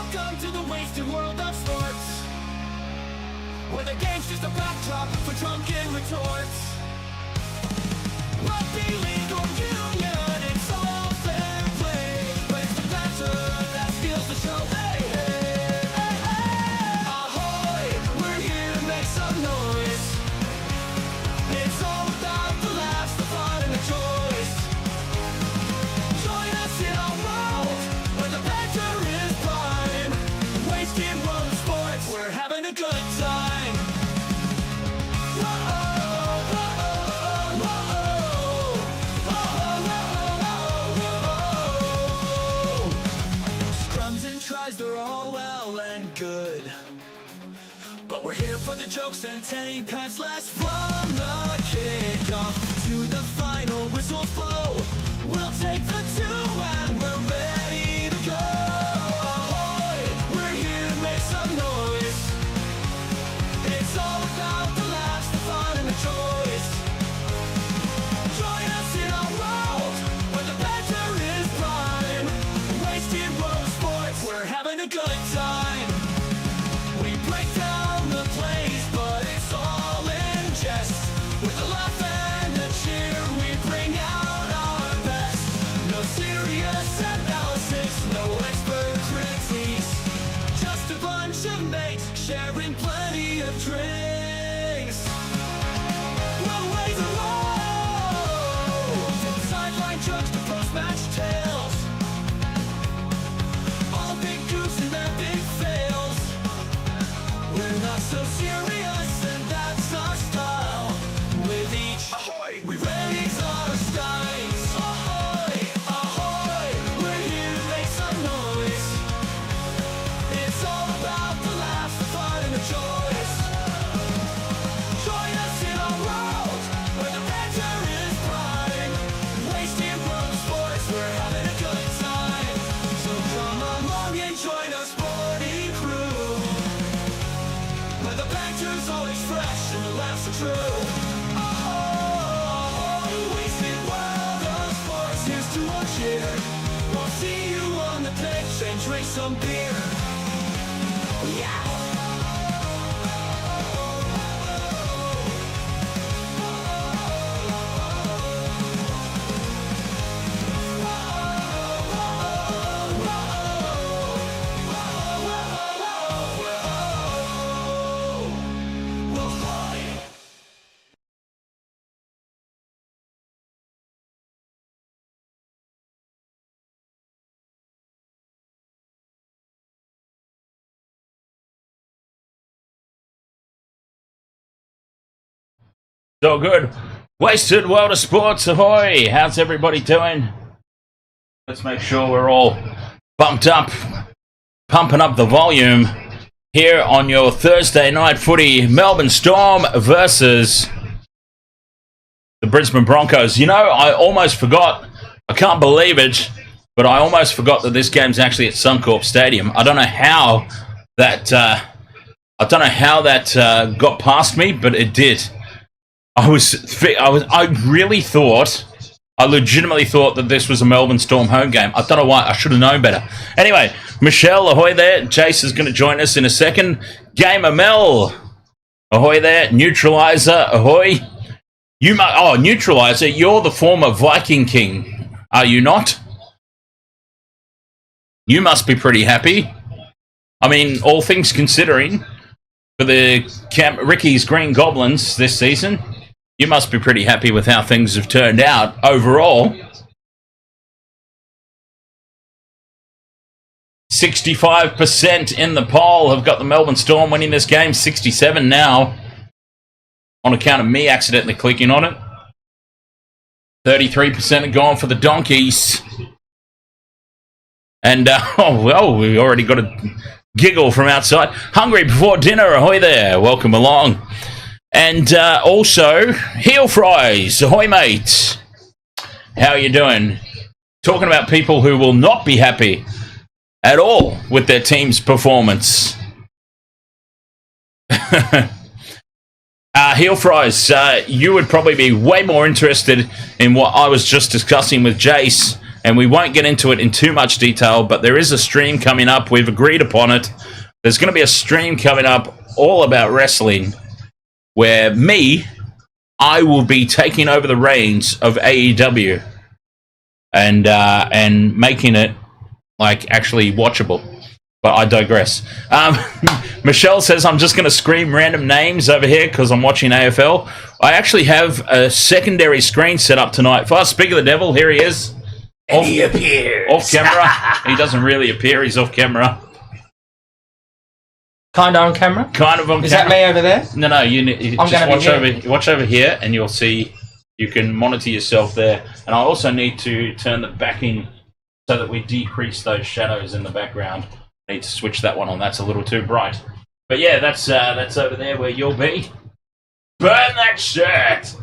Welcome to the wasted world of sports, where the game's just a backdrop for drunken retorts. Rugby league or union, it's all fair play, but it's the banter that steals the show. Hey, hey, hey, hey. Ahoy, we're here to make some noise. It's all about the laughs, the fun, and the joys. Join us in our world, where the banter is prime. Wasted world of sports, we're having a good time. Scrums and tries, they're all well and good, but we're here for the jokes and take pass last from the kickoff to the final whistle blow. We'll take the two and we're ready to go. Ahoy, we're here to make some noise. It's all about the laughs, the fun, and the joys. Join us in our world, where the banter is prime. Wasted world of sports, we're having a good time. We break down the plays, but it's all in jest. With a laugh and a cheer, we bring out our best. No serious analysis, no expert critiques, just a bunch of mates sharing plenty of drinks. We'll wait to roll, from sideline jokes to post-match tales. All big goofs and their big fails. We're not so serious, and that's our style. With each ahoy, we raise our skies. Ahoy, ahoy, we're here to make some noise. It's all about the laughs, the fun, and the joys. Join us in our world, where the banter is prime. Wasted world of sports, we're having a good time. So come along and join our sporty crew, where the banter's always fresh and the laughs are true. Oh, wasted world of sports, here's to our cheer. We'll see you on the pitch and drink some beer. Yeah. So good. Wasted World of Sports, ahoy! How's everybody doing? Let's make sure we're all bumped up, pumping up the volume here on your Thursday night footy. Melbourne Storm versus the Brisbane Broncos. You know, I almost forgot, I can't believe it, but I almost forgot that this game's actually at Suncorp Stadium. I don't know how that, got past me, but it did. I legitimately thought that this was a Melbourne Storm home game. I don't know why. I should have known better. Anyway, Michelle, ahoy there. Jace is going to join us in a second. Gamer Mel, ahoy there. Neutralizer, ahoy. Neutralizer, you're the former Viking King, are you not? You must be pretty happy. I mean, all things considering, for the Ricky's Green Goblins this season, you must be pretty happy with how things have turned out overall. 65% in the poll have got the Melbourne Storm winning this game. 67 now, on account of me accidentally clicking on it. 33% are gone for the Donkeys. And, we already got a giggle from outside. Hungry before dinner, ahoy there. Welcome along. And also, Heel Fries, ahoy mate. How are you doing? Talking about people who will not be happy at all with their team's performance. Heel Fries, you would probably be way more interested in what I was just discussing with Jace and we won't get into it in too much detail, but there is a stream coming up. We've agreed upon it. There's going to be a stream coming up all about wrestling where I will be taking over the reins of AEW and making it like actually watchable. But I digress. Michelle says I'm just going to scream random names over here because I'm watching AFL. I actually have a secondary screen set up tonight. If I speak of the devil, here he is. And he appears. Off camera. He doesn't really appear. He's off camera. Kind of on camera? Kind of on camera. Is that me over there? No. You just watch over here and you'll see you can monitor yourself there. And I also need to turn the backing so that we decrease those shadows in the background. Need to switch that one on. That's a little too bright. But yeah, that's over there where you'll be. Burn that shirt!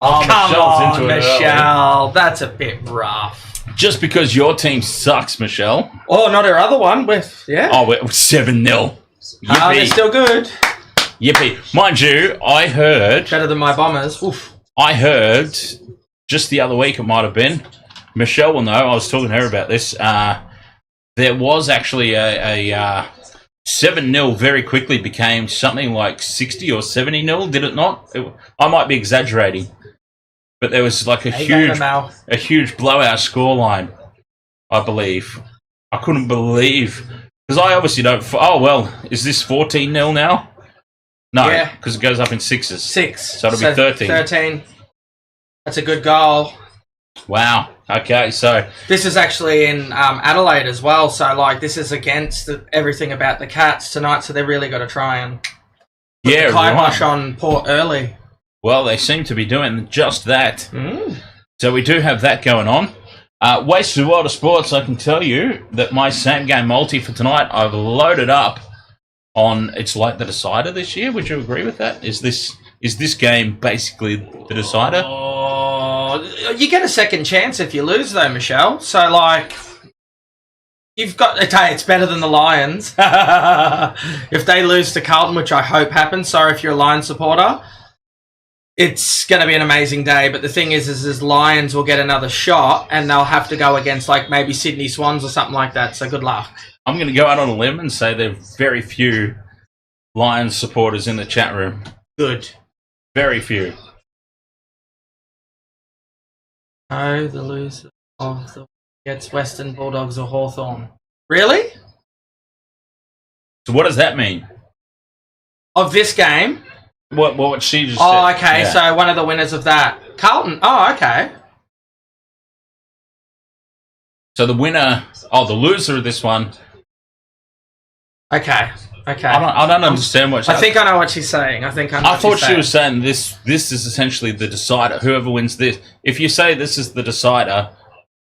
Oh, come on, into it Michelle. early. That's a bit rough. Just because your team sucks, Michelle. Oh, not her other one. We're 7-0. Oh, they're still good. Yippee. Mind you, I heard... Better than my Bombers. Oof. I heard, just the other week it might have been, Michelle will know, I was talking to her about this, there was actually a 7-0 very quickly became something like 60 or 70-0, did it not? I might be exaggerating. But there was like a huge blowout scoreline, I believe. I couldn't believe. Because I obviously don't... Oh, well, is this 14-0 now? No, because it goes up in sixes. 6. So it'll be 13. 13. That's a good goal. Wow. Okay, so... This is actually in Adelaide as well, so, like, this is against everything about the Cats tonight, so they've really got to try and put the kibosh on Port early. Well, they seem to be doing just that. Mm. So we do have that going on. Wasted World of Sports, I can tell you that my same-game multi for tonight, I've loaded up on... It's like the decider this year. Would you agree with that? Is this game basically the decider? Oh, you get a second chance if you lose, though, Michelle. So, like, you've got... It's better than the Lions. If they lose to Carlton, which I hope happens. Sorry if you're a Lions supporter. It's going to be an amazing day. But the thing is Lions will get another shot and they'll have to go against, like, maybe Sydney Swans or something like that. So good luck. I'm going to go out on a limb and say there are very few Lions supporters in the chat room. Good. Very few. Oh, the loser of the gets Western Bulldogs or Hawthorn. Really? So what does that mean? Of this game? What she just said. Oh, okay. Yeah. So one of the winners of that. Carlton. Oh, okay. So the winner... Oh, the loser of this one... Okay. I don't understand what... I think I know what she's saying. I thought she was saying this is essentially the decider. Whoever wins this... If you say this is the decider,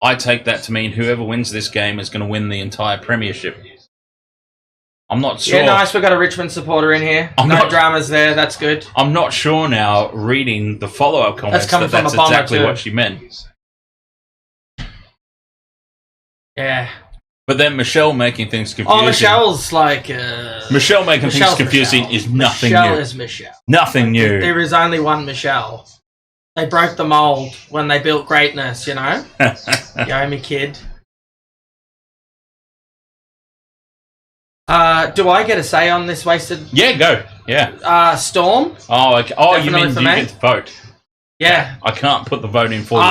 I take that to mean whoever wins this game is going to win the entire premiership. I'm not sure. Yeah, nice. We've got a Richmond supporter in here. No dramas there. That's good. I'm not sure now, reading the follow-up comments, that's exactly what she meant. Yeah. But then Michelle making things confusing. Oh, Michelle's like... Michelle making things confusing is nothing new. Michelle is Michelle. Nothing new. There is only one Michelle. They broke the mould when they built greatness, you know? Yo, me kid. Do I get a say on this wasted? Yeah, go. Yeah. Storm? Oh, okay. Oh, Definitely you mean you get to vote? Yeah. I can't put the vote in for you.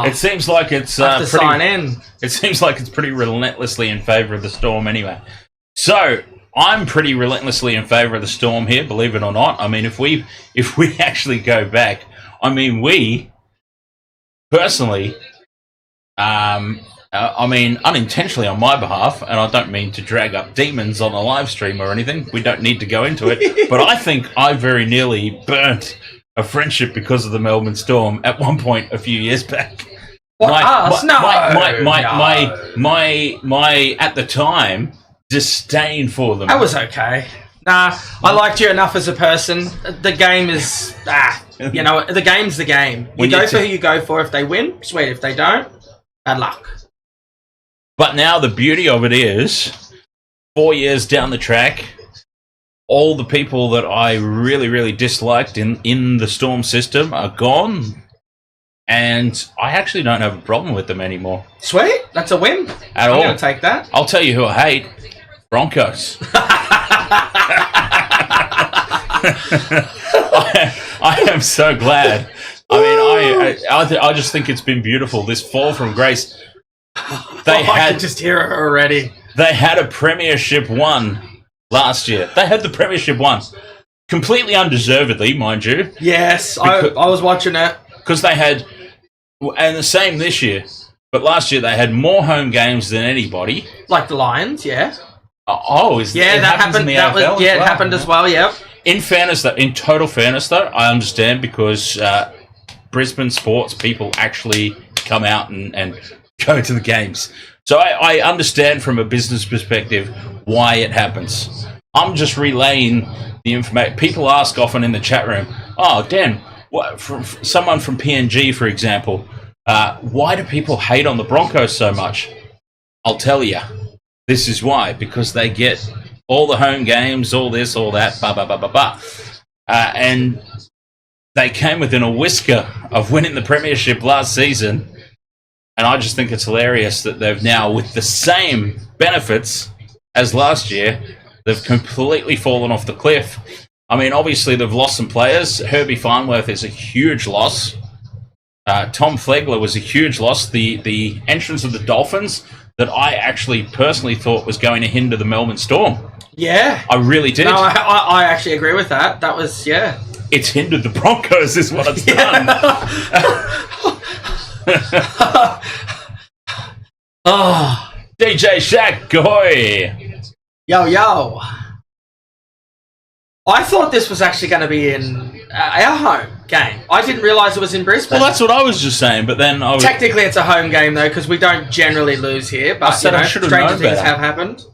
It seems like it's I have to sign in. It seems like it's pretty relentlessly in favour of the Storm anyway. So I'm pretty relentlessly in favour of the Storm here, believe it or not. I mean, if we actually go back, I mean, we personally, I mean, unintentionally on my behalf, and I don't mean to drag up demons on a live stream or anything. We don't need to go into it, but I think I very nearly burnt a friendship because of the Melbourne Storm at one point a few years back. My at the time disdain for them. That was okay. Nah, I liked you enough as a person. The game is you know, the game's the game. You go for who you go for. If they win, sweet. If they don't, bad luck. But now the beauty of it is, 4 years down the track, all the people that I really, really disliked in the Storm system are gone. And I actually don't have a problem with them anymore. Sweet. That's a win. At I'm all. going to take that. I'll tell you who I hate. Broncos. I am so glad. I mean, I just think it's been beautiful. This fall from grace. I can just hear it already. They had a premiership won last year. They had the premiership won. Completely undeservedly, mind you. Yes, I was watching it. Because they had, and the same this year, but last year they had more home games than anybody. Like the Lions, yeah. That happened. It happened as well. Yep. In total fairness, though, I understand because Brisbane sports people actually come out and go to the games. So I understand from a business perspective why it happens. I'm just relaying the information. People ask often in the chat room, "Oh, Dan, from someone from PNG, for example, why do people hate on the Broncos so much?" I'll tell you. This is why, because they get all the home games, all this, all that, and they came within a whisker of winning the premiership last season. And I just think it's hilarious that they've now, with the same benefits as last year, they've completely fallen off the cliff. I mean, obviously they've lost some players. Herbie Farnworth is a huge loss. Tom Flegler was a huge loss. The entrance of the Dolphins that I actually personally thought was going to hinder the Melbourne Storm. Yeah. I really did. No, I actually agree with that. That was, yeah. It's hindered the Broncos is what it's done. Oh, DJ Shaq, goy. Yo. I thought this was actually going to be in our home game. I didn't realise it was in Brisbane. Well, that's what I was just saying, but then technically it's a home game though, because we don't generally lose here. But stranger things have happened.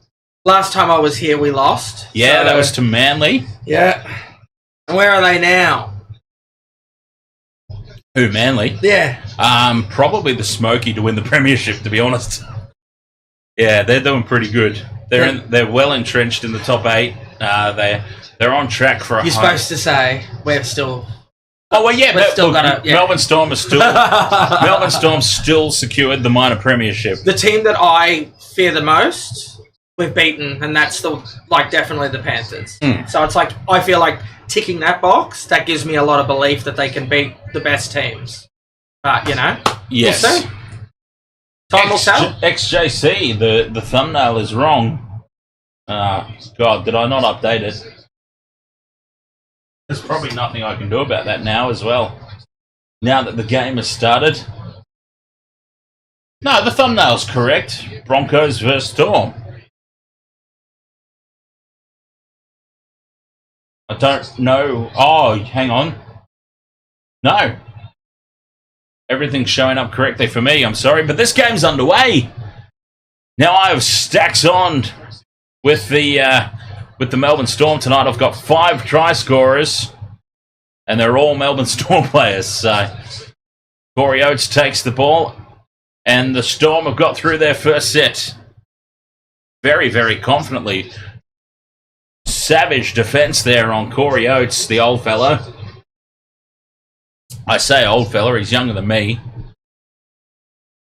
Last time I was here, we lost. Yeah, that was to Manly. Yeah. And where are they now? Who, Manly? Yeah. Probably the Smoky to win the premiership, to be honest. Yeah, they're doing pretty good. They're well entrenched in the top 8. They're on track for a You're supposed to say we're still... Oh, well, yeah. Melbourne Storm is still... Melbourne Storm still secured the minor premiership. The team that I fear the most, we've beaten, and that's definitely the Panthers. So it's like, I feel like ticking that box, that gives me a lot of belief that they can beat the best teams. But, yes. We'll see. Time will tell. XJC, the thumbnail is wrong. God, did I not update it? There's probably nothing I can do about that now as well. Now that the game has started. No, the thumbnail's correct. Broncos versus Storm. I don't know. Oh, hang on. No. Everything's showing up correctly for me. I'm sorry, but this game's underway. Now I have stacks on with the Melbourne Storm tonight. I've got 5 try scorers, and they're all Melbourne Storm players. So Corey Oates takes the ball, and the Storm have got through their first set very, very confidently. Savage defense there on Corey Oates, the old fellow. I say old fella, he's younger than me.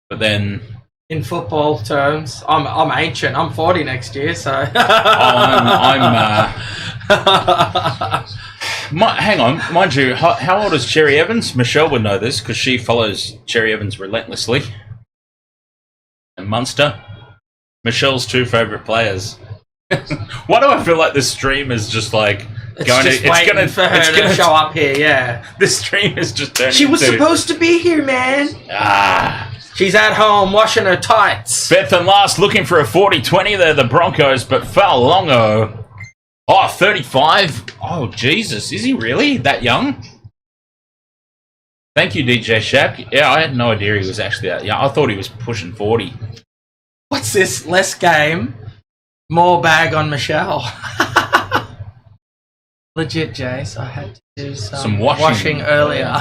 But then... In football terms, I'm ancient. I'm 40 next year, so... hang on, mind you, how old is Cherry Evans? Michelle would know this, because she follows Cherry Evans relentlessly. And Munster. Michelle's 2 favourite players. Why do I feel like this stream is just like... It's going to show up here, yeah. This stream is just turning She was supposed to be here, man. She's at home washing her tights. 5th and last, looking for a 40-20. They're the Broncos, but Falongo. Oh, 35? Oh, Jesus. Is he really that young? Thank you, DJ Shaq. Yeah, I had no idea he was actually that young. I thought he was pushing 40. What's this? Less game, more bag on Michelle. Legit, Jace. I had to do some washing earlier.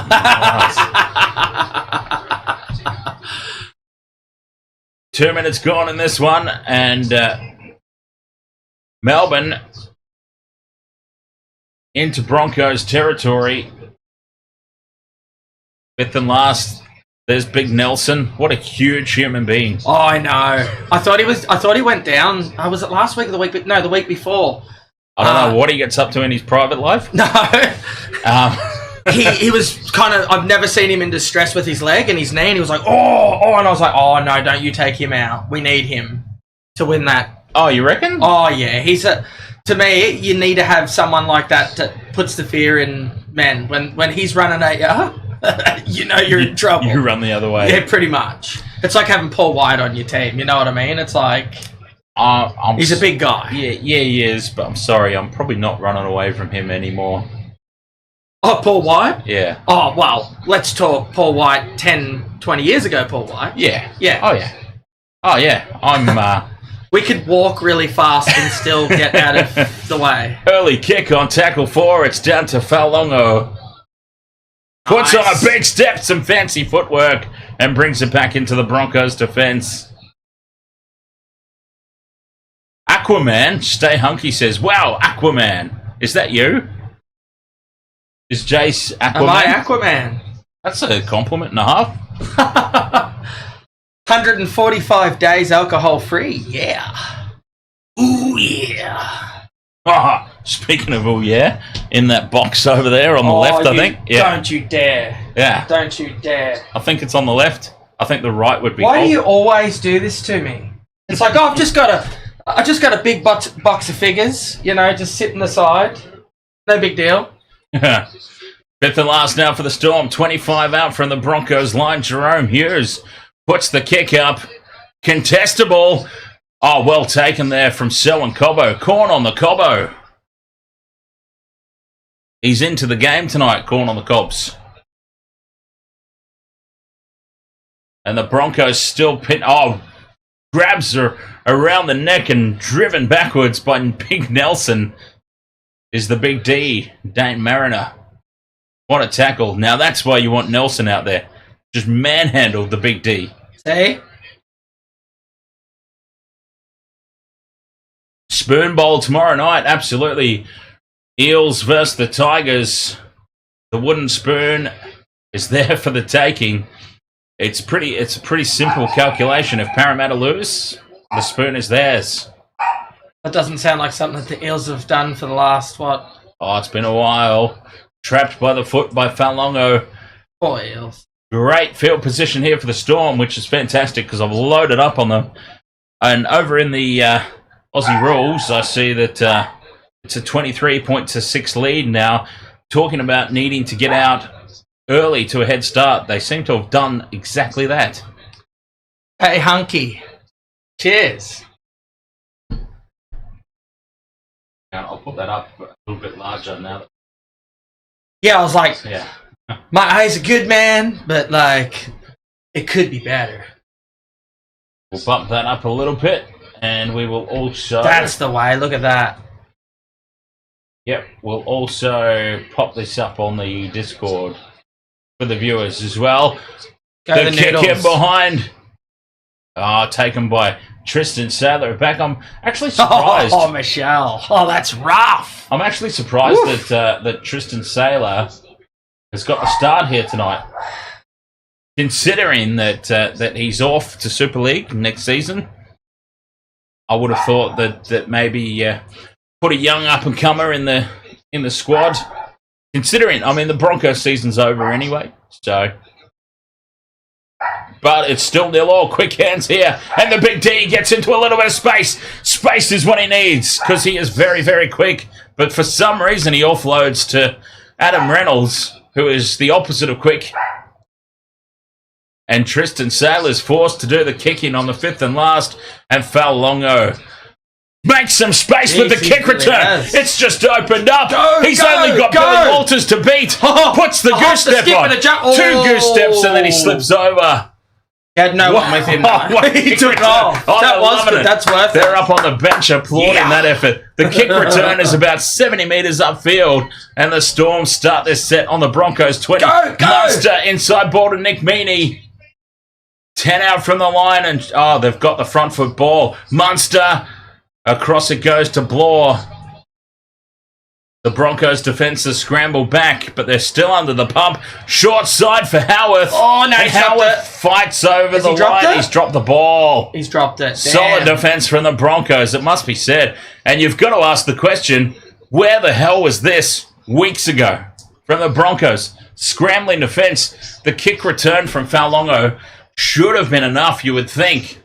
2 minutes gone in this one, and Melbourne into Broncos territory. Fifth and last, there's Big Nelson. What a huge human being. Oh, I know. I thought he went down. Was it last week or the week? No, the week before. I don't know what he gets up to in his private life. No. Um, he was kind of... I've never seen him in distress with his leg and his knee, and he was like, oh, and I was like, oh, no, don't you take him out. We need him to win that. oh, you reckon? Oh, yeah. To me, you need to have someone like that that puts the fear in men. When he's running at you, you know you're in trouble. You run the other way. Yeah, pretty much. It's like having Paul White on your team. You know what I mean? It's like... he's a big guy. Yeah, he is, but I'm sorry, I'm probably not running away from him anymore. Oh, Paul White? Yeah. Oh, well, let's talk Paul White 10, 20 years ago, Paul White. Yeah. Yeah. Oh, yeah. Oh, yeah. I'm... We could walk really fast and still get out of the way. Early kick on tackle 4. It's down to Faulongo. Puts on a big step, some fancy footwork, and brings it back into the Broncos' defence. Aquaman, stay hunky, says, wow, Aquaman. Is that you? Is Jace Aquaman? Am I Aquaman? That's a compliment and a half. 145 days alcohol-free. Yeah. Ooh, yeah. Oh, speaking of yeah, in that box over there on the left, I think. Yeah. Don't you dare. Yeah. Don't you dare. I think it's on the left. I think the right would be... Why do you always do this to me? It's like, oh, I just got a big box of figures, you know, just sitting aside. No big deal. Fifth and last now for the Storm. 25 out from the Broncos line. Jahrome Hughes puts the kick up. Contestable. Oh, well taken there from Selwyn Cobbo. Corn on the Cobbo. He's into the game tonight, Corn on the Cobs. And the Broncos still pin... Oh, grabs her around the neck and driven backwards by Big Nelson is the Big D, Deine Mariner. What a tackle. Now that's why you want Nelson out there. Just manhandled the Big D. See? Spoon Bowl tomorrow night, absolutely. Eels versus the Tigers. The wooden spoon is there for the taking. It's a pretty simple calculation. If Parramatta lose, the spoon is theirs. That doesn't sound like something that the Eels have done for the last, what? Oh, it's been a while. Trapped by the foot by Faulongo. Poor Eels. Great field position here for the Storm, which is fantastic because I've loaded up on them. And over in the Aussie rules, I see that it's a 23-6 lead now. Talking about needing to get out early to a head start. They seem to have done exactly that. Hey, hunky. Cheers. I'll put that up a little bit larger now. Yeah, I was like, Yeah. my eyes are good, man, but, like, it could be better. We'll bump that up a little bit, and we will also... That's the way. Look at that. Yep, we'll also pop this up on the Discord for the viewers as well. Go the kick in behind. Taken by Tristan Saylor. Back, I'm actually surprised. Oh, Michelle. Oh, that's rough. I'm actually surprised that Tristan Saylor has got the start here tonight. Considering that he's off to Super League next season, I would have thought that maybe put a young up-and-comer in the squad. Considering, I mean, the Broncos season's over anyway, so... But it's still 0-0. Quick hands here. And the Big D gets into a little bit of space. Space is what he needs because he is very, very quick. But for some reason, he offloads to Adam Reynolds, who is the opposite of quick. And Tristan Saylor's forced to do the kicking on the fifth and last. And Faulongo makes some space with the kick return. It's just opened up. He's only got Billy Walters to beat. Puts the goose step on. Two goose steps and then he slips over. He had no one with him. He took it off. That's worth it. They're up on the bench applauding that effort. The kick return is about 70 metres upfield, and the Storm start this set on the Broncos 20. Munster inside ball to Nick Meaney. 10 out from the line, and they've got the front foot ball. Munster, across it goes to Blore. The Broncos defences scramble back, but they're still under the pump. Short side for Howarth. Oh, no, and he's dropped Howarth it. fights over Has the he dropped line. it? He's dropped the ball. He's dropped it. Solid Damn. defence from the Broncos, it must be said. And you've got to ask the question, where the hell was this weeks ago from the Broncos? Scrambling defence. The kick return from Faulongo should have been enough, you would think.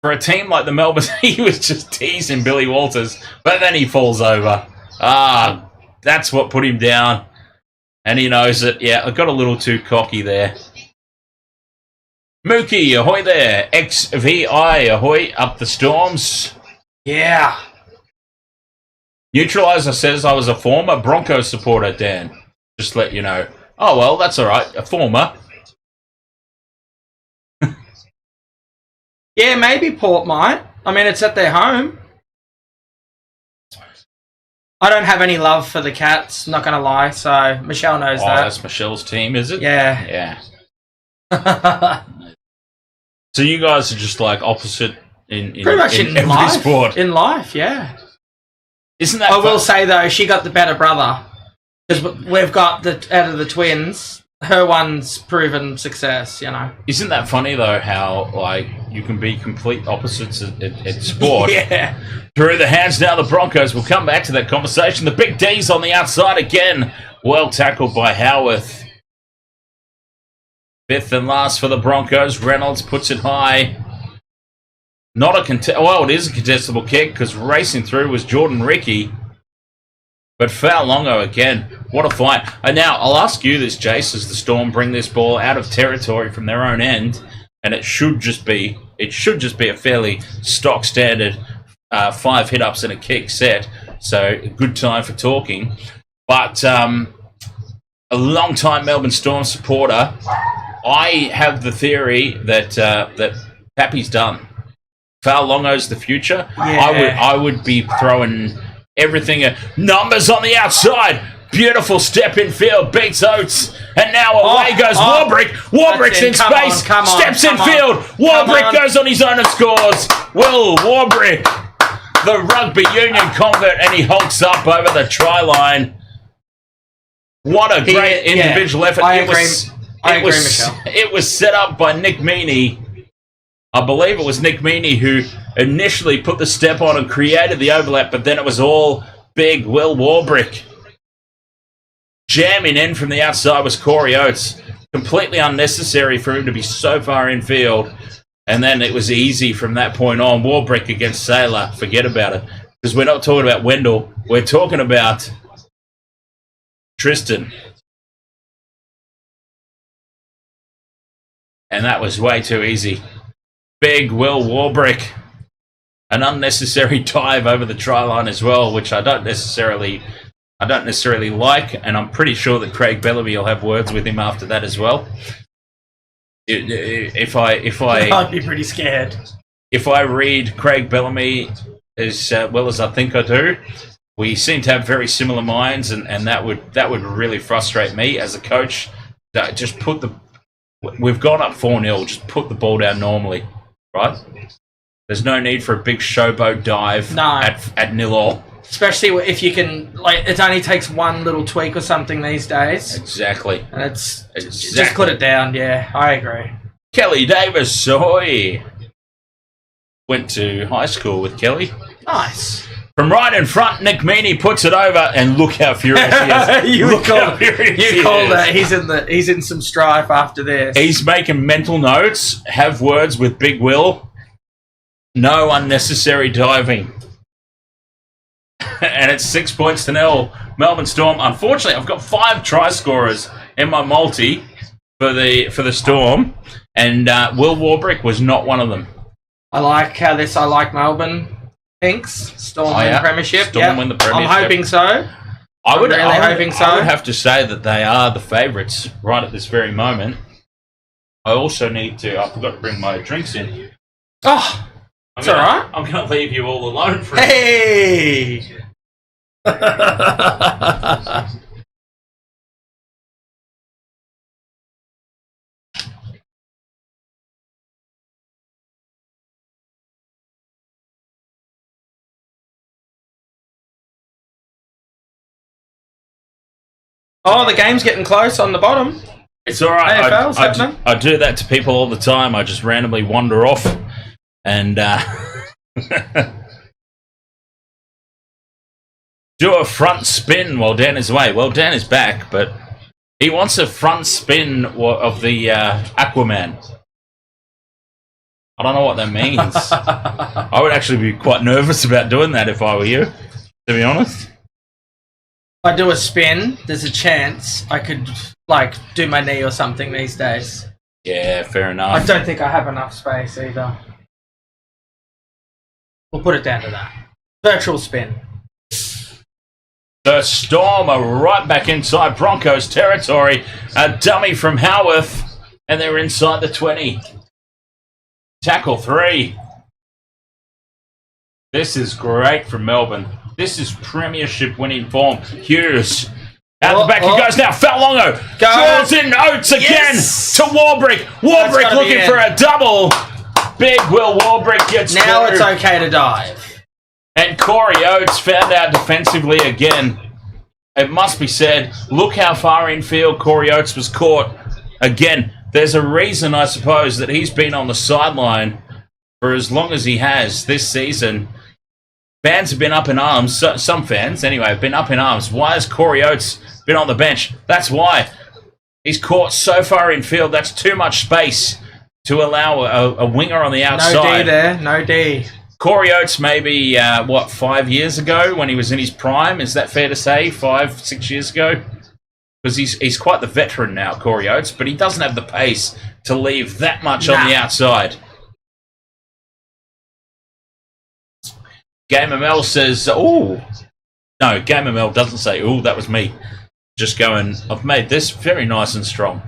For a team like the Melbourne, he was just teasing Billy Walters, but then he falls over. That's what put him down. And he knows it. Yeah, I got a little too cocky there. Mookie, ahoy there. XVI, ahoy, up the Storms. Yeah. Neutralizer says I was a former Broncos supporter, Dan. Just let you know. Oh, well, that's all right. A former. Yeah, maybe Port might. I mean, it's at their home. I don't have any love for the Cats, not going to lie, so Michelle knows that. That's Michelle's team, is it? Yeah. Yeah. So you guys are just like opposite in Pretty much in every life. sport. In life, yeah. Isn't that I will say, though, she got the better brother. Because we've got, out of the twins, her one's proven success, you know. Isn't that funny, though, how, like, you can be complete opposites at sport? Yeah. Through the hands now, the Broncos. We'll come back to that conversation. The big D's on the outside again. Well tackled by Howarth. Fifth and last for the Broncos. Reynolds puts it high. Not a well, it is a contestable kick because racing through was Jordan Ricky. But Faulongo again. What a fight. And now, I'll ask you this, Jace, as the Storm bring this ball out of territory from their own end. And it should just be a fairly stock standard 5 hit-ups and a kick set. So, a good time for talking. But a long-time Melbourne Storm supporter, I have the theory that Pappy's done. Faulongo's the future. Yeah. I would be throwing everything. Numbers on the outside. Beautiful step in field. Beats Oates. And now away goes Warbrick. Warbrick's in space. Steps in field. Warbrick goes on his own and scores. Will Warbrick, the rugby union convert, and he hulks up over the try line. What a great individual effort. I agree, Michelle. It was set up by Nick Meaney. I believe it was Nick Meaney who initially put the step on and created the overlap, but then it was all big Will Warbrick. Jamming in from the outside was Corey Oates. Completely unnecessary for him to be so far in field. And then it was easy from that point on. Warbrick against Saylor. Forget about it. Because we're not talking about Wendell. We're talking about Tristan. And that was way too easy. Big Will Warbrick. An unnecessary dive over the try line as well, which I don't necessarily like, and I'm pretty sure that Craig Bellamy will have words with him after that as well. I'd be pretty scared. If I read Craig Bellamy as well as I think I do, we seem to have very similar minds, and that would really frustrate me as a coach. Just we've gone up 4-0, just put the ball down normally, right? There's no need for a big showboat dive at 0-0. Especially if you can, like, it only takes one little tweak or something these days. Exactly. And just put it down, yeah, I agree. Kelly Davis, ahoy! Went to high school with Kelly. Nice. From right in front, Nick Meaney puts it over, and look how furious he is. You called it. He's in some strife after this. He's making mental notes, have words with Big Will. No unnecessary diving. And it's 6 points to 0. Melbourne Storm. Unfortunately, I've got 5 try scorers in my multi for the Storm, and Will Warbrick was not one of them. I like Melbourne thinks Storm win premiership. Storm win the premiership. I'm hoping so. I would hoping so. I would have to say that they are the favourites right at this very moment. I also need to. I forgot to bring my drinks in. Oh. It's all right. I'm going to leave you all alone for Hey! Oh, the game's getting close on the bottom. It's all right. AFL's happening. I do that to people all the time. I just randomly wander off and do a front spin while Dan is away. Well, Dan is back, but he wants a front spin of the Aquaman. I don't know what that means. I would actually be quite nervous about doing that if I were you, to be honest. If I do a spin, there's a chance I could, like, do my knee or something these days. Yeah, fair enough. I don't think I have enough space either. We'll put it down to that. Virtual spin. The Storm are right back inside Broncos territory. A dummy from Howarth, and they're inside the 20. Tackle 3. This is great from Melbourne. This is premiership winning form. Hughes. Out the back he goes now. Falongo. Draws in Oates again to Warbrick. Warbrick looking for a double. Big Will Warbrick gets now through. It's okay to dive. And Corey Oates found out defensively again. It must be said, look how far infield Corey Oates was caught. Again, there's a reason, I suppose, that he's been on the sideline for as long as he has this season. Fans have been up in arms. Some fans, anyway, have been up in arms. Why has Corey Oates been on the bench? That's why. He's caught so far infield. That's too much space to allow a winger on the outside. No D there. No D. Corey Oates maybe, 5 years ago when he was in his prime? Is that fair to say? 5, 6 years ago? Because he's quite the veteran now, Corey Oates, but he doesn't have the pace to leave that much on the outside. Game ML says, ooh. No, Game ML doesn't say, ooh, that was me. Just going, I've made this very nice and strong.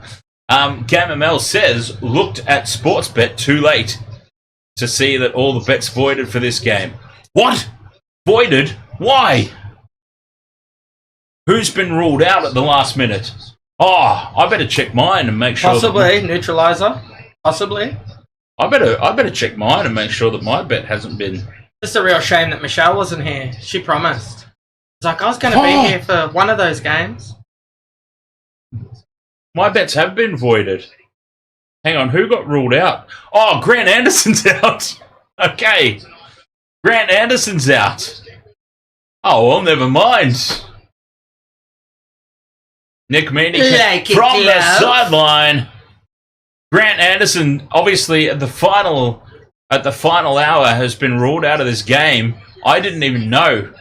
Game ML says, looked at Sportsbet too late to see that all the bets voided for this game. What? Voided? Why? Who's been ruled out at the last minute? Oh, I better check mine and make sure. Possibly neutralizer. Possibly. I better check mine and make sure that my bet hasn't been. It's a real shame that Michelle wasn't here. She promised. It's like, I was going to be here for one of those games. My bets have been voided. Hang on, who got ruled out? Oh, Grant Anderson's out. Okay. Grant Anderson's out. Oh, well, never mind. Nick Meaney from the sideline. Grant Anderson, obviously, at the final hour, has been ruled out of this game. I didn't even know.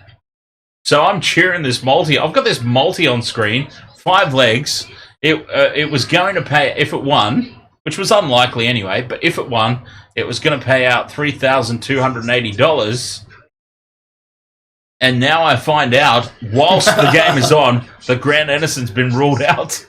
So I'm cheering this multi. I've got this multi on screen, 5 legs. It was going to pay, if it won, which was unlikely anyway, but if it won, it was going to pay out $3,280. And now I find out, whilst the game is on, that Grant Anderson's been ruled out.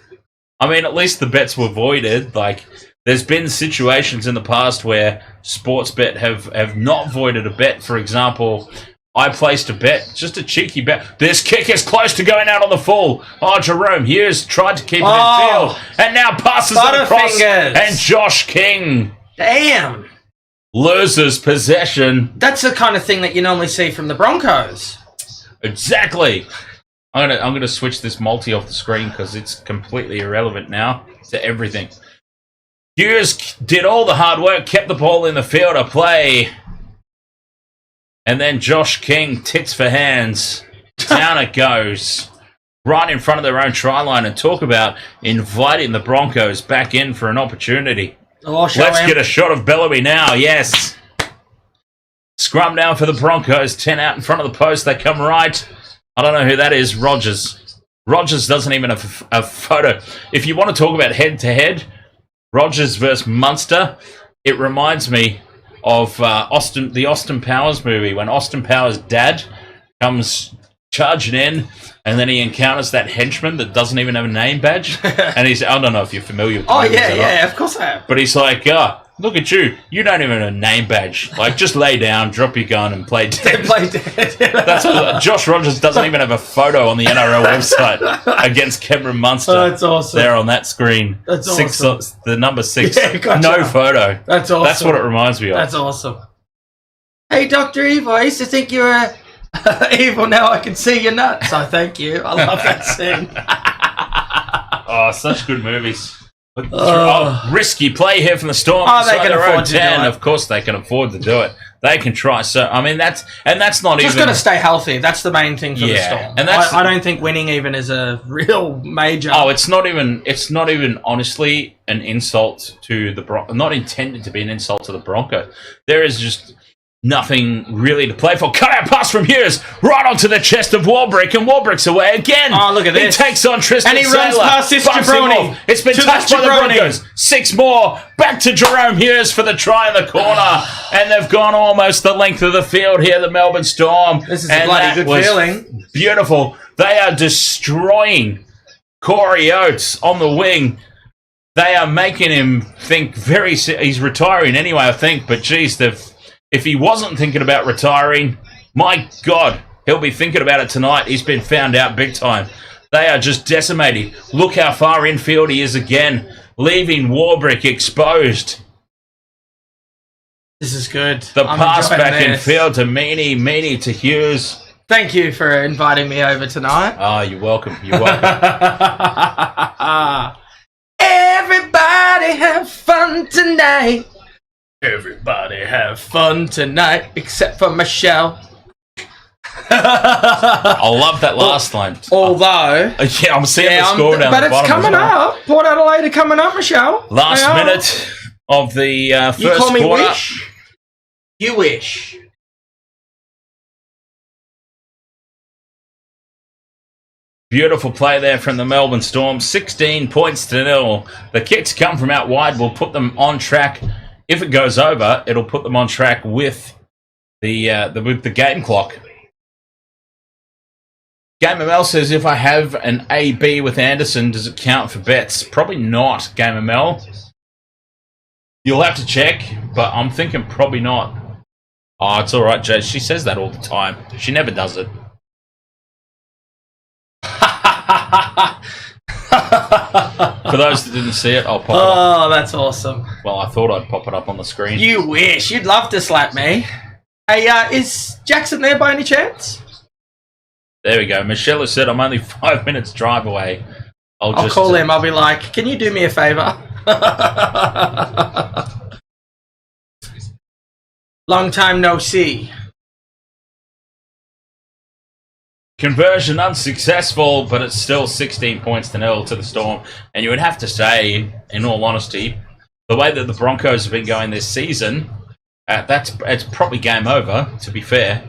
I mean, at least the bets were voided. Like, there's been situations in the past where Sportsbet have not voided a bet. For example, I placed a bet, just a cheeky bet. This kick is close to going out on the full. Oh, Jahrome Hughes tried to keep it in field. And now passes it across. And Josh King. Damn. Loses possession. That's the kind of thing that you normally see from the Broncos. Exactly. I'm gonna switch this multi off the screen because it's completely irrelevant now to everything. Hughes did all the hard work, kept the ball in the field of play. And then Josh King, tits for hands. Down it goes. Right in front of their own try line, and talk about inviting the Broncos back in for an opportunity. Let's get a shot of Bellamy now, yes. Scrum down for the Broncos, 10 out in front of the post. They come right. I don't know who that is, Rogers. Rogers doesn't even have a photo. If you want to talk about head-to-head, Rogers versus Munster, it reminds me of the Austin Powers movie, when Austin Powers' dad comes charging in, and then he encounters that henchman that doesn't even have a name badge. And he's, I don't know if you're familiar with the movie. Yeah, of course I am. But he's like, look at you. You don't even have a name badge. Like, just lay down, drop your gun, and play dead. Play dead. That's what, Josh Rogers doesn't even have a photo on the NRL website against Cameron Munster. Oh, that's awesome. There on that screen. That's 6, awesome. The number 6. Yeah, gotcha. No photo. That's awesome. That's what it reminds me of. That's awesome. Hey, Dr. Evil, I used to think you were evil. Now I can see your nuts. So thank you. I love that scene. Oh, such good movies. Risky play here from the Storm. Oh, they can afford to do it. Of course, they can afford to do it. They can try. So, I mean, that's not just even. Just got to stay healthy. That's the main thing for the Storm. And I don't think winning even is a real major. Oh, it's not even honestly an insult to the not intended to be an insult to the Broncos. There is just nothing really to play for. Cut out pass from Hughes, right onto the chest of Warbrick, and Warbrick's away again. Oh, look at this. He takes on Tristan and he Saylor, runs past this Jahrome. It's been touched by the Broncos. 6 more. Back to Jahrome Hughes for the try in the corner. And they've gone almost the length of the field here, the Melbourne Storm. This is a bloody good feeling. Beautiful. They are destroying Corey Oates on the wing. They are making him think he's retiring anyway, I think. But, geez, if he wasn't thinking about retiring, my God, he'll be thinking about it tonight. He's been found out big time. They are just decimating. Look how far infield he is again, leaving Warbrick exposed. This is good. The pass back infield to Meaney to Hughes. Thank you for inviting me over tonight. Oh, you're welcome. You're welcome. Everybody have fun tonight. Everybody have fun tonight, except for Michelle. I love that last line. Although, yeah, I'm seeing the score down the bottom. But it's coming up. Port Adelaide are coming up, Michelle. Last minute of the first quarter. You call me Wish? You wish. Beautiful play there from the Melbourne Storm. 16 points to 0. The kicks come from out wide. Will put them on track. If it goes over, it'll put them on track with the game clock. Game ML says, if I have an AB with Anderson, does it count for bets? Probably not, Game ML. You'll have to check, but I'm thinking probably not. Oh, it's all right, Jay. She says that all the time. She never does it. For those that didn't see it, I'll pop it up. Oh, that's awesome. Well, I thought I'd pop it up on the screen. You wish. You'd love to slap me. Hey, is Jackson there by any chance? There we go. Michelle has said I'm only 5 minutes drive away. I'll call him. I'll be like, can you do me a favour? Long time no see. Conversion unsuccessful, but it's still 16 points to 0 to the Storm. And you would have to say, in all honesty, the way that the Broncos have been going this season, it's probably game over, to be fair,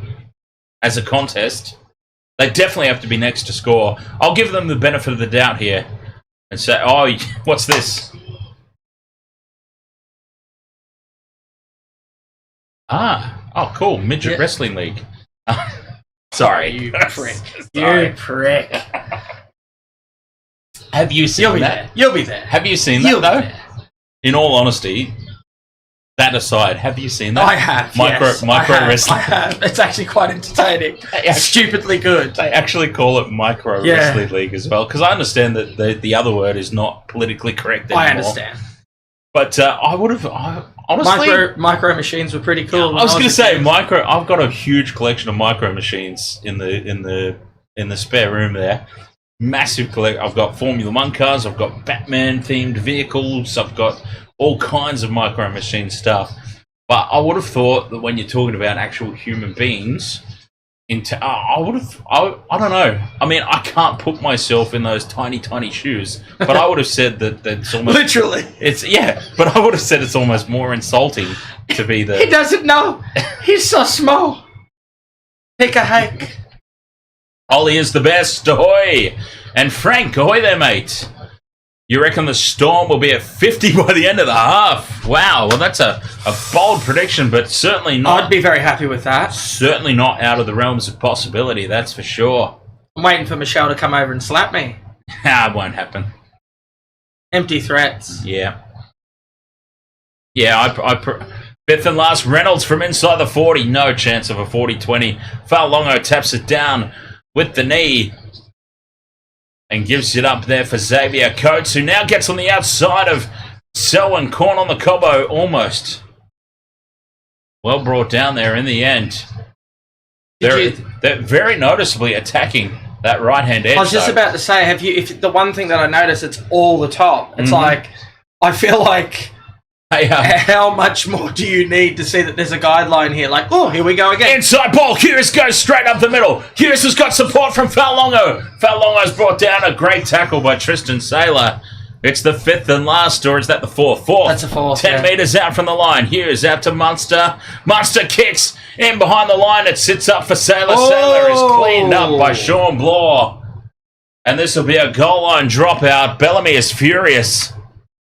as a contest. They definitely have to be next to score. I'll give them the benefit of the doubt here and say, oh, what's this? Oh, cool. Midget Wrestling League. Sorry. You prick. You prick. Have you seen that? You'll be there. Have you seen that, though? In all honesty, that aside, have you seen that? I have, Micro wrestling. I have. It's actually quite entertaining. Stupidly good. They actually call it Micro Wrestling League as well, because I understand that the other word is not politically correct anymore. I understand. But I would have... honestly... Micro machines were pretty cool. I was going to say, I've got a huge collection of micro machines in the spare room there. Massive collection. I've got Formula 1 cars, I've got Batman-themed vehicles, I've got all kinds of micro machine stuff. But I would have thought that when you're talking about actual human beings, I don't know. I mean, I can't put myself in those tiny, tiny shoes, but I would have said that it's almost... Literally. But I would have said it's almost more insulting to be the... He doesn't know. He's so small. Take a hike. Ollie is the best. Ahoy! And Frank, ahoy there, mate. You reckon the Storm will be at 50 by the end of the half? Wow, well, that's a bold prediction, but certainly not... I'd be very happy with that. Certainly not out of the realms of possibility, that's for sure. I'm waiting for Michelle to come over and slap me. It won't happen. Empty threats. Yeah. Yeah, fifth and last, Reynolds from inside the 40. No chance of a 40-20. Falongo taps it down with the knee. And gives it up there for Xavier Coates, who now gets on the outside of Selwyn. Corn on the Cobbo, almost. Well brought down there in the end. They're very noticeably attacking that right-hand edge. I was just about to say, if the one thing that I noticed, it's all the top. It's like, I feel like, hey, how much more do you need to see that there's a guideline here? Like, oh, here we go again. Inside ball, Hughes goes straight up the middle. Hughes has got support from Faulongo. Faulongo's brought down a great tackle by Tristan Saylor. It's the 5th and last, or is that the 4th? 4th. That's a 4th. 10 metres out from the line. Hughes out to Munster. Munster kicks in behind the line. It sits up for Saylor. Saylor is cleaned up by Sean Blaw. And this will be a goal line dropout. Bellamy is furious.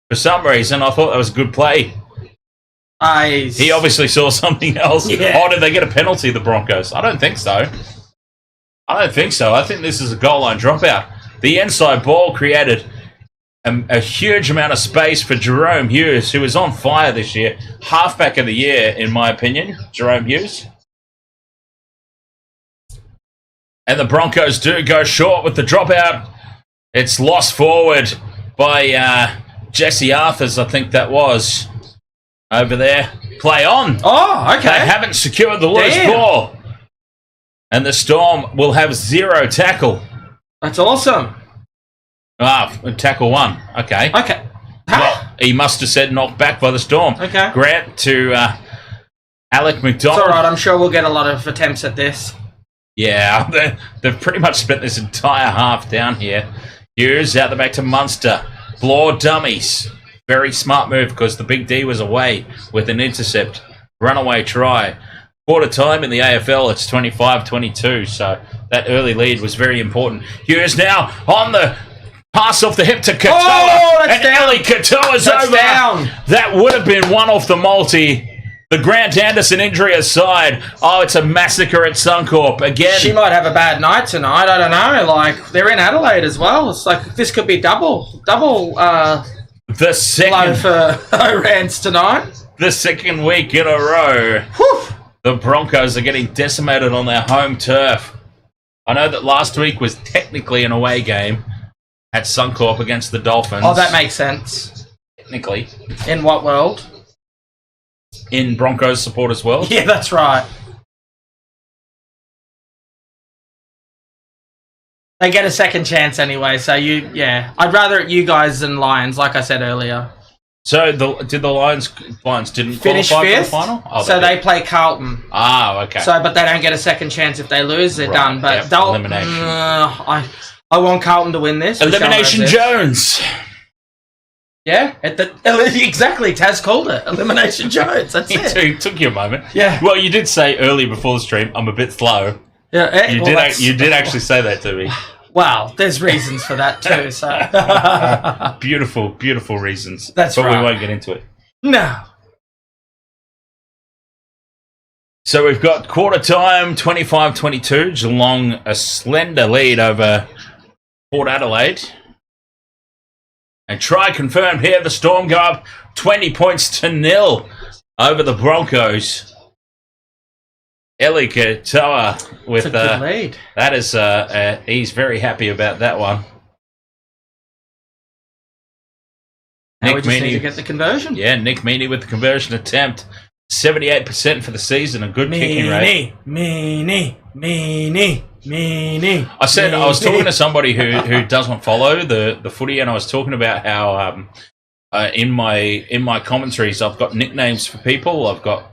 For some reason, I thought that was a good play. He obviously saw something else. Yeah. Oh, did they get a penalty, the Broncos? I don't think so. I think this is a goal line dropout. The inside ball created a huge amount of space for Jahrome Hughes, who is on fire this year. Halfback of the year, in my opinion, Jahrome Hughes. And the Broncos do go short with the dropout. It's lost forward by Jesse Arthurs, I think that was. Over there. Play on. Oh, okay. They haven't secured the loose ball. And the Storm will have 0 tackle. That's awesome. Tackle 1. Okay. Okay. Well, he must have said knocked back by the Storm. Okay. Grant to Alec McDonald. It's all right. I'm sure we'll get a lot of attempts at this. Yeah, they've pretty much spent this entire half down here. Hughes out the back to Munster. Blaw dummies. Very smart move because the big D was away with an intercept. Runaway try. Quarter time in the AFL, it's 25-22, so that early lead was very important. Hughes now on the pass off the hip to Katoa. Oh, that's and down. Ellie Katoa's That's over. down. That would have been one off the multi. The Grant Anderson injury aside, it's a massacre at Suncorp again. She might have a bad night tonight. I don't know. Like, they're in Adelaide as well. It's like this could be double. The second for Rants tonight. The second week in a row. Whew. The Broncos are getting decimated on their home turf. I know that last week was technically an away game at Suncorp against the Dolphins. Oh, that makes sense. Technically. In what world? In Broncos supporters' world. Yeah, that's right. They get a second chance anyway, so I'd rather you guys than Lions, like I said earlier. So did the Lions didn't finish qualify 5th, for the final? Oh, so they play Carlton. Okay. But they don't get a second chance if they lose. They're done. But elimination. I want Carlton to win this. Elimination Jones. Yeah, exactly. Taz called it Elimination Jones. That's it. It took you a moment. Yeah. Well, you did say earlier before the stream, I'm a bit slow. Yeah. You did actually say that to me. Well, there's reasons for that too. So beautiful, beautiful reasons. That's right. But we right. won't get into it. No. So we've got quarter time, 25-22. Geelong a slender lead over Port Adelaide. And try confirmed here. The Storm go up 20 points to 0 over the Broncos. Ellie Katoa with a good lead. That is he's very happy about that one. Now we just need to get the conversion. Yeah, Nick Meaney with the conversion attempt. 78% for the season, a good kicking rate. Meaney. I was talking to somebody who doesn't follow the footy, and I was talking about how in my commentaries I've got nicknames for people. I've got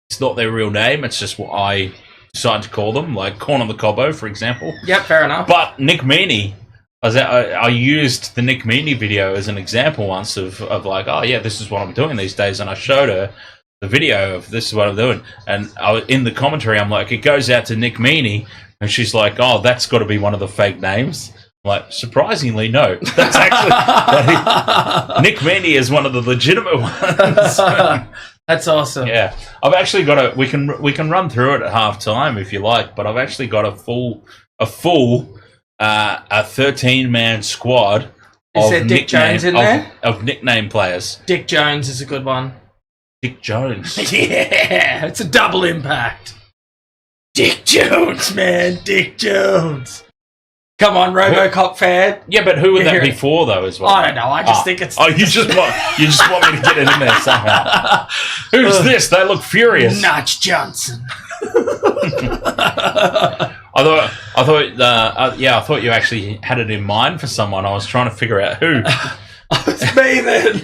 it's not their real name, it's just what I decide to call them, like Corn on the Cobbo, for example. Yep, fair enough. But Nick Meaney, I used the Nick Meaney video as an example once of like, oh yeah, this is what I'm doing these days, and I showed her the video of this is what I'm doing, and in the commentary I'm like, it goes out to Nick Meaney, and she's like, oh, that's got to be one of the fake names. I'm like, surprisingly, no, that's actually Nick Meaney is one of the legitimate ones. That's awesome. Yeah, I've actually got we can run through it at half time if you like, but I've actually got a full 13-man squad. Is there Dick Jones in there? Of nickname players. Dick Jones is a good one. Dick Jones. Yeah, it's a double impact. Dick Jones, man, Dick Jones. Come on, RoboCop fan. Yeah, but who would that be for, though, as well? I don't know. I just think it's... Oh, you just want me to get it in there somehow. Who's this? They look furious. Notch Johnson. I thought you actually had it in mind for someone. I was trying to figure out who. It's me then.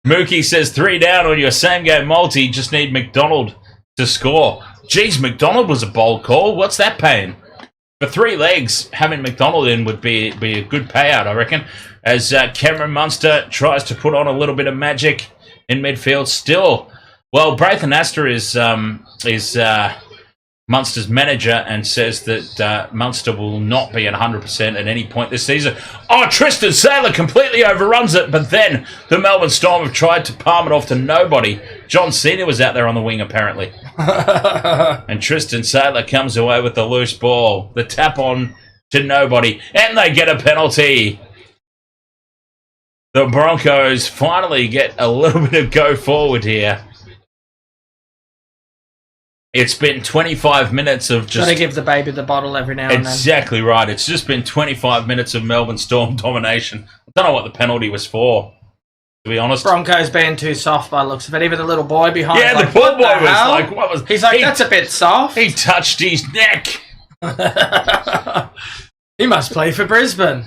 Mookie says 3 down on your same game multi. Just need McDonald to score. Geez, McDonald was a bold call. What's that paying? For 3 legs, having McDonald in would be a good payout, I reckon. As Cameron Munster tries to put on a little bit of magic in midfield. Still, well, Braithen Astor is Munster's manager and says that Munster will not be at 100% at any point this season. Oh, Tristan Saylor completely overruns it, but then the Melbourne Storm have tried to palm it off to nobody. John Cena was out there on the wing, apparently. And Tristan Saylor comes away with the loose ball. The tap on to nobody, and they get a penalty. The Broncos finally get a little bit of go forward here. It's been 25 minutes of just... Gotta give the baby the bottle every now and then. Exactly right. It's just been 25 minutes of Melbourne Storm domination. I don't know what the penalty was for, to be honest. Broncos being too soft by the looks of it. Even the little boy behind. Yeah, the poor boy was like, what was... He's like, that's a bit soft. He touched his neck. He must play for Brisbane.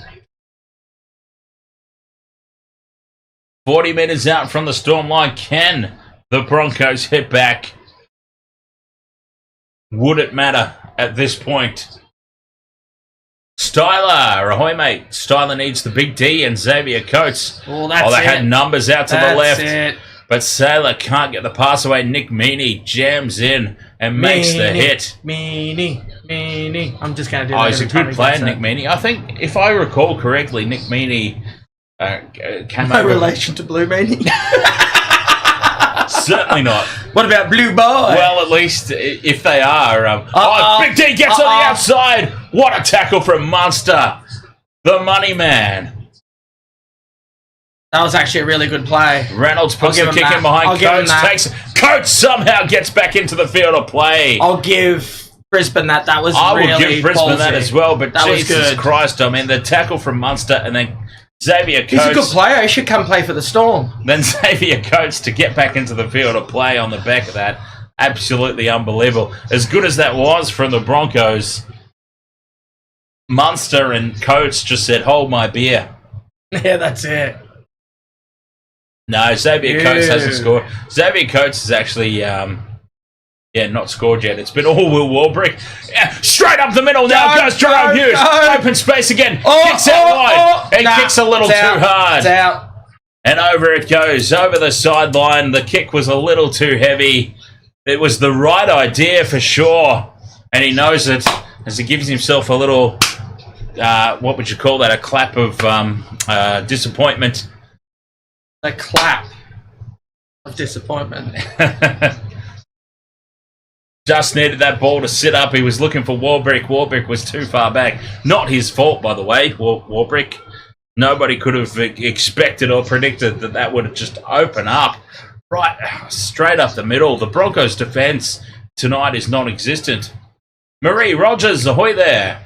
40 metres out from the Storm line. Can the Broncos hit back? Would it matter at this point? Styler, ahoy mate. Styler needs the big D and Xavier Coates. Oh, that's they had numbers out to the left. It. But Saylor can't get the pass away. Nick Meaney jams in and makes the hit. Meaney. I'm just going to do that. Oh, he's a good player, Nick Meaney. I think, if I recall correctly, Nick Meaney came over... No relation to Blue Meaney. Certainly not. What about Blue Boy? Well, at least if they are. Big D gets on the outside. What a tackle from Munster. The money man. That was actually a really good play. Reynolds puts the kick in behind Coates. Coates somehow gets back into the field of play. I'll give Brisbane that. That was I really will give Brisbane that as well. But that Jesus was good. Christ, I mean, the tackle from Munster and then Xavier Coates. He's a good player. He should come play for the Storm. Then Xavier Coates to get back into the field of play on the back of that. Absolutely unbelievable. As good as that was from the Broncos, Munster and Coates just said, hold my beer. Yeah, that's it. No, Xavier Coates hasn't scored. Xavier Coates is actually... not scored yet. It's been all Will Warbrick. Yeah, straight up the middle now goes Jahrome Hughes. Open space again. Kicks out wide. Kicks a little too hard. It's out. And over it goes. Over the sideline. The kick was a little too heavy. It was the right idea for sure. And he knows it as he gives himself a little, what would you call that? A clap of disappointment. A clap of disappointment. Just needed that ball to sit up. He was looking for Warbrick. Warbrick was too far back. Not his fault, by the way, Warbrick. Nobody could have expected or predicted that would just open up. Right, straight up the middle. The Broncos' defence tonight is non-existent. Marie Rogers, ahoy there.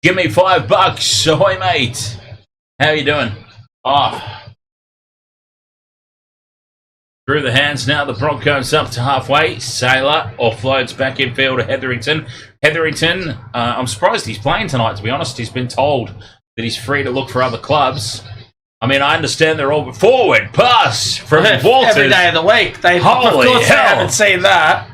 Give me $5. Ahoy, mate. How you doing? Through the hands now, the Broncos up to halfway. Saylor offloads back in field to Hetherington. Hetherington, I'm surprised he's playing tonight, to be honest. He's been told that he's free to look for other clubs. I mean, I understand they're all forward pass from Walters. Every day of the week. Holy hell. They haven't seen that.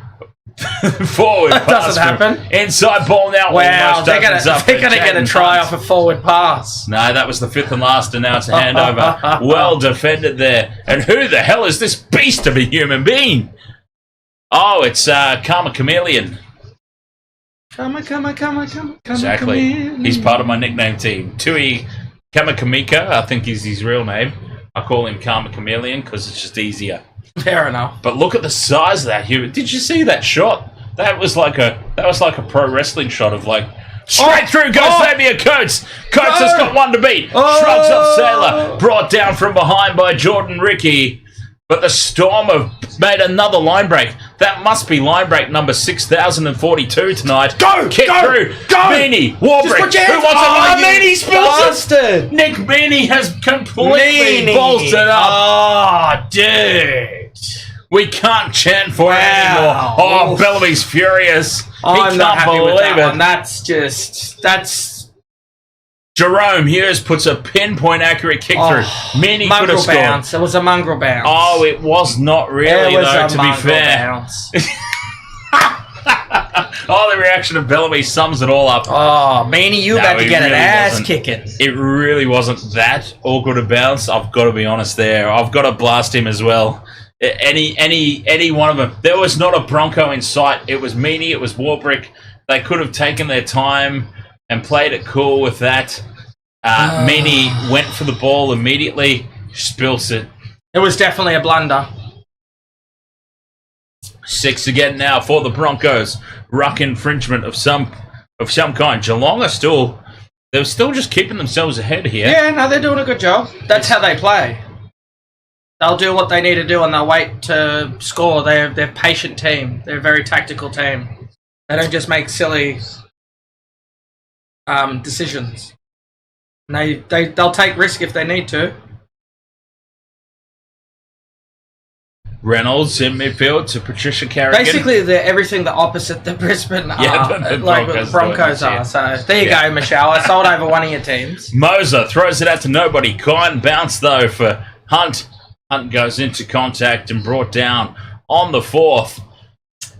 Forward pass. That doesn't happen. Inside ball now. Wow, they're going to get a try off a forward pass. No, that was the fifth and last, and now it's a handover. Well defended there. And who the hell is this beast of a human being? Oh, it's Karma Chameleon. Karma. Exactly. Chameleon. He's part of my nickname team. Tui Kamakamika, I think is his real name. I call him Karma Chameleon because it's just easier. Fair enough. But look at the size of that human. Did you see that shot? That was like a pro wrestling shot of like straight through goes Xavier Coates. Coates has got one to beat. Shrugs off Saylor. Brought down from behind by Jordan Ricky. But the Storm have made another line break. That must be line break number 6042 tonight. Go! Kick Go! through. Go! Meany. Warbrick. put your Who hands- wants Oh, it? you Meany spills bastard. it. Nick Meany has completely Meany. bolted up. Oh, dude. We can't chant for it Wow. anymore. Oh, Bellamy's furious. I'm he not can't happy believe with that it. one. That's Jahrome Hughes puts a pinpoint accurate kick through. Meany could have mongrel scored. bounce. It was a mongrel bounce. Oh, it was not really, it was though, a to be mongrel fair. bounce. Oh, the reaction of Bellamy sums it all up. Oh, Meany, you No, about to it get an really ass wasn't. kicking. It really wasn't that awkward a bounce. I've got to be honest there. I've got to blast him as well. Any one of them. There was not a Bronco in sight. It was Meany. It was Warbrick. They could have taken their time and played it cool with that. Meany went for the ball immediately. Spills it. It was definitely a blunder. 6 again now for the Broncos. Ruck infringement of some kind. Geelong are still, they're still just keeping themselves ahead here. Yeah, no, they're doing a good job. That's how they play. They'll do what they need to do and they'll wait to score. They're a patient team. They're a very tactical team. They don't just make silly decisions. They'll take risk if they need to. Reynolds in midfield to Patricia Carrigan. Basically, they're everything the opposite the Brisbane are, the like what the Broncos are. So there you go, Michelle. I sold over one of your teams. Moser throws it out to nobody. Kind bounce though for Hunt. Hunt goes into contact and brought down on the 4th.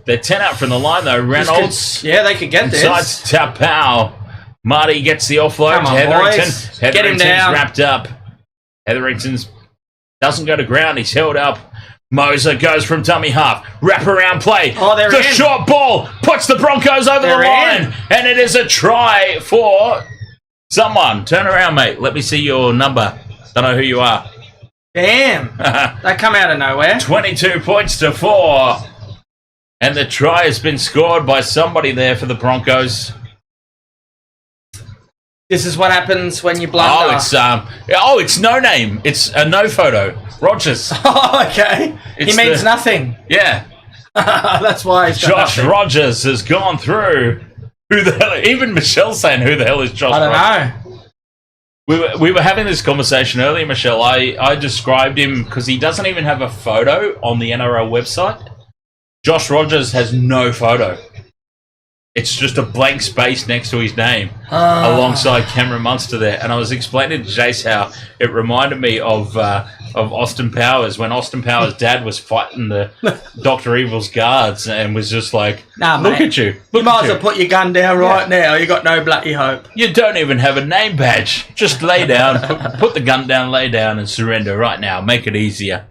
They're 10 out from the line though. Reynolds. They could get this. Decides to tap Powell. Marty gets the offload Come to on, Hetherington. boys. Hetherington's Get him down. wrapped up. Hetherington's doesn't go to ground. He's held up. Moser goes from dummy half. Wrap around play. Oh, they're the in. short ball puts the Broncos over They're the line. in. And it is a try for someone. Turn around, mate. Let me see your number. Don't know who you are. Damn. They come out of nowhere. 22 points to 4. And the try has been scored by somebody there for the Broncos. This is what happens when you blunder. It's no name. It's a no photo. Rogers. Oh, okay. It's He means nothing. Yeah. That's why he's got Josh nothing. Rogers has gone through. Who the hell? Even Michelle's saying, "Who the hell is Josh?" I don't Rogers? know. We were having this conversation earlier, Michelle. I described him because he doesn't even have a photo on the NRL website. Josh Rogers has no photo. It's just a blank space next to his name alongside Cameron Munster there. And I was explaining to Jace how it reminded me of Austin Powers when Austin Powers' dad was fighting the Dr. Evil's guards and was just like, Nah, look mate. at you. You Look might at as well put your gun down right now. You got no bloody hope. You don't even have a name badge. Just lay down, put the gun down, lay down and surrender right now. Make it easier.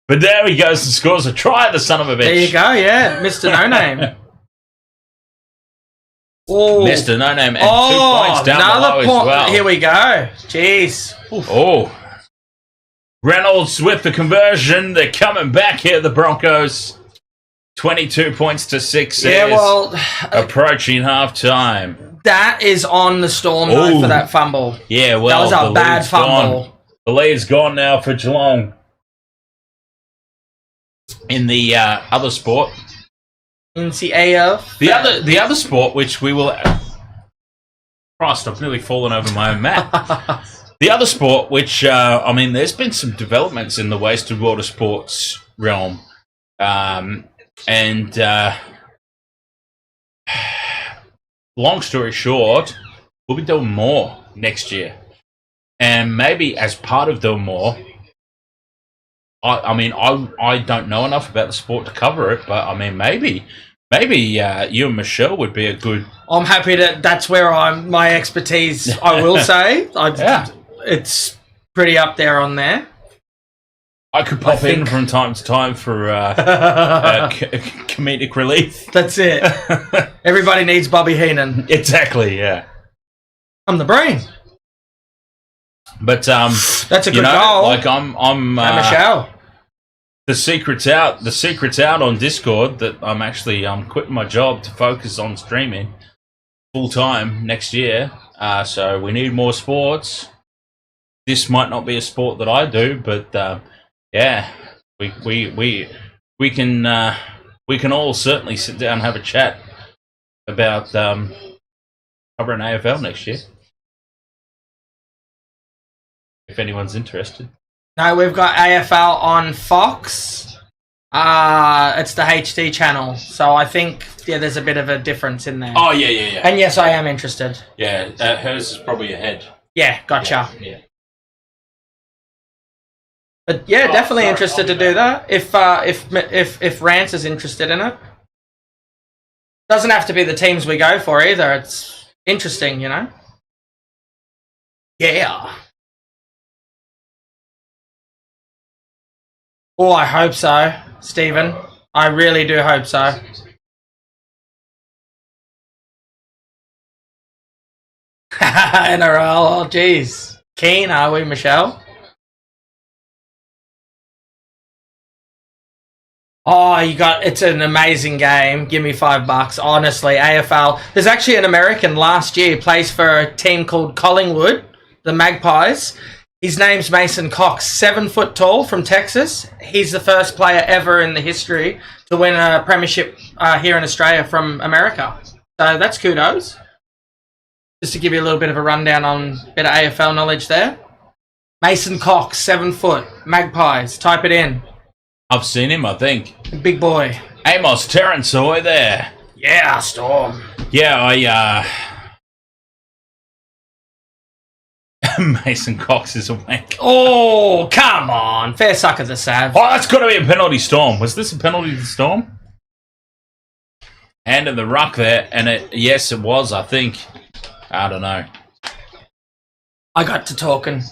But there he goes and scores a try, the son of a bitch. There you go, yeah. Mr. No Name. Oh. Mr. No Name and 2 points down another below as well. Here we go. Jeez. Oof. Oh. Reynolds with the conversion. They're coming back here, the Broncos. 22 points to 6. Yeah, well, approaching half time. that is on the Storm though for that fumble. Yeah, well, that was a the bad lead's fumble. gone. The lead's gone now for Geelong. In the other sport. NCAF. The other sport, which we will... Christ, I've nearly fallen over my own mat. The other sport, which, there's been some developments in the wasted water sports realm. Long story short, we'll be doing more next year. And maybe as part of doing more, I don't know enough about the sport to cover it, but maybe you and Michelle would be a good... I'm happy that that's where my expertise, I will say. It's pretty up there on there. I could pop in from time to time for comedic relief. That's it. Everybody needs Bobby Heenan. Exactly, yeah. I'm the brain. But that's a good goal. Like I'm Michelle. The secret's out. The secret's out on Discord that I'm quitting my job to focus on streaming full time next year. So we need more sports. This might not be a sport that I do, but yeah, we can we can all certainly sit down and have a chat about covering AFL next year. If anyone's interested. No, we've got AFL on Fox. It's the HD channel. So I think, there's a bit of a difference in there. Oh, yeah. And yes, I am interested. Yeah, hers is probably ahead. Yeah, gotcha. Yeah. But yeah, definitely interested to do that. If Rance is interested in it. Doesn't have to be the teams we go for either. It's interesting, you know? Yeah. Oh, I hope so, Stephen. I really do hope so. NRL, oh jeez. Keen, are we, Michelle? Oh, it's an amazing game. Give me $5. Honestly, AFL. There's actually an American last year, plays for a team called Collingwood, the Magpies. His name's Mason Cox, 7 foot tall from Texas. He's the first player ever in the history to win a premiership here in Australia from America. So that's kudos. Just to give you a little bit of a rundown on a bit of AFL knowledge there. Mason Cox, 7 foot, Magpies. Type it in. I've seen him, I think. Big boy. Amos Terrence, ahoy there. Yeah, Storm. Yeah, Mason Cox is a wank. Oh, come on. Fair suck of the Sav. Oh, that's got to be a penalty, Storm. Was this a penalty to Storm? Hand in the ruck there, and yes, it was, I think. I don't know. I got to talking.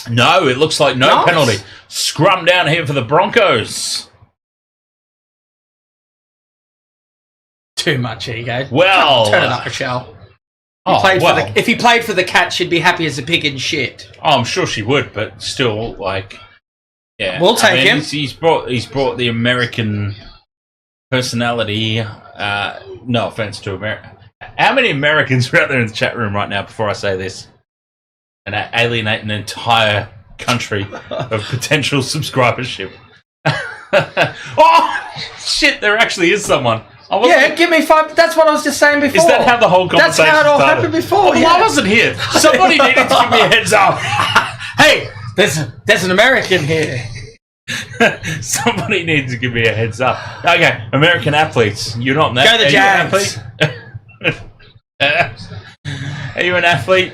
No, it looks like no Nice. penalty. Scrum down here for the Broncos. Too much ego. Well, turn it up, Michelle. If he played for the Cats, she'd be happy as a pig in shit. Oh, I'm sure she would, but still, like, yeah, we'll take him. He's brought the American personality. No offense to America. How many Americans are out there in the chat room right now? Before I say this, and alienate an entire country of potential subscribership. Oh shit! There actually is someone. Yeah, give me 5. That's what I was just saying before. Is that how the whole conversation started? That's how it all started? happened before. Well, I wasn't here. Somebody needed to give me a heads up. Hey, there's an American here. Somebody needs to give me a heads up. Okay, American athletes. You're not that. Go the Jags. Are you an athlete?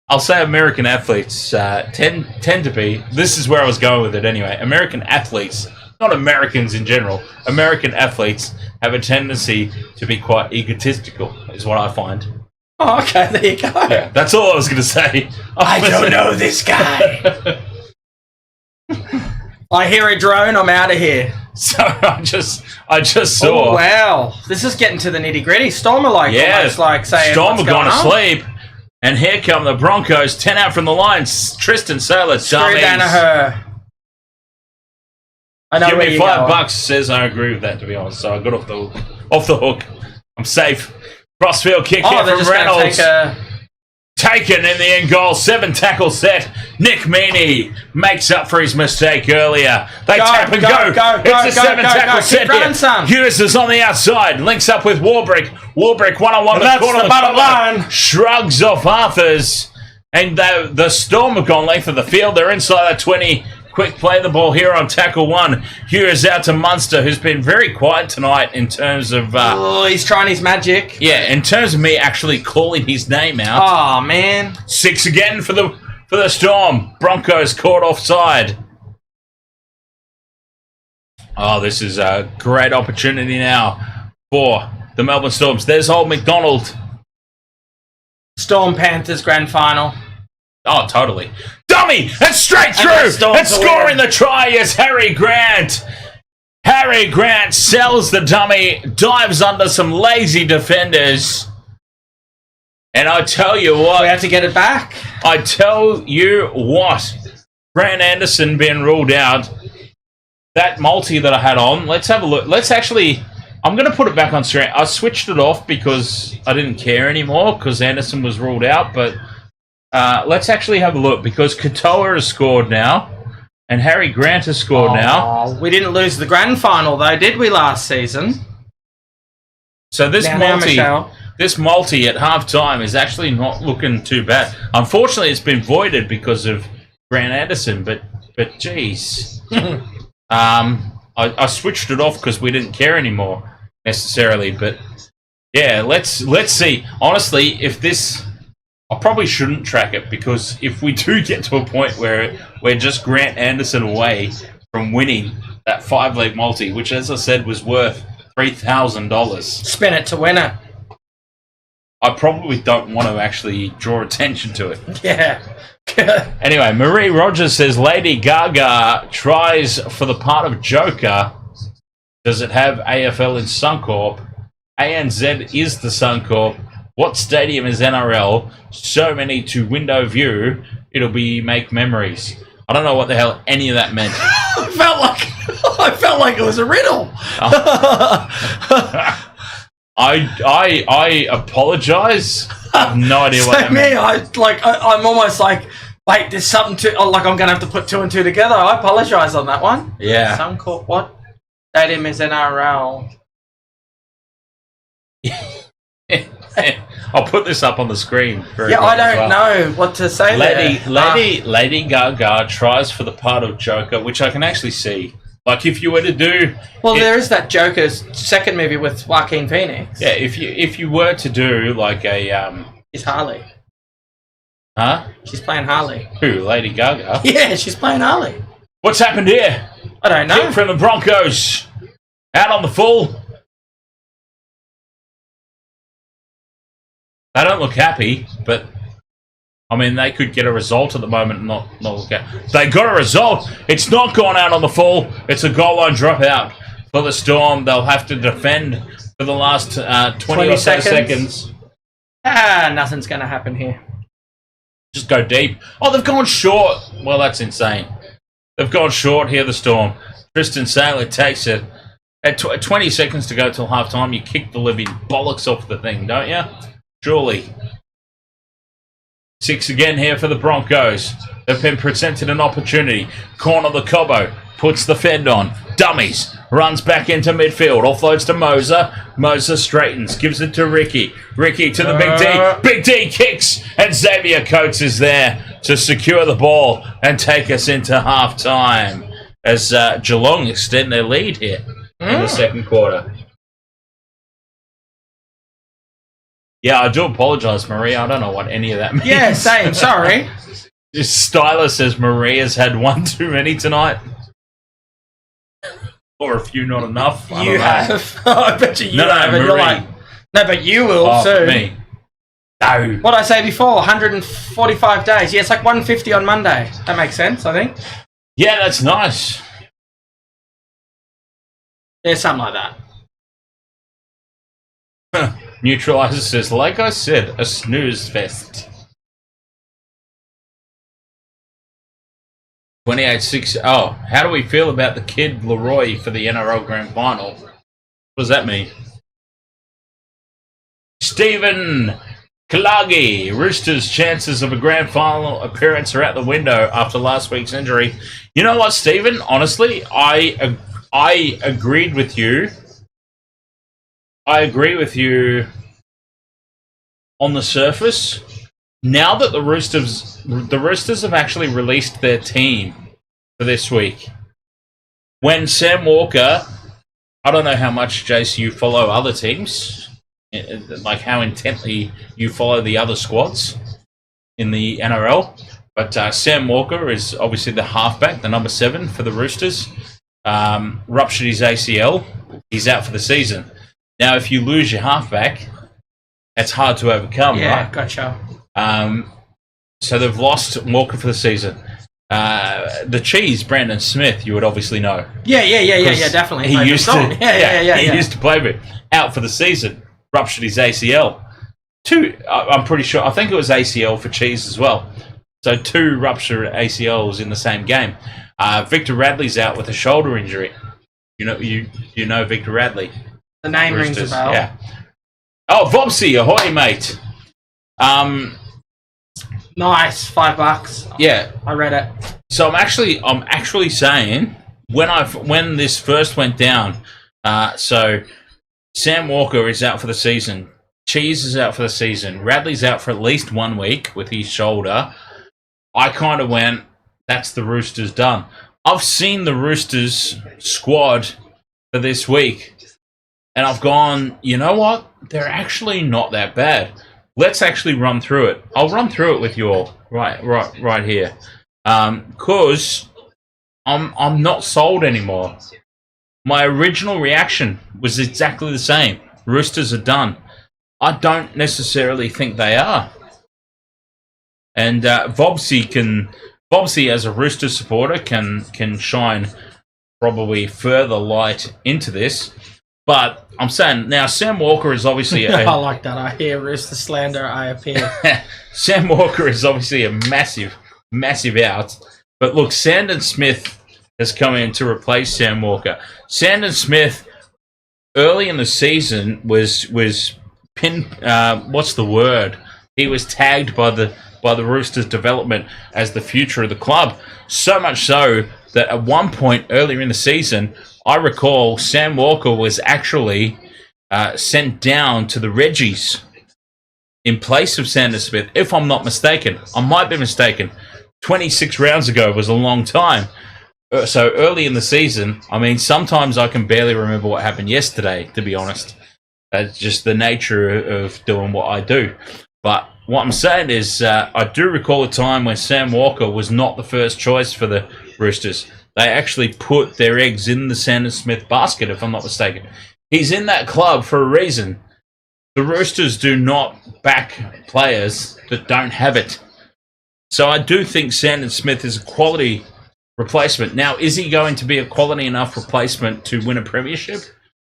I'll say American athletes tend to be. This is where I was going with it anyway. American athletes, not Americans in general. American athletes have a tendency to be quite egotistical, is what I find. Oh, okay, there you go. Yeah, that's all I was going to say. I don't know this guy. I hear a drone. I'm out of here. So I just saw. Oh wow, this is getting to the nitty gritty. Storm are almost like saying Storm what's are gone going to on? sleep, and here come the Broncos. 10 out from the lines. Tristan Saylor, Screw dummies. Danaher. I know Give where me you're $5. going. Says I agree with that, to be honest. So I got off the hook. I'm safe. Crossfield kick here they're from just going to Reynolds. take a... Taken in the end goal. 7 tackle set. Nick Meaney makes up for his mistake earlier. They tap and go. It's a 7 tackle set here. Hughes is on the outside. Links up with Warbrick. Warbrick one-on-one. That's the bottom line. Shrugs off Arthurs. And the Storm have gone length of the field. They're inside the 20. Quick play the ball here on tackle 1. Hughes out to Munster, who's been very quiet tonight in terms of... he's trying his magic. Yeah, in terms of me actually calling his name out. Oh, man. 6 again for the Storm. Broncos caught offside. Oh, this is a great opportunity now for the Melbourne Storms. There's old McDonald. Storm Panthers grand final. Oh, totally. Dummy! And straight through! And scoring the try is Harry Grant. Harry Grant sells the dummy, dives under some lazy defenders. And I tell you what... We have to get it back. I tell you what. Grant Anderson being ruled out. That multi that I had on, let's have a look. Let's actually... I'm going to put it back on screen. I switched it off because I didn't care anymore because Anderson was ruled out, but... let's actually have a look because Katoa has scored now. And Harry Grant has scored now. We didn't lose the grand final, though, did we, last season? So this Michelle. this multi at halftime is actually not looking too bad. Unfortunately, it's been voided because of Grant Anderson, but geez. I switched it off because we didn't care anymore necessarily, but yeah, let's see. Honestly, if this, I probably shouldn't track it, because if we do get to a point where we're just Grant Anderson away from winning that 5-leg multi, which, as I said, was worth $3,000, spin it to win it. I probably don't want to actually draw attention to it. Yeah. Anyway, Marie Rogers says Lady Gaga tries for the part of Joker. Does it have AFL in Suncorp? ANZ is the Suncorp. What stadium is NRL? So many to window view. It'll be make memories. I don't know what the hell any of that meant. I felt like it was a riddle. I apologize. I have no idea what that meant. I'm almost like, wait, there's something to. Oh, like I'm gonna have to put 2 and 2 together. I apologize on that one. Yeah. Suncorp. What stadium is NRL? I'll put this up on the screen. I don't know what to say. Lady Gaga tries for the part of Joker, which I can actually see. Like, if you were to do... Well, there is that Joker's second movie with Joaquin Phoenix. Yeah, if you were to do, like, a... She's Harley. Huh? She's playing Harley. Who, Lady Gaga? Yeah, she's playing Harley. What's happened here? I don't know. Kick from the Broncos. Out on the full. They don't look happy, but... I mean, they could get a result at the moment and not look at. They got a result. It's not gone out on the full. It's a goal line dropout for the Storm. They'll have to defend for the last 20 or so seconds. Nothing's going to happen here. Just go deep. Oh, they've gone short. Well, that's insane. They've gone short here, the Storm. Tristan Saylor takes it. At 20 seconds to go till halftime, you kick the living bollocks off the thing, don't you? Surely. 6 again here for the Broncos. They've been presented an opportunity. Corner the Cobbo. Puts the fend on. Dummies. Runs back into midfield. Offloads to Moser. Moser straightens. Gives it to Ricky. Ricky to the Big D. Big D kicks. And Xavier Coates is there to secure the ball and take us into half-time. As Geelong extend their lead here in the second quarter. Yeah, I do apologise, Maria. I don't know what any of that means. Yeah, same. Sorry. Styler says Maria's had one too many tonight. Or a few not enough. You have. I bet you have. No, You're like, no, but you will soon. Me. No. What did I say before? 145 days. Yeah, it's like 150 on Monday. That makes sense, I think. Yeah, that's nice. Yeah, something like that. Neutralizer says, like I said, a snooze fest. 28-6. Oh, how do we feel about the kid Leroy for the NRL Grand Final? What does that mean? Stephen Kalagi. Roosters' chances of a Grand Final appearance are out the window after last week's injury. You know what, Stephen? Honestly, I agreed with you. I agree with you on the surface. Now that the Roosters have actually released their team for this week. When Sam Walker, I don't know how much, Jace, you follow other teams, like how intently you follow the other squads in the NRL, but Sam Walker is obviously the halfback, the number 7 for the Roosters. Ruptured his ACL. He's out for the season. Now, if you lose your halfback, that's hard to overcome, right? Yeah, gotcha. So they've lost Walker for the season. The cheese, Brandon Smith, you would obviously know. Yeah, definitely. He used to, he used to play with. Out for the season, ruptured his ACL. I'm pretty sure. I think it was ACL for Cheese as well. So 2 ruptured ACLs in the same game. Victor Radley's out with a shoulder injury. You know Victor Radley. The name rings a bell. Yeah. Oh, Vobsy, ahoy, mate. Nice, $5. Yeah. I read it. So I'm actually saying when this first went down, so Sam Walker is out for the season. Cheese is out for the season. Radley's out for at least 1 week with his shoulder. I kind of went, that's the Roosters done. I've seen the Roosters squad for this week, and I've gone, you know what? They're actually not that bad. Let's actually run through it. I'll run through it with you all right here. Because I'm not sold anymore. My original reaction was exactly the same. Roosters are done. I don't necessarily think they are. And Vobsy as a Roosters supporter can shine probably further light into this. But I'm saying now Sam Walker is obviously I like that. I hear Rooster slander, I appear. Sam Walker is obviously a massive out. But look, Sandon Smith has come in to replace Sam Walker. Sandon Smith early in the season was what's the word? He was tagged by the Roosters development as the future of the club. So much so that at one point earlier in the season, I recall Sam Walker was actually sent down to the Reggies in place of Sandon Smith, if I'm not mistaken. I might be mistaken. 26 rounds ago was a long time. So early in the season, I mean, sometimes I can barely remember what happened yesterday, to be honest. That's just the nature of doing what I do. But what I'm saying is, I do recall a time when Sam Walker was not the first choice for the Roosters. They actually put their eggs in the Sandon Smith basket, if I'm not mistaken. He's in that club for a reason. The Roosters do not back players that don't have it. So I do think Sandon Smith is a quality replacement. Now, is he going to be a quality enough replacement to win a premiership?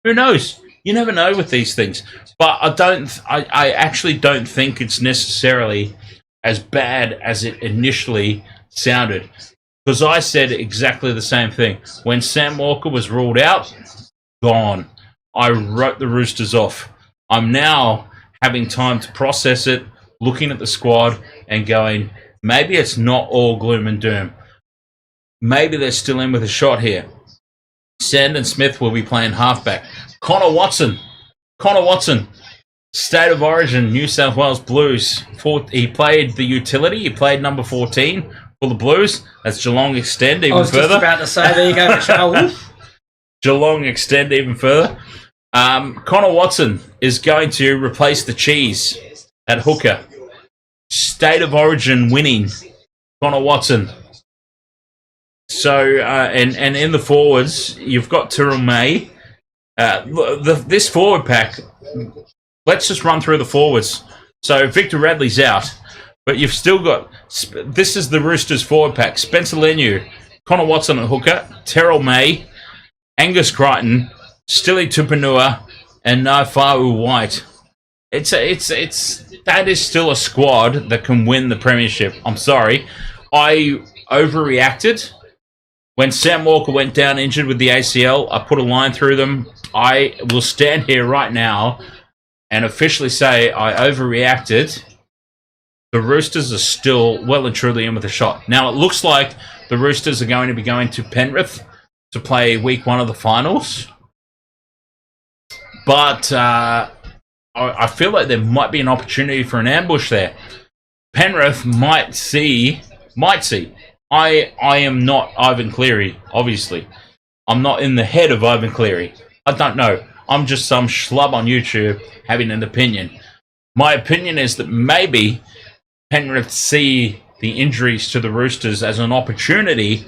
Who knows? You never know with these things. But I actually don't think it's necessarily as bad as it initially sounded. Because I said exactly the same thing. When Sam Walker was ruled out, gone. I wrote the Roosters off. I'm now having time to process it, looking at the squad and going, maybe it's not all gloom and doom. Maybe they're still in with a shot here. Sandon Smith will be playing halfback. Connor Watson, State of Origin, New South Wales Blues. He played the utility. He played number 14 for the Blues. That's Geelong extend even further. I was just about to say, there you go, Michelle. Geelong extend even further. Connor Watson is going to replace the Cheese at hooker. State of Origin winning Connor Watson. So, and in the forwards, you've got Tyrrell May. This forward pack, let's just run through the forwards. So, Victor Radley's out, but you've still got, this is the Roosters forward pack. Spencer Leniu, Connor Watson at hooker, Tyrrell May, Angus Crichton, Stilly Tupanua, and Nafa'u White. That is still a squad that can win the premiership. I'm sorry. I overreacted. When Sam Walker went down injured with the ACL, I put a line through them. I will stand here right now and officially say I overreacted. The Roosters are still well and truly in with a shot. Now, it looks like the Roosters are going to be going to Penrith to play week 1 of the finals. But I feel like there might be an opportunity for an ambush there. Penrith might see. I am not Ivan Cleary, obviously. I'm not in the head of Ivan Cleary. I don't know. I'm just some schlub on YouTube having an opinion. My opinion is that maybe Penrith see the injuries to the Roosters as an opportunity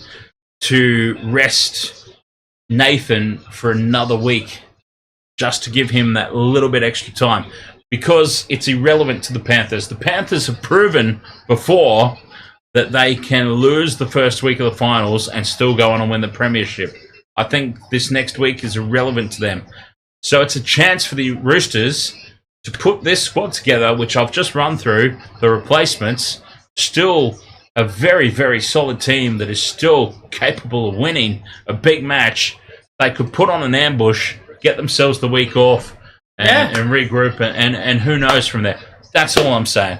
to rest Nathan for another week, just to give him that little bit extra time, because it's irrelevant to the Panthers. The Panthers have proven before that they can lose the first week of the finals and still go on and win the premiership. I think this next week is irrelevant to them. So it's a chance for the Roosters to put this squad together, which I've just run through, the replacements. Still a very, very solid team that is still capable of winning a big match. They could put on an ambush, get themselves the week off, and regroup, and who knows from there. That's all I'm saying.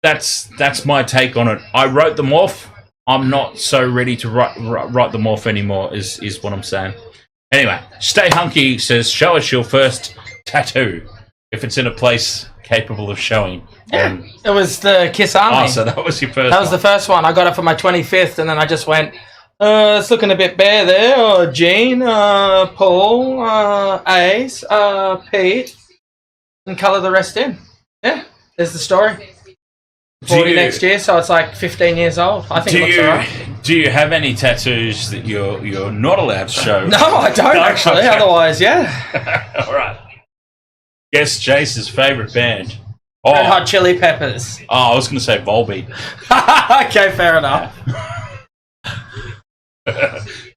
that's my take on it. I wrote them off. I'm not so ready to write them off anymore, is what I'm saying. Anyway, Stay Hunky says, show us your first tattoo, if it's in a place capable of showing. Yeah, it was the Kiss Army. Oh, so that was your first That was the first one. I got it for my 25th, and then I just went, it's looking a bit bare there. Oh, Gene, Paul, Ace, Pete, and colour the rest in. Yeah, there's the story. 40 next year, so it's like 15 years old. I think it looks alright. Do you have any tattoos that you're not allowed to show? No, I don't actually. Okay. Otherwise, yeah. All right. Guess Jace's favourite band. Red Hot Chili Peppers. Oh, I was going to say Volbeat. Okay, fair enough.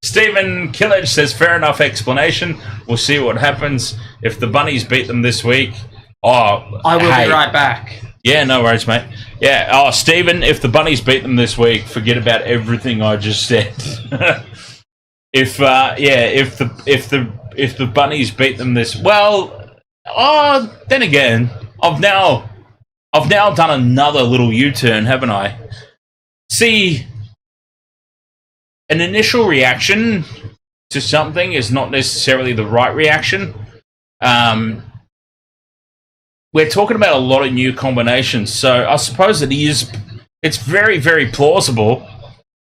Stephen Killage says, fair enough explanation. We'll see what happens if the Bunnies beat them this week. Oh, I will be right back. Yeah, no worries, mate. Yeah. Oh, Stephen, if the Bunnies beat them this week, forget about everything I just said. If the Bunnies beat them this, then again, I've now done another little U-turn, haven't I? See, an initial reaction to something is not necessarily the right reaction. We're talking about a lot of new combinations, so I suppose it's very, very plausible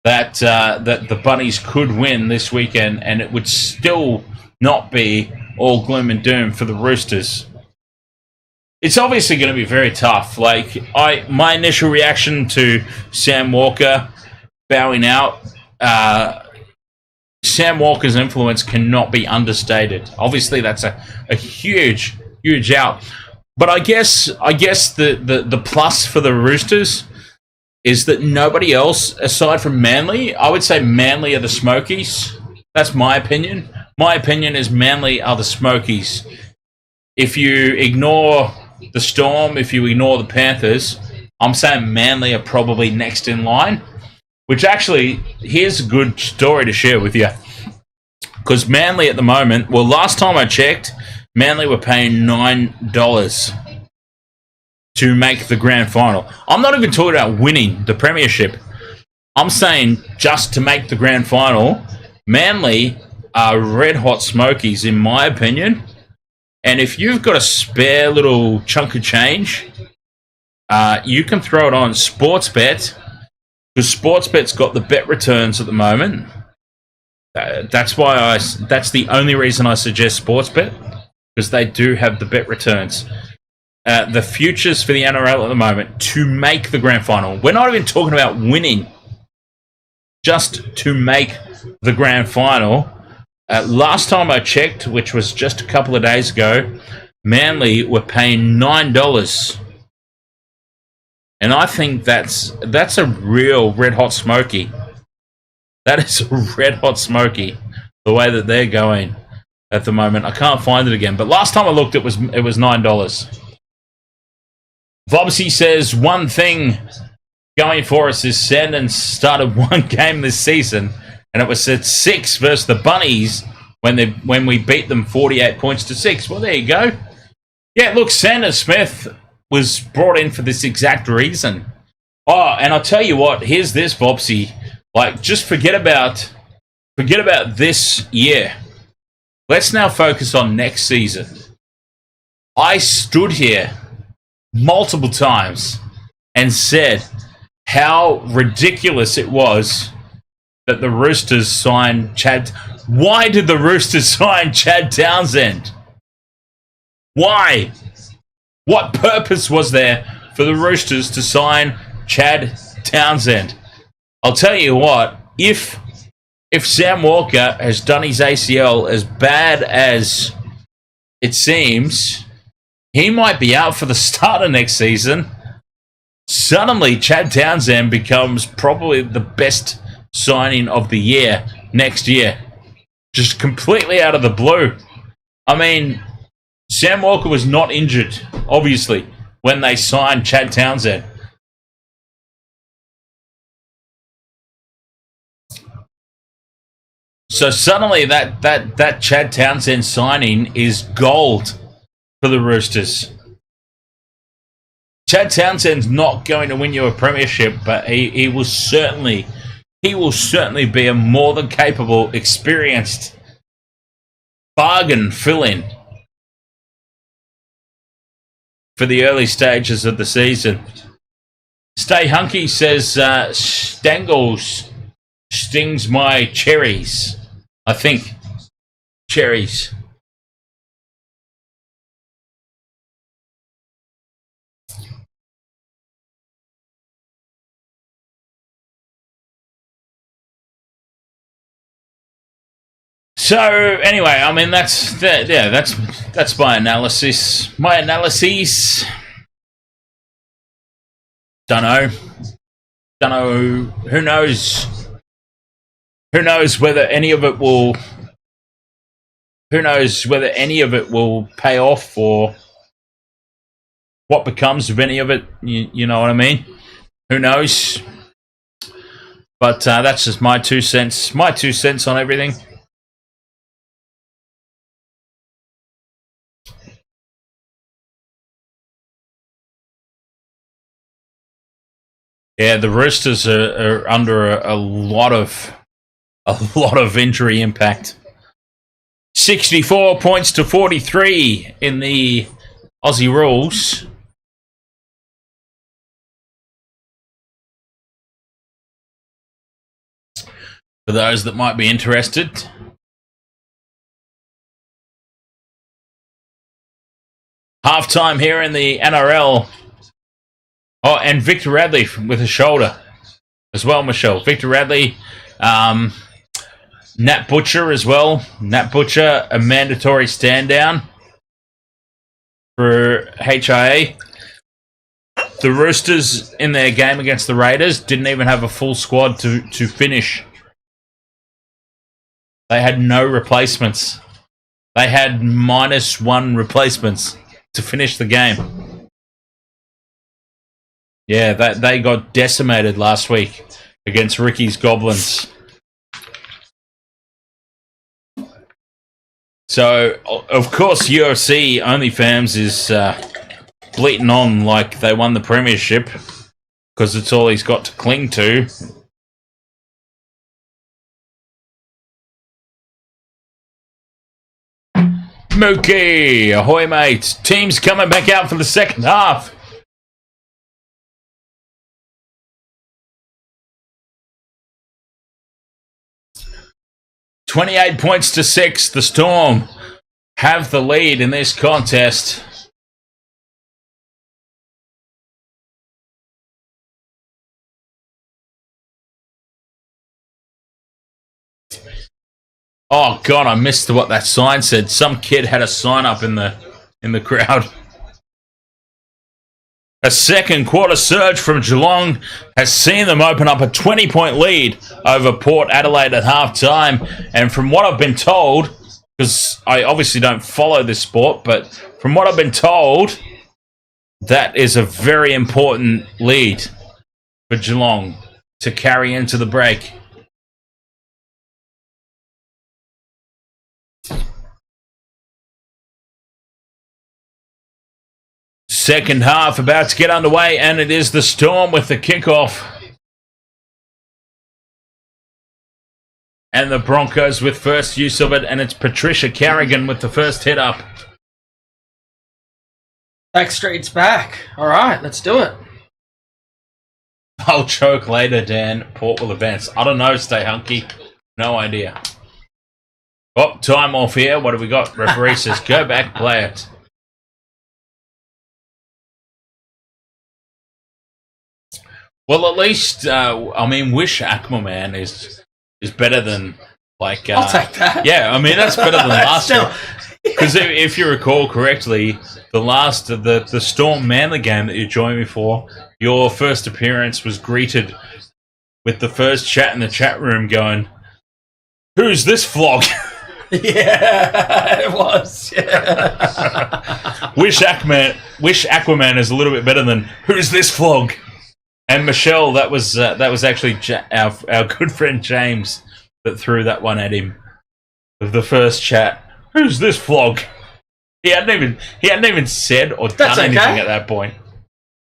that the Bunnies could win this weekend, and it would still not be all gloom and doom for the Roosters. It's obviously going to be very tough. Like my initial reaction to Sam Walker bowing out, Sam Walker's influence cannot be understated. Obviously, that's a huge, huge out. But I guess the plus for the Roosters is that nobody else, aside from Manly, I would say Manly are the Smokies. That's my opinion. My opinion is Manly are the Smokies. If you ignore the Storm, if you ignore the Panthers, I'm saying Manly are probably next in line. Which actually, here's a good story to share with you. Because Manly at the moment, last time I checked, Manly were paying $9 to make the grand final. I'm not even talking about winning the premiership. I'm saying just to make the grand final, Manly are red hot smokies, in my opinion. And if you've got a spare little chunk of change, you can throw it on Sportsbet, because Sportsbet's got the bet returns at the moment. That's the only reason I suggest Sportsbet, because they do have the bet returns. The futures for the NRL at the moment to make the grand final. We're not even talking about winning. Just to make the grand final. Last time I checked, which was just a couple of days ago, Manly were paying $9. And I think that's a real red hot smoky. That is a red hot smoky, the way that they're going at the moment. I can't find it again, but last time I looked, it was $9. Vobsy says one thing going for us is Sandon started one game this season, and it was at 6 versus the Bunnies when we beat them 48 points to 6. Well, there you go. Yeah, look, Sandon Smith was brought in for this exact reason. Oh, and I'll tell you what, here's this, Vobsy. Like, just forget about this year. Let's now focus on next season. I stood here multiple times and said how ridiculous it was that the Roosters signed Chad. Why did the Roosters sign Chad Townsend? Why? What purpose was there for the Roosters to sign Chad Townsend? I'll tell you what, if Sam Walker has done his ACL as bad as it seems, he might be out for the start of next season. Suddenly, Chad Townsend becomes probably the best signing of the year next year. Just completely out of the blue. I mean, Sam Walker was not injured, obviously, when they signed Chad Townsend. So suddenly that Chad Townsend signing is gold for the Roosters. Chad Townsend's not going to win you a premiership, but he will certainly be a more than capable, experienced bargain fill-in for the early stages of the season. Stay Hunky says Stangles stings my cherries. I think cherries. So anyway, I mean that's my analysis. My analyses. Don't know. Who knows? Who knows whether any of it will? Who knows whether any of it will pay off or what becomes of any of it? You know what I mean? Who knows? But that's just my 2 cents. My 2 cents on everything. Yeah, the Roosters are under a lot of injury impact. 64 points to 43 in the Aussie rules. For those that might be interested. Halftime here in the NRL. Oh, and Victor Radley with a shoulder as well, Michelle. Victor Radley, Nat Butcher as well. Nat Butcher, a mandatory stand down for HIA. The Roosters in their game against the Raiders didn't even have a full squad to finish. They had no replacements. They had -1 replacements to finish the game. Yeah, they got decimated last week against Ricky's Goblins. So, of course, UFC OnlyFans is bleating on like they won the premiership because it's all he's got to cling to. Mookie, ahoy, mate. Team's coming back out for the second half. $28 points to 6. The Storm have the lead in this contest. Oh God, I missed what that sign said. Some kid had a sign up in the crowd. A second quarter surge from Geelong has seen them open up a 20-point lead over Port Adelaide at halftime. And from what I've been told, because I obviously don't follow this sport, but from what I've been told, that is a very important lead for Geelong to carry into the break. Second half about to get underway, and it is the Storm with the kickoff. And the Broncos with first use of it, and it's Patricia Carrigan with the first hit up. Backstreet's back. All right, let's do it. I'll choke later, Dan. Port will advance. I don't know, Stay Hunky. No idea. Oh, time off here. What have we got? Referee says, go back, play it. Well, at least, I mean, Wish Aquaman is better than, like... I'll take that. Yeah, I mean, that's better than last year. Because if you recall correctly, the Storm Manly game that you joined me for, your first appearance was greeted with the first chat in the chat room going, who's this flog? Yeah, it was. Yeah. Wish Aquaman is a little bit better than, who's this flog? And Michelle, that was actually our good friend James that threw that one at him of the first chat. Who's this flog? He hadn't even said or done anything at that point.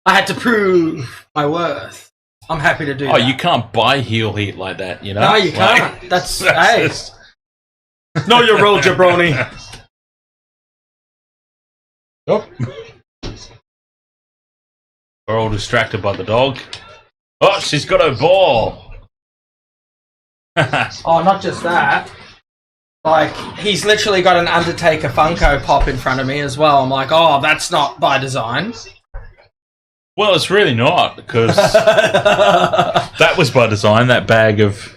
I had to prove my worth. I'm happy to do that. Oh, you can't buy heel heat like that, you know? No, you can't. That's hey. Know your role, jabroni. Oh. We're all distracted by the dog. Oh, she's got her ball. Oh, not just that. Like, he's literally got an Undertaker Funko Pop in front of me as well. I'm like, oh, that's not by design. Well, it's really not, because that was by design, that bag of...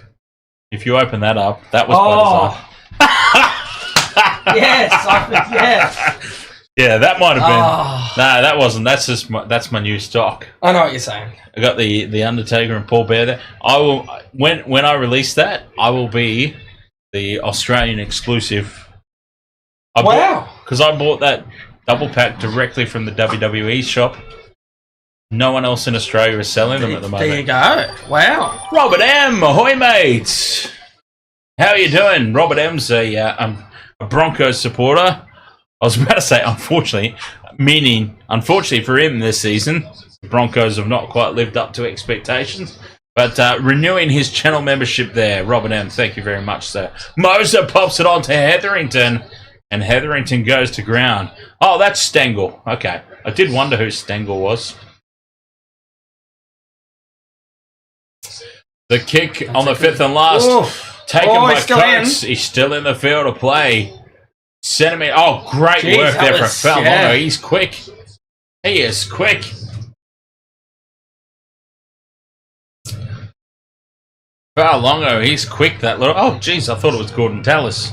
If you open that up, that was by design. Yes, yes. Yeah, that might have been... No, that wasn't. That's my new stock. I know what you're saying. I got the Undertaker and Paul Bear there. I will... When I release that, I will be the Australian exclusive. Wow. Because I bought that double pack directly from the WWE shop. No one else in Australia is selling them at the moment. There you go. Wow. Robert M. Ahoy, mates. How are you doing? Robert M's a Broncos supporter. I was about to say, unfortunately, meaning, unfortunately for him this season, the Broncos have not quite lived up to expectations. But renewing his channel membership there, Robert M. Thank you very much, sir. Moser pops it on to Hetherington, and Hetherington goes to ground. Oh, that's Stengel. Okay. I did wonder who Stengel was. The kick on the fifth and last, taken by Coates. He's still in the field of play. Centimetre. Oh, great work there for Falongo. Yeah. He's quick. He is quick. Falongo, he's quick. That little. Oh, geez, I thought it was Gordon Tallis.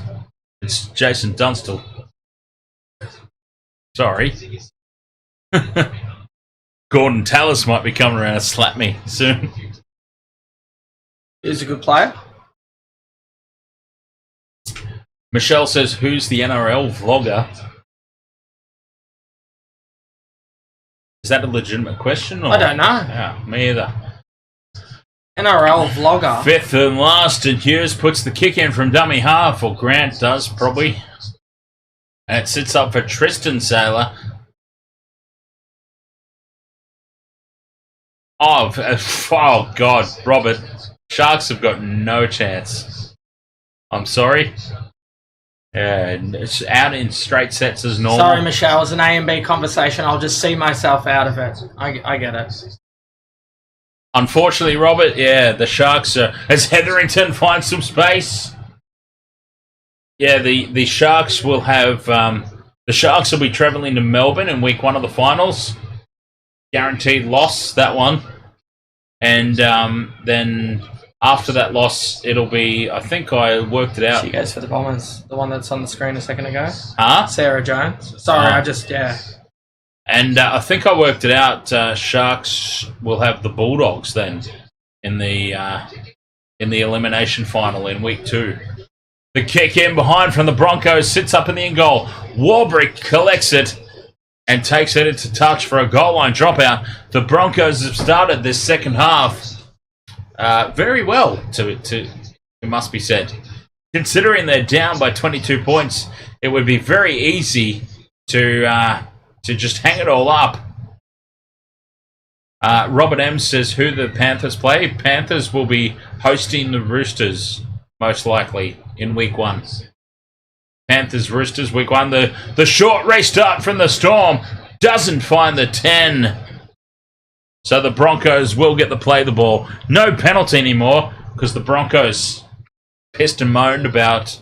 It's Jason Dunstall. Sorry. Gordon Tallis might be coming around to slap me soon. He's a good player. Michelle says, who's the NRL vlogger? Is that a legitimate question? Or? I don't know. Yeah, me either. NRL vlogger. Fifth and last, and Hughes puts the kick in from dummy half, or Grant does, probably. And it sits up for Tristan Saylor. Oh, God, Robert. Sharks have got no chance. I'm sorry. And it's out in straight sets as normal. Sorry, Michelle. It's an A and B conversation. I'll just see myself out of it. I get it. Unfortunately, Robert, yeah, the Sharks are... As Hetherington finds some space. Yeah, the Sharks will have... the Sharks will be travelling to Melbourne in week 1 of the finals. Guaranteed loss, that one. And then... After that loss, it'll be... I think I worked it out. She goes for the Bombers. The one that's on the screen a second ago. Huh? Sarah Jones. Sorry, I just... Yeah. And I think I worked it out. Sharks will have the Bulldogs then in the elimination final in week 2. The kick in behind from the Broncos sits up in the end goal. Warbrick collects it and takes it into touch for a goal line dropout. The Broncos have started this second half very well, it must be said. Considering they're down by 22 points, it would be very easy to just hang it all up. Robert M says who the Panthers play. Panthers will be hosting the Roosters, most likely, in week 1. Panthers, Roosters, week 1. The short restart from the Storm doesn't find the 10. So the Broncos will get to play the ball. No penalty anymore, because the Broncos pissed and moaned about...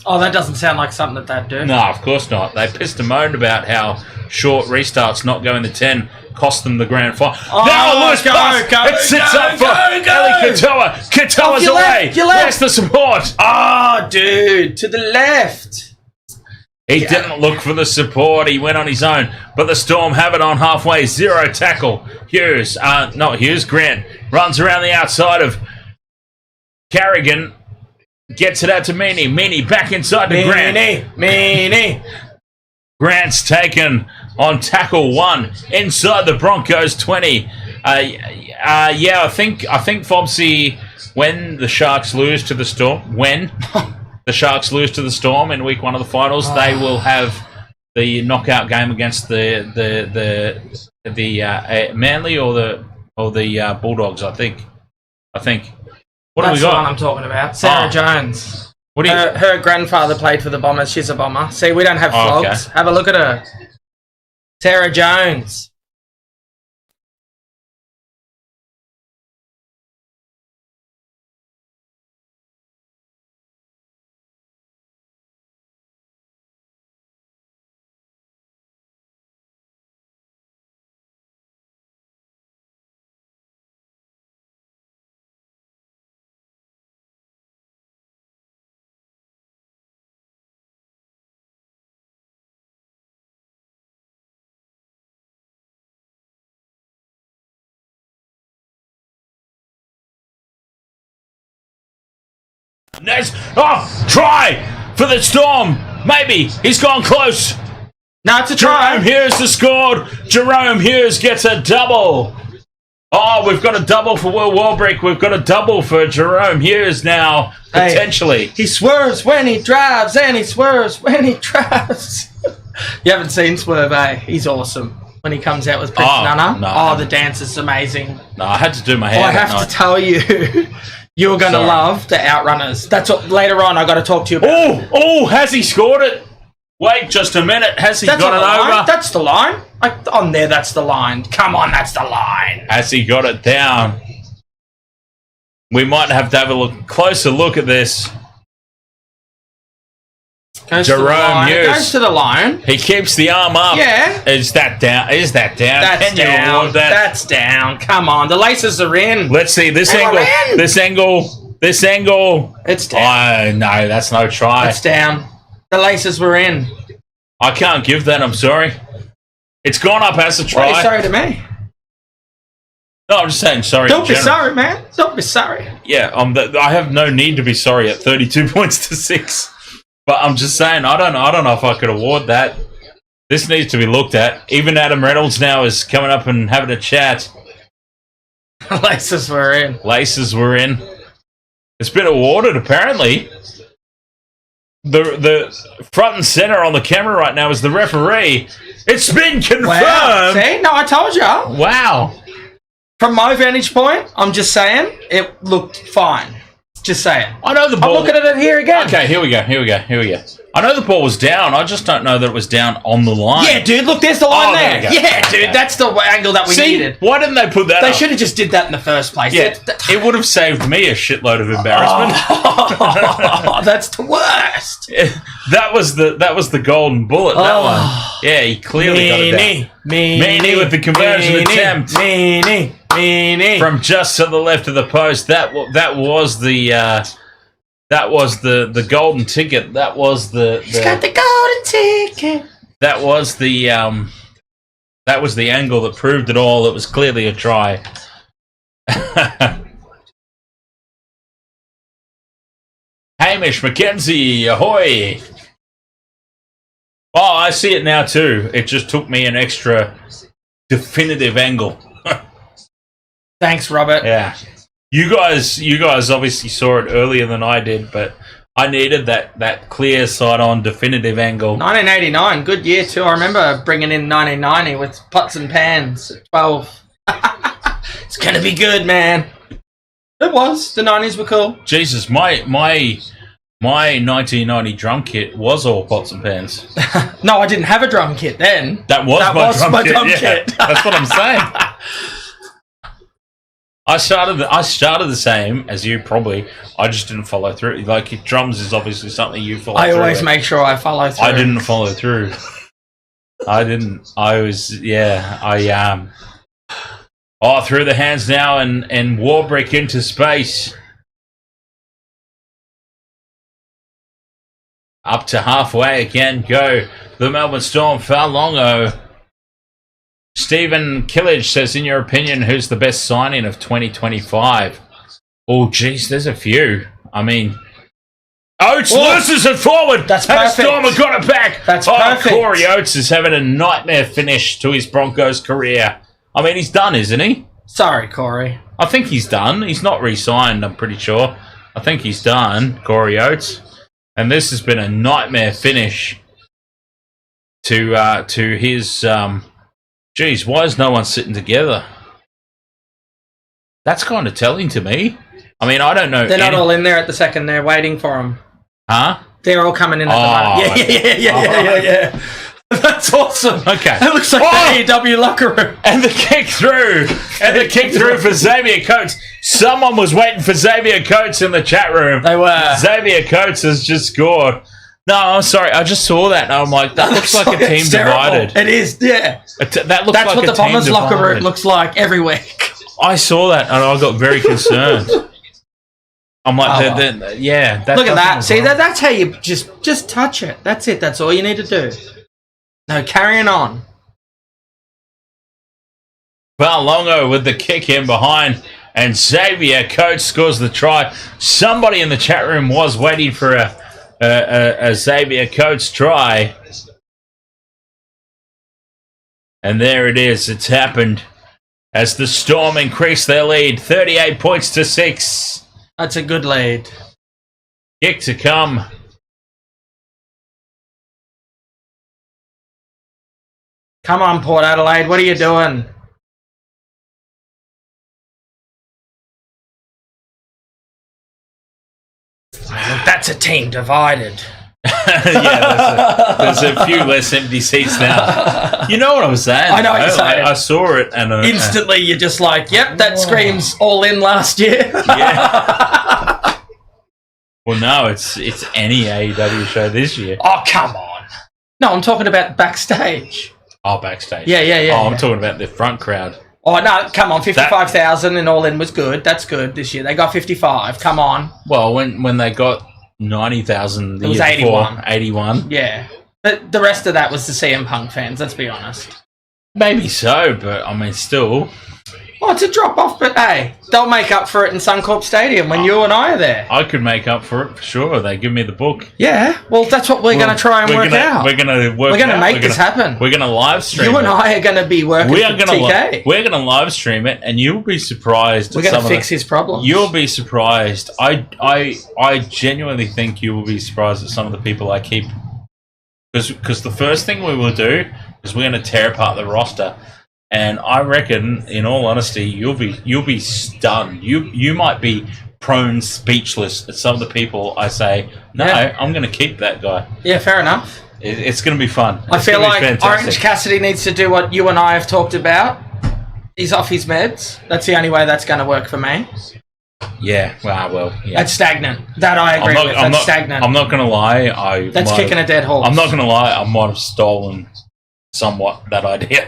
Oh, that doesn't sound like something that they'd do. No, of course not. They pissed and moaned about how short restarts not going to 10 cost them the grand final. Oh, now a loose pass. It sits up for Eli Katoa. Katoa's away. Where's the support? Oh, dude, to the left. He didn't look for the support. He went on his own. But the Storm have it on halfway. 0 tackle. Hughes, not Hughes, Grant runs around the outside of Carrigan. Gets it out to Meaney. Meaney back inside to Grant. Meaney. Grant's taken on tackle 1 inside the Broncos 20. Yeah, I think Fobsy, when the Sharks lose to the Storm, the Sharks lose to the Storm in week 1 of the finals, they will have the knockout game against the Manly or the Bulldogs. I think. What That's have we got? the one I'm talking about. Sarah Jones. What do you? Her grandfather played for the Bombers. She's a Bomber. See, we don't have Oh, flogs. okay. Have a look at her. Sarah Jones. Nice. Oh, try for the Storm. Maybe he's gone close. No, it's a try. Jahrome Hughes has scored. Jahrome Hughes gets a double. Oh, we've got a double for Will Warbrick. We've got a double for Jahrome Hughes now, potentially. Hey, he swerves when he drives, and he swerves when he drives. You haven't seen Swerve, eh? He's awesome. When he comes out with Prince Nana. No. Oh, the dance is amazing. No, I had to do my hair. I have to tell you, you're going to love the Outrunners. That's what later on I got to talk to you about. Oh, has he scored it? Wait just a minute. Has he got it over? That's the line. On there, that's the line. Come on, that's the line. Has he got it down? We might have to have a closer look at this. Jahrome Hughes. Goes to the line. He keeps the arm up. Yeah. Is that down? That's Can you down. award that? That's down. Come on, the laces are in. Let's see this They angle. are in. This angle. It's down. Oh no, that's no try. It's down. The laces were in. I can't give that. I'm sorry. It's gone up as a Why try. are you sorry to me? No, I'm just saying sorry. Don't in be general. sorry, man. Don't be sorry. Yeah, I have no need to be sorry at 32 points to 6. But I'm just saying, I don't know if I could award that. This needs to be looked at. Even Adam Reynolds now is coming up and having a chat. Laces were in. Laces were in. It's been awarded, apparently. The front and center on the camera right now is the referee. It's been confirmed. Wow. See? No, I told you. Wow. From my vantage point, I'm just saying, it looked fine. Just saying. I know the I'm ball. looking at it here again. Okay, here we go. I know the ball was down. I just don't know that it was down on the line. Yeah, dude, look, there's the line there there. you go. Yeah, dude, Okay. that's the angle that we See, needed. why didn't they put that They up? should have just did that in the first place. Yeah, it would have saved me a shitload of embarrassment. Oh, that's the worst. That was the golden bullet. That one. Yeah, he clearly got it down. Meany with the conversion attempt. Meany. From just to the left of the post. That was the golden ticket. That was the He's got the golden ticket. that was the angle that proved it all. It was clearly a try. Hamish McKenzie, ahoy! Oh, I see it now too. It just took me an extra definitive angle. Thanks, Robert. Yeah. You guys obviously saw it earlier than I did, but I needed that clear side-on definitive angle. 1989, good year too. I remember bringing in 1990 with pots and pans at 12. It's gonna be good, man. It was. The 90s were cool. Jesus, my 1990 drum kit was all pots and pans. No, I didn't have a drum kit then. That was my drum kit. kit. That's what I'm saying. I started the same as you probably. I just didn't follow through. Like drums is obviously something you follow through. I always make sure I follow through. I didn't follow through. I didn't. I was Oh, through the hands now and Warbrick into space. Up to halfway again. Go the Melbourne Storm. Falongo. Stephen Killage says, in your opinion, who's the best signing of 2025? Oh, geez, there's a few. I mean, Oates loses it forward. That's and perfect. the Storm have got it back. That's perfect. Corey Oates is having a nightmare finish to his Broncos career. I mean, he's done, isn't he? Sorry, Corey. I think he's done. He's not re-signed, I'm pretty sure. I think he's done, Corey Oates. And this has been a nightmare finish to his Geez, why is no one sitting together? That's kind of telling to me. I mean, I don't know. They're not all in there at the second. They're waiting for them. Huh? They're all coming in at the moment. Yeah. That's awesome. Okay. It looks like the AEW locker room. And the kick through. For Xavier Coates. Someone was waiting for Xavier Coates in the chat room. They were. Xavier Coates has just scored. No, I'm sorry. I just saw that and I'm like, that looks like a team divided. It is, yeah. That looks That's like what a the Bombers team locker divided. room looks like every week. I saw that and I got very concerned. I'm like, yeah. Look at that. See, that's how you just touch it. That's it. That's all you need to do. No, carrying on. Well, Longo with the kick in behind, and Xavier Coates scores the try. Somebody in the chat room was waiting for a Xavier Coates try. And there it is. It's happened as the Storm increase their lead, 38 points to 6. That's a good lead. Kick to come. Come on, Port Adelaide. What are you doing? Look, that's a team divided. Yeah, there's a few less empty seats now. You know what I'm saying? I know what you're saying. I saw it and Instantly, you're just like, yep, that screams all in last year. Yeah. Well, no, it's any AEW show this year. Oh, come on. No, I'm talking about backstage. Oh, backstage. Yeah. Oh, I'm talking about the front crowd. Oh, no, come on. 55,000 and all in was good. That's good this year. They got 55. Come on. Well, when they got 90,000 the It was year 81. before, 81. Yeah. But the rest of that was the CM Punk fans, let's be honest. Maybe so, but I mean, still. Oh, it's a drop-off, but hey, they'll make up for it in Suncorp Stadium when you and I are there. I could make up for it for sure. They give me the book. Yeah, well, that's what we're going to try and work out. We're going to make this happen. We're going to live stream You and I are going to be working for TK. We're going to live stream it, and you'll be surprised. We're going to fix his problems. You'll be surprised. I genuinely think you will be surprised at some of the people I keep. Because the first thing we will do is we're going to tear apart the roster. And I reckon, in all honesty, you'll be stunned. You might be prone speechless at some of the people I say, no, yeah. I'm going to keep that guy. Yeah, fair enough. It's going to be fun. I feel like Orange Cassidy needs to do what you and I have talked about. He's off his meds. That's the only way that's going to work for me. Yeah, well, yeah. That's stagnant. That I agree with. That's stagnant. I'm not going to lie. That's kicking a dead horse. I'm not going to lie. I might have stolen somewhat that idea.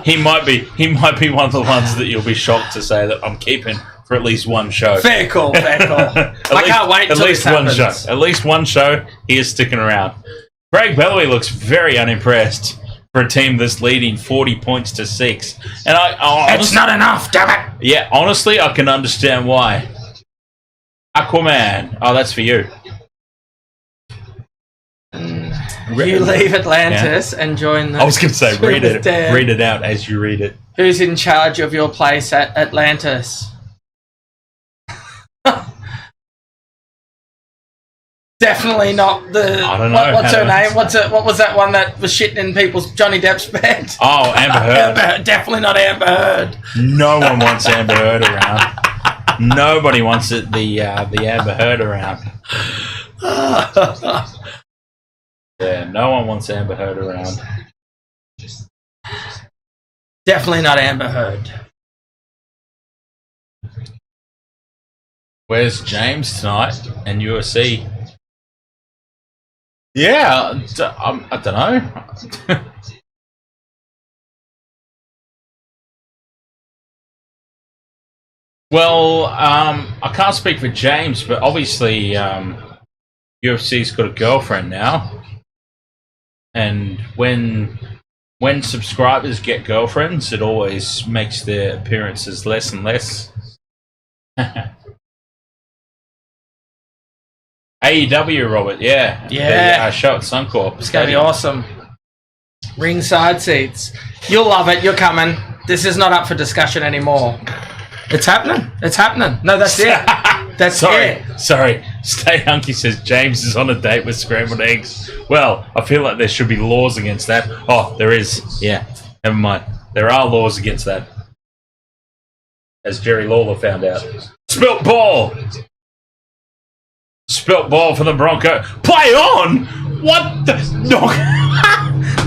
he might be one of the ones that you'll be shocked to say that I'm keeping for at least one show. Fair call. I can't wait till this happens. At least one show, he is sticking around. Greg Bellamy looks very unimpressed for a team that's leading 40 points to 6. And it's not enough, damn it. Yeah, honestly, I can understand why. Aquaman. Oh, that's for you. You leave Atlantis and join the... I was going to say, read it out as you read it. Who's in charge of your place at Atlantis? Definitely not the... I don't know. What's her name? What was that one that was shitting in people's... Johnny Depp's bed? Oh, Amber Heard. Definitely not Amber Heard. No one wants Amber Heard around. Nobody wants the Amber Heard around. Yeah, no one wants Amber Heard around. Definitely not Amber Heard. Where's James tonight and USC? Yeah, I don't know. Well, I can't speak for James, but obviously UFC's got a girlfriend now. And when subscribers get girlfriends, it always makes their appearances less and less. AEW, Robert, yeah. Yeah. The show at Suncorp. It's going to be awesome. Ringside seats. You'll love it. You're coming. This is not up for discussion anymore. It's happening. No, that's it. That's it. Sorry. Stay Hunky says James is on a date with scrambled eggs. Well, I feel like there should be laws against that. Oh, there is. Yeah, never mind. There are laws against that. As Jerry Lawler found out. Spilt ball! Spilt ball for the Bronco. Play on! What the...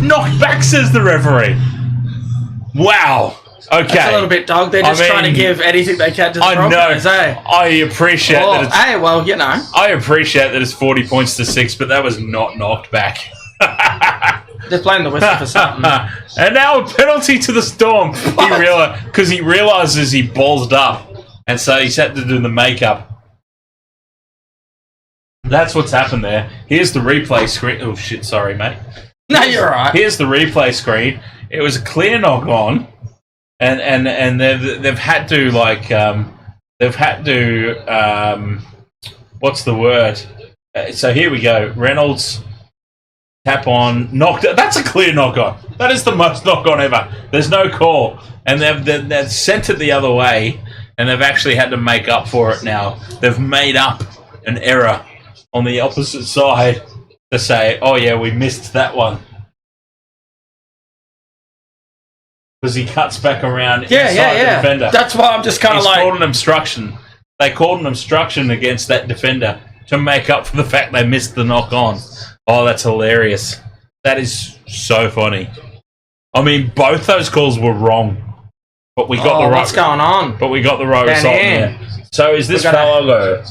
Knock back, says the referee. Wow. Okay. That's a little bit dog. They're just trying to give anything they can to the Broncos, eh? I appreciate that it's... Hey, well, you know. I appreciate that it's 40 points to 6, but that was not knocked back. They're playing the whistle for something. And now a penalty to the Storm. He realises he ballsed up. And so he's had to do the makeup. That's what's happened there. Here's the replay screen. Oh, shit, sorry, mate. No, you're all right. Here's the replay screen. It was a clear knock on. And they've had to, like, what's the word? So here we go. Reynolds, tap on, knocked. That's a clear knock on. That is the most knock on ever. There's no call. And they've sent it the other way, and they've actually had to make up for it now. They've made up an error on the opposite side to say, oh yeah, we missed that one. Because he cuts back around inside the defender. That's why I'm just kind of like... called an obstruction. They called an obstruction against that defender to make up for the fact they missed the knock-on. Oh, that's hilarious. That is so funny. I mean, both those calls were wrong. But we got the right... what's going on? But we got the right result there. So is this Falongo?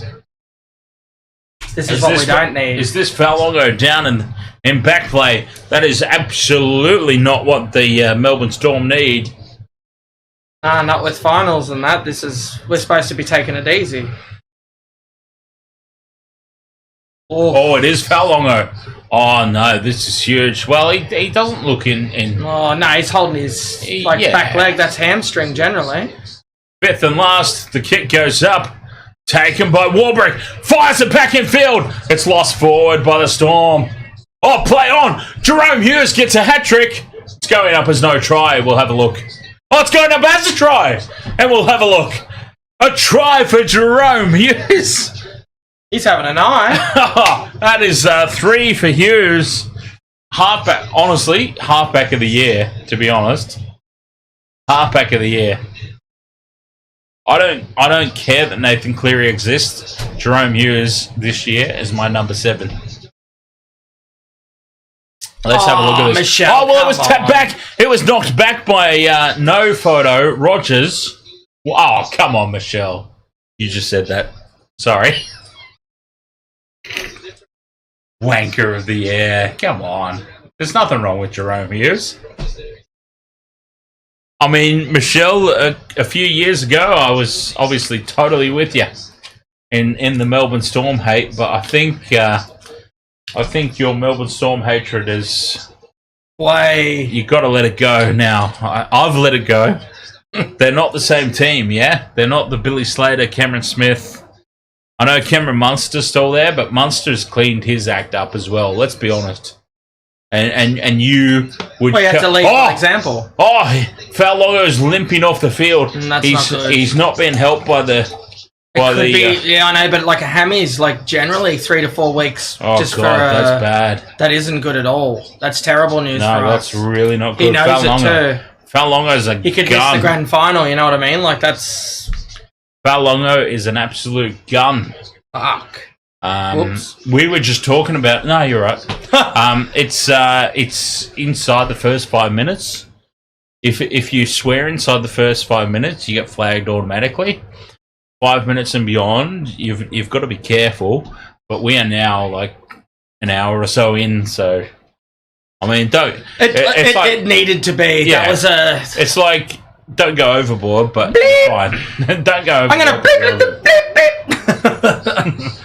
This is what we don't need. Is this Falongo down in back play? That is absolutely not what the Melbourne Storm need. Not with finals and that. We're supposed to be taking it easy. Oh, it is Falongo. Oh no, this is huge. Well, he doesn't look in. Oh no, he's holding his back leg. That's hamstring generally. Fifth and last, the kick goes up. Taken by Warbrick. Fires it back in field. It's lost forward by the Storm. Oh, play on. Jahrome Hughes gets a hat-trick. It's going up as no try. We'll have a look. Oh, it's going up as a try. And we'll have a look. A try for Jahrome Hughes. He's having a night. That is 3 for Hughes. Halfback, honestly, halfback of the year, to be honest. Halfback of the year. I don't care that Nathan Cleary exists. Jahrome Hughes this year is my number 7. Let's have a look at this. Michelle, it was tapped back. It was knocked back by no photo. Rogers. Oh, come on, Michelle. You just said that. Sorry. Wanker of the year. Come on. There's nothing wrong with Jahrome Hughes. I mean, Michelle, a few years ago, I was obviously totally with you in the Melbourne Storm hate, but I think your Melbourne Storm hatred is... You got to let it go now. I've let it go. They're not the same team, yeah? They're not the Billy Slater, Cameron Smith. I know Cameron Munster's still there, but Munster's cleaned his act up as well, let's be honest. And you would... Well, you have to lead by example. Oh, Falongo's limping off the field. That's not good. He's not being helped by the... Yeah, I know, but like a hammy is like generally 3 to 4 weeks. Oh, just God, that's bad. That isn't good at all. That's terrible news for us. No, that's really not good. He knows it too. Falongo's a gun. He could miss the grand final, you know what I mean? Like, that's... Falongo is an absolute gun. Fuck. We were just talking about... No, you're right. It's inside the first 5 minutes. If you swear inside the first 5 minutes, you get flagged automatically. 5 minutes and beyond, you've got to be careful. But we are now like an hour or so in, so I mean, don't. It needed to be. Yeah, that was a. It's like don't go overboard, but bleep. Fine. Don't go overboard. I'm gonna bleep, bleep, bleep.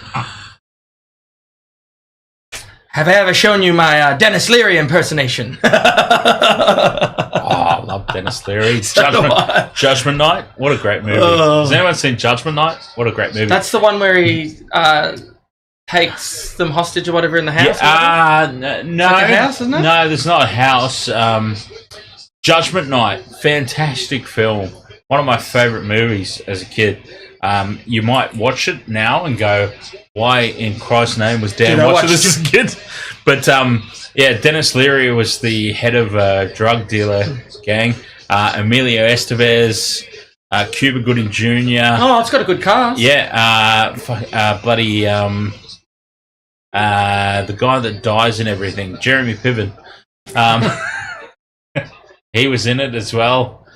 Have I ever shown you my Dennis Leary impersonation? I love Dennis Leary. Judgment Night. What a great movie. Has anyone seen Judgment Night? What a great movie. That's the one where he takes them hostage or whatever in the house? Yeah, no. Like a house, isn't it? No, there's not a house. Judgment Night. Fantastic film. One of my favourite movies as a kid. You might watch it now and go, why in Christ's name was Dan Did I watching watch this as a kid? But yeah, Dennis Leary was the head of a drug dealer gang. Emilio Estevez, Cuba Gooding Jr. Oh, it's got a good cast. Yeah, bloody the guy that dies and everything, Jeremy Piven. He was in it as well.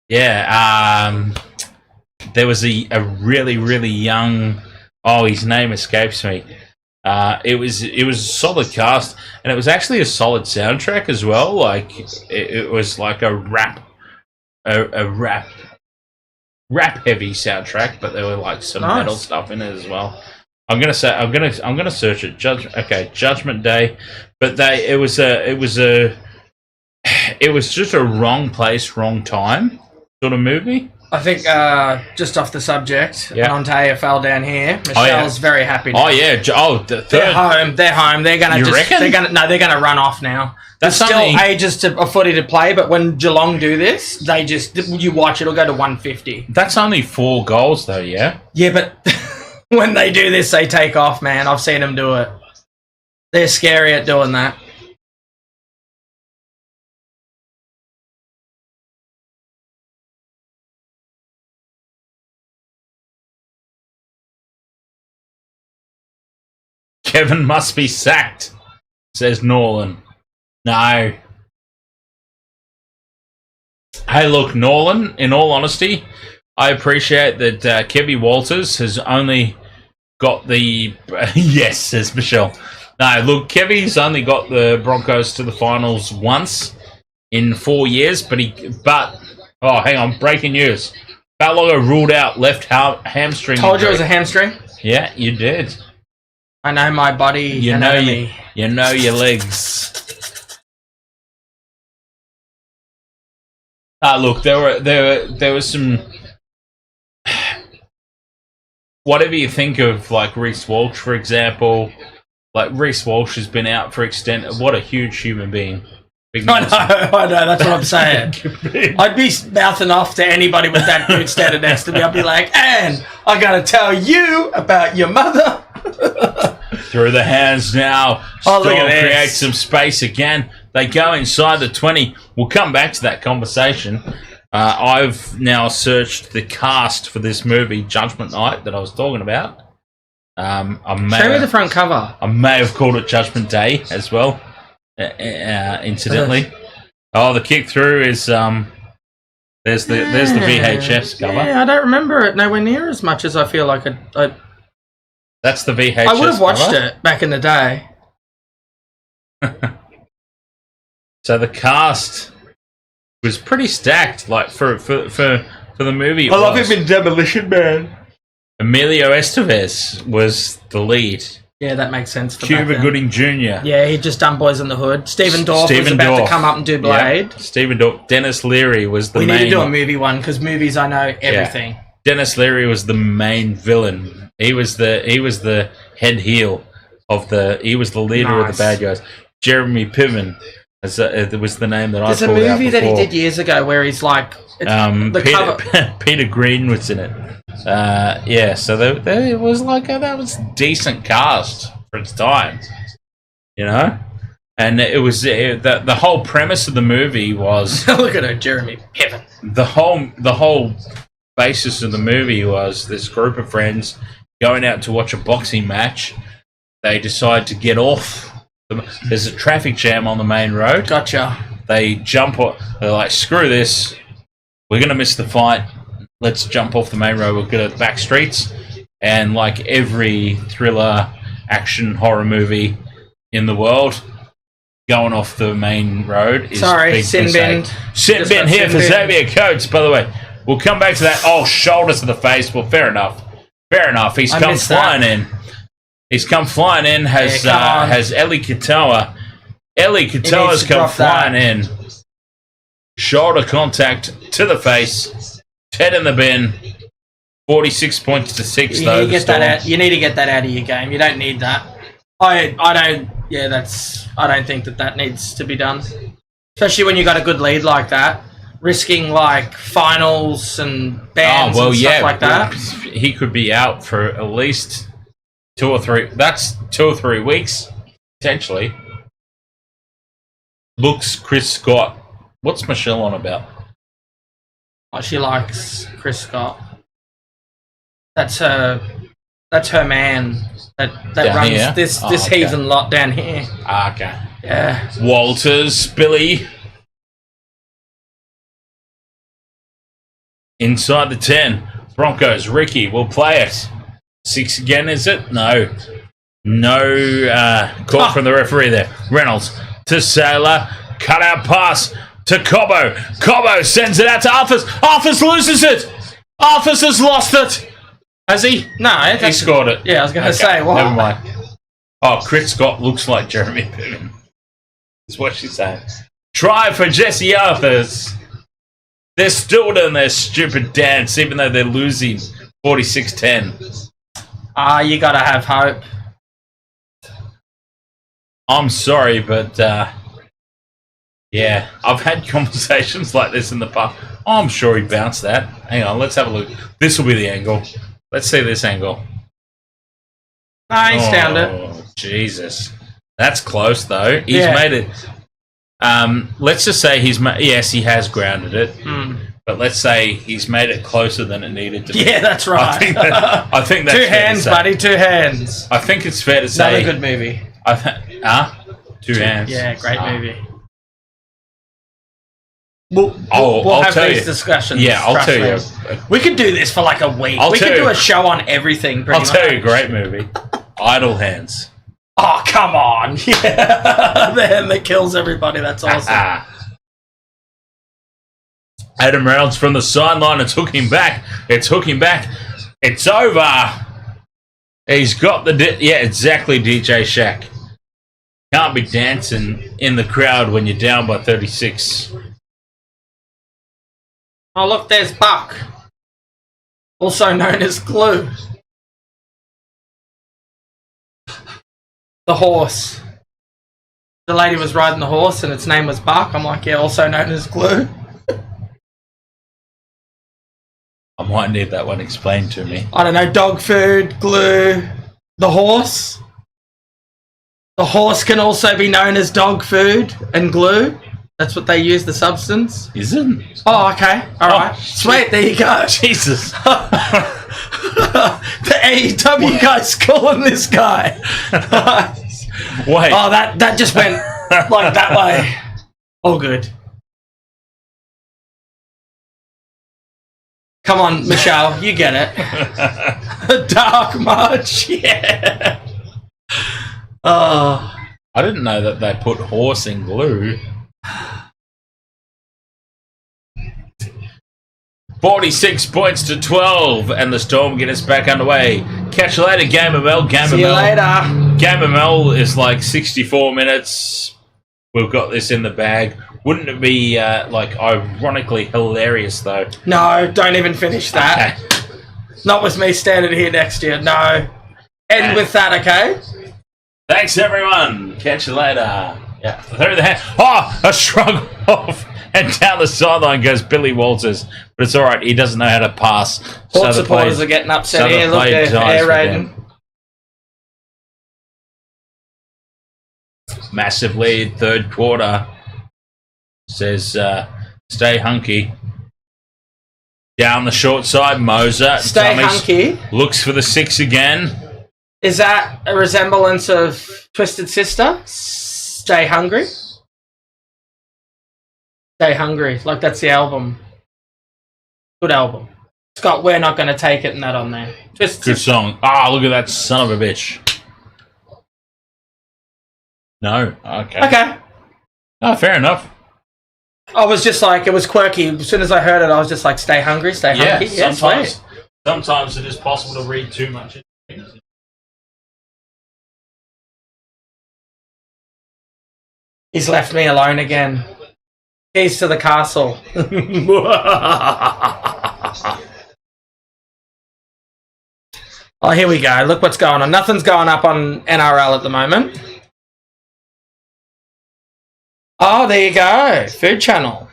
Yeah, there was a really, really young. Oh, his name escapes me. It was a solid cast, and it was actually a solid soundtrack as well. Like it was like a rap heavy soundtrack, but there were like some metal stuff in it as well. I'm gonna search it. Judgment Day, but it was just a wrong place, wrong time sort of movie. I think just off the subject, Ontario fell down here. Michelle's very happy now. Oh yeah. The third. They're home. They're gonna. They're gonna run off now. There's still ages of footy to play, but when Geelong do this, you watch it'll go to 150. That's only 4 goals though, yeah. Yeah, but when they do this, they take off, man. I've seen them do it. They're scary at doing that. Kevin must be sacked, says Norland. No. Hey, look, Norland, in all honesty, I appreciate that Kevy Walters has only got the... yes, says Michelle. No, look, Kevy's only got the Broncos to the finals once in 4 years, but oh, hang on, breaking news. Balogo ruled out left hamstring. Told you it was a hamstring? Yeah, you did. I know my body anatomy. You know your legs. Look, there was some. Whatever you think of, like Reece Walsh, for example, like Reece Walsh has been out for extended. What a huge human being! I know. That's what I'm saying. I'd be mouthing off to anybody with that dude standing next to me. I'd be like, "And I gotta tell you about your mother." Through the hands now. Storm creates some space again. They go inside the 20. We'll come back to that conversation. I've now searched the cast for this movie, Judgment Night, that I was talking about. Show me the front cover. I may have called it Judgment Day as well, incidentally. The kick through is there's the VHS cover. Yeah, I don't remember it nowhere near as much as I feel like I That's the VHS. I would have watched it back in the day. So the cast was pretty stacked, like for the movie. I love him in Demolition Man. Emilio Estevez was the lead. Yeah, that makes sense. Cuba Gooding Jr. Yeah, he'd just done Boys in the Hood. Stephen Dorff was about to come up and do Blade. Yeah. Stephen Dorff. Dennis Leary was the main... We need to do a movie one, because movies I know everything. Yeah. Dennis Leary was the main villain. He was the head heel of the... He was the leader of the bad guys. Jeremy Piven was the name that I pulled out before. There's a movie that he did years ago where he's like... Peter Green was in it. Yeah, so there was like that was decent cast for its time, you know, and it was the whole premise of the movie was look at her, Jeremy Piven. The whole basis of the movie was this group of friends going out to watch a boxing match. They decide to get off. There's a traffic jam on the main road. Gotcha. They jump off. They're like, screw this. We're gonna miss the fight. Let's jump off the main road. We'll go to the back streets. And like every thriller, action, horror movie in the world, going off the main road is big sin bin. Sin bin here for Xavier Coates, by the way. We'll come back to that. Oh, shoulder to the face. Well, fair enough. Fair enough. He's come flying in. He's come flying in. Has Eli Katoa. Eli Katoa's come flying in. Shoulder contact to the face. 10 in the bin. 46 points to 6, though. You need to get that out of your game. You don't need that. I don't think that needs to be done. Especially when you got a good lead like that. risking like finals and bans and stuff like that. He could be out for at least 2 or 3. That's 2 or 3 weeks potentially. Looks Chris Scott. What's Michelle on about? Oh, she likes Chris Scott. That's her man that Down runs here? this Okay. heathen lot down here. Okay. Yeah. Walters, Billy. Inside the 10. Broncos, Ricky will play it. 6 again, is it? No. No call from the referee there. Reynolds to Sailor. Cut out pass to Cobbo. Cobbo sends it out to Arthurs. Arthurs loses it. Arthurs has lost it. Has he? No, He scored it. Yeah, I was going to say, what? Never mind. Oh, Chris Scott looks like Jeremy Piven. That's what she's saying. Try for Jesse Arthurs. They're still doing their stupid dance, even though they're losing 46-10. You got to have hope. I'm sorry, but yeah, I've had conversations like this in the past. Oh, I'm sure he bounced that. Hang on, let's have a look. This will be the angle. Let's see this angle. No, he's downed it. Oh, Jesus. That's close, though. He's made it. Let's just say yes, he has grounded it. But let's say he's made it closer than it needed to be. Yeah, that's right. I think that's 2 fair hands, to say. buddy, 2 hands. I think it's fair to say. Another good movie. 2 hands. Yeah, great movie. I'll We'll have tell these you. discussions. Yeah, I'll trust tell me. you. We could do this for like a week. I'll We tell could do you. a show on everything. Pretty I'll tell you, much. great movie. Idle Hands. Oh, come on. Yeah. The hand that kills everybody. That's awesome. Adam Reynolds from the sideline. It's hooking back. It's hooking back. It's over. He's got the... yeah, exactly, DJ Shaq. Can't be dancing in the crowd when you're down by 36. Oh, look, there's Buck. Also known as Glue. The horse. The lady was riding the horse and its name was Buck. I'm like, yeah, also known as Glue. I might need that one explained to me. I don't know, dog food, glue, the horse. The horse can also be known as dog food and glue. That's what they use, the substance. Isn't? Oh, okay. All right. shit. Sweet, there you go. Jesus. The AEW guy's calling this guy. Wait. Oh, that just went like that way. All good. Come on, Michelle, you get it. Dark March, yeah. Oh. I didn't know that they put horse in glue. 46 points to 12, and the Storm get us back underway. Catch you later, Game ML. See you later. Game ML is like 64 minutes. We've got this in the bag. Wouldn't it be like ironically hilarious though? No, don't even finish that. Okay. Not with me standing here next to you. No. End with that, okay? Thanks everyone. Catch you later. Yeah. Through the hand. Oh, a shrug off. And down the sideline goes Billy Walters. But it's alright, he doesn't know how to pass. Port supporters are getting upset so the here. Look, play they're dies air for raiding. them. Massive lead, third quarter. Says, stay hunky. Down the short side, Moser. Stay Dummies hunky. looks for the 6 again. Is that a resemblance of Twisted Sister? Stay hungry? Stay hungry. Like that's the album. Good album. Scott, we're not going to take it and that on there. Twisted Good Sister. song. Ah, look at that son of a bitch. No? Okay. Okay. Oh, fair enough. I was just like, it was quirky. As soon as I heard it, I was just like, stay hungry, stay Yeah, hungry. Yeah, sometimes. sweet. Sometimes it is possible to read too much. He's left me alone again. Keys to the castle. Oh, here we go. Look what's going on. Nothing's going up on NRL at the moment. Oh, there you go. Food Channel.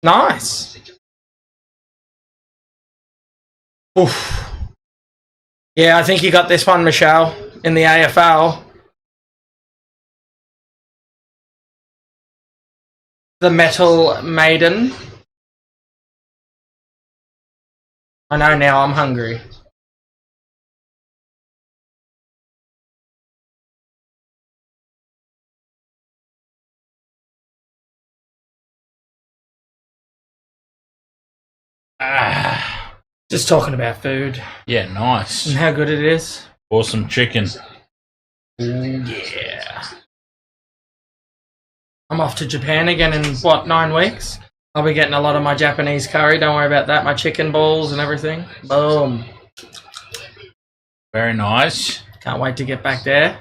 Nice. Oof. Yeah, I think you got this one, Michelle, in the AFL. The Metal Maiden. I know now, I'm hungry. Just talking about food Yeah, nice. and how good it is. Awesome chicken. Ooh, yeah. I'm off to Japan again in, 9 weeks? I'll be getting a lot of my Japanese curry. Don't worry about that. My chicken balls and everything. Boom. Very nice. Can't wait to get back there.